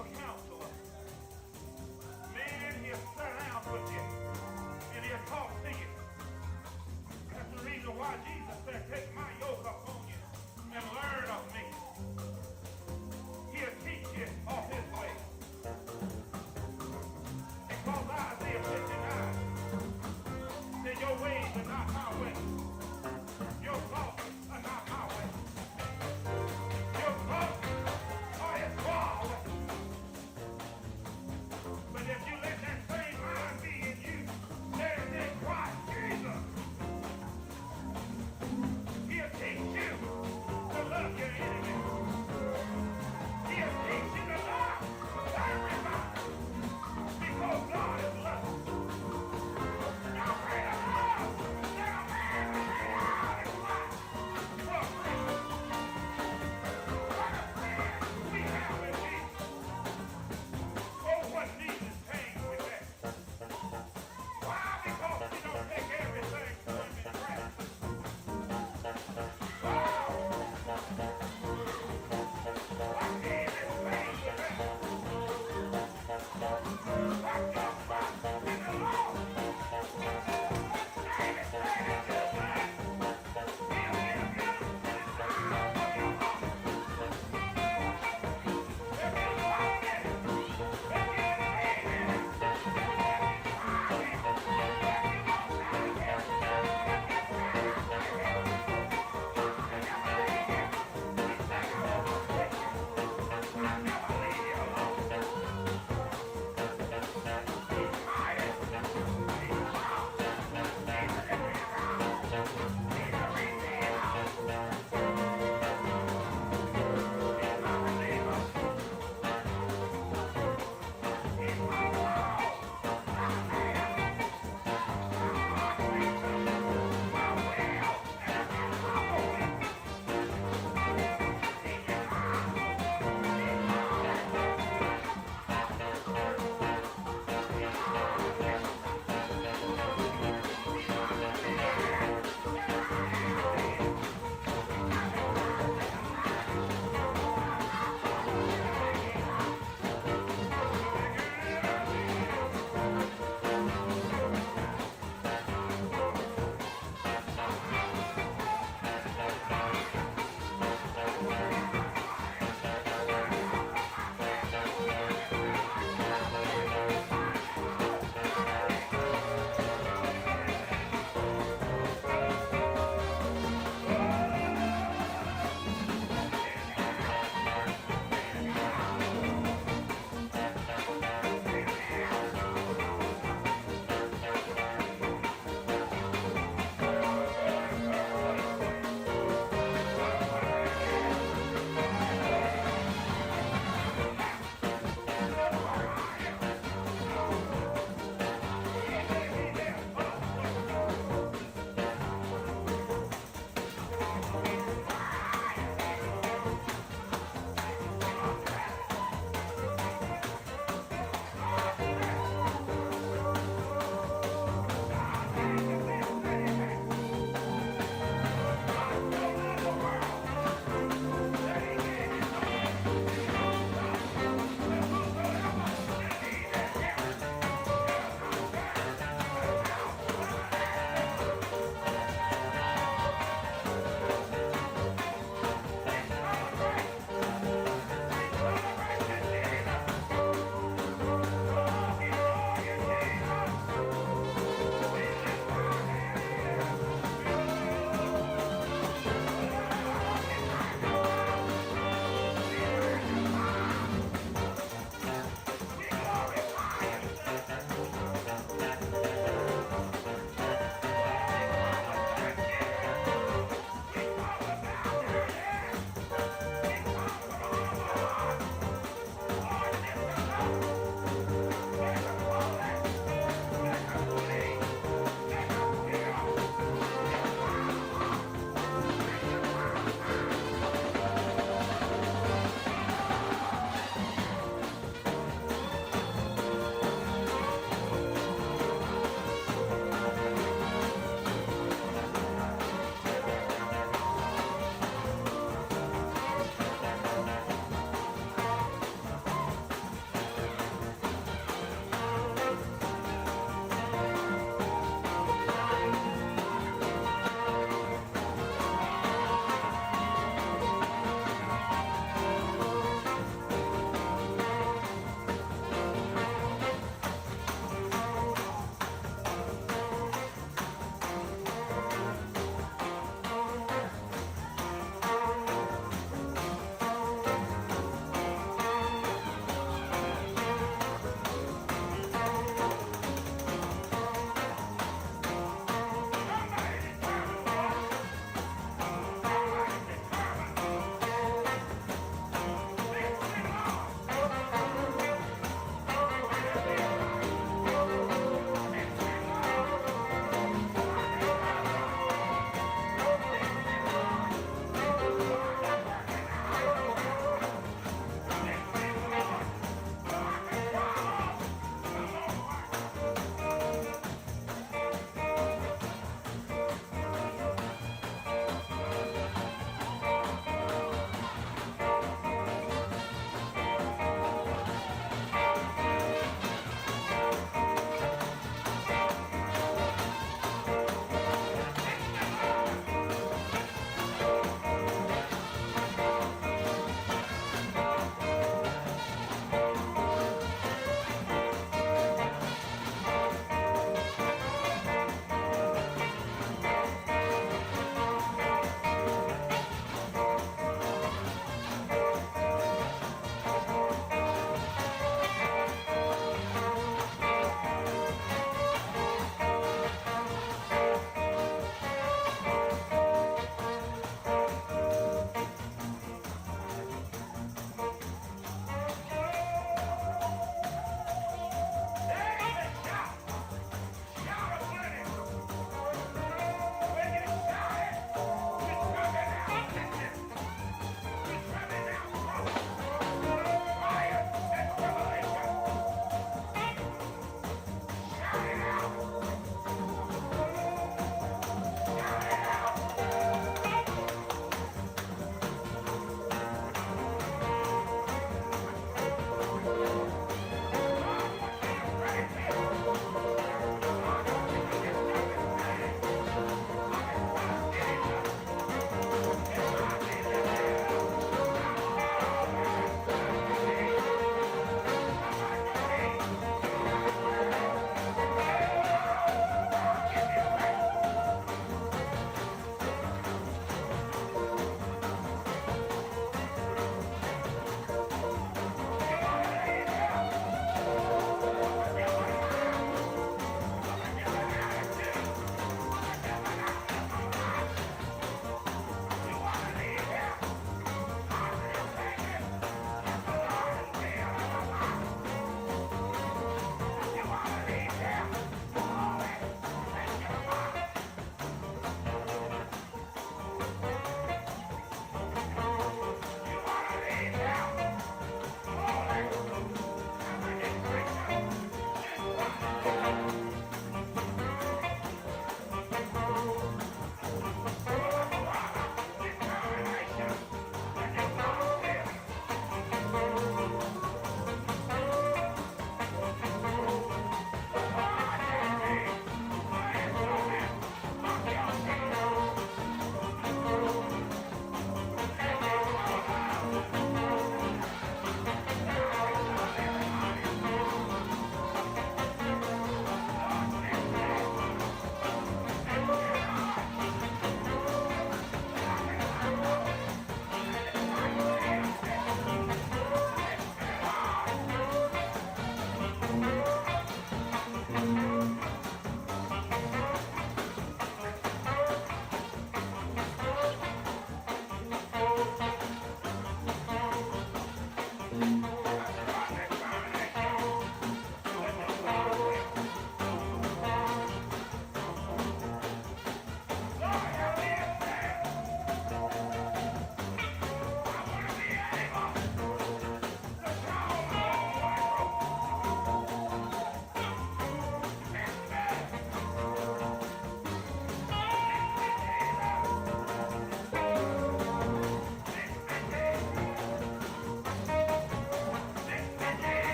account.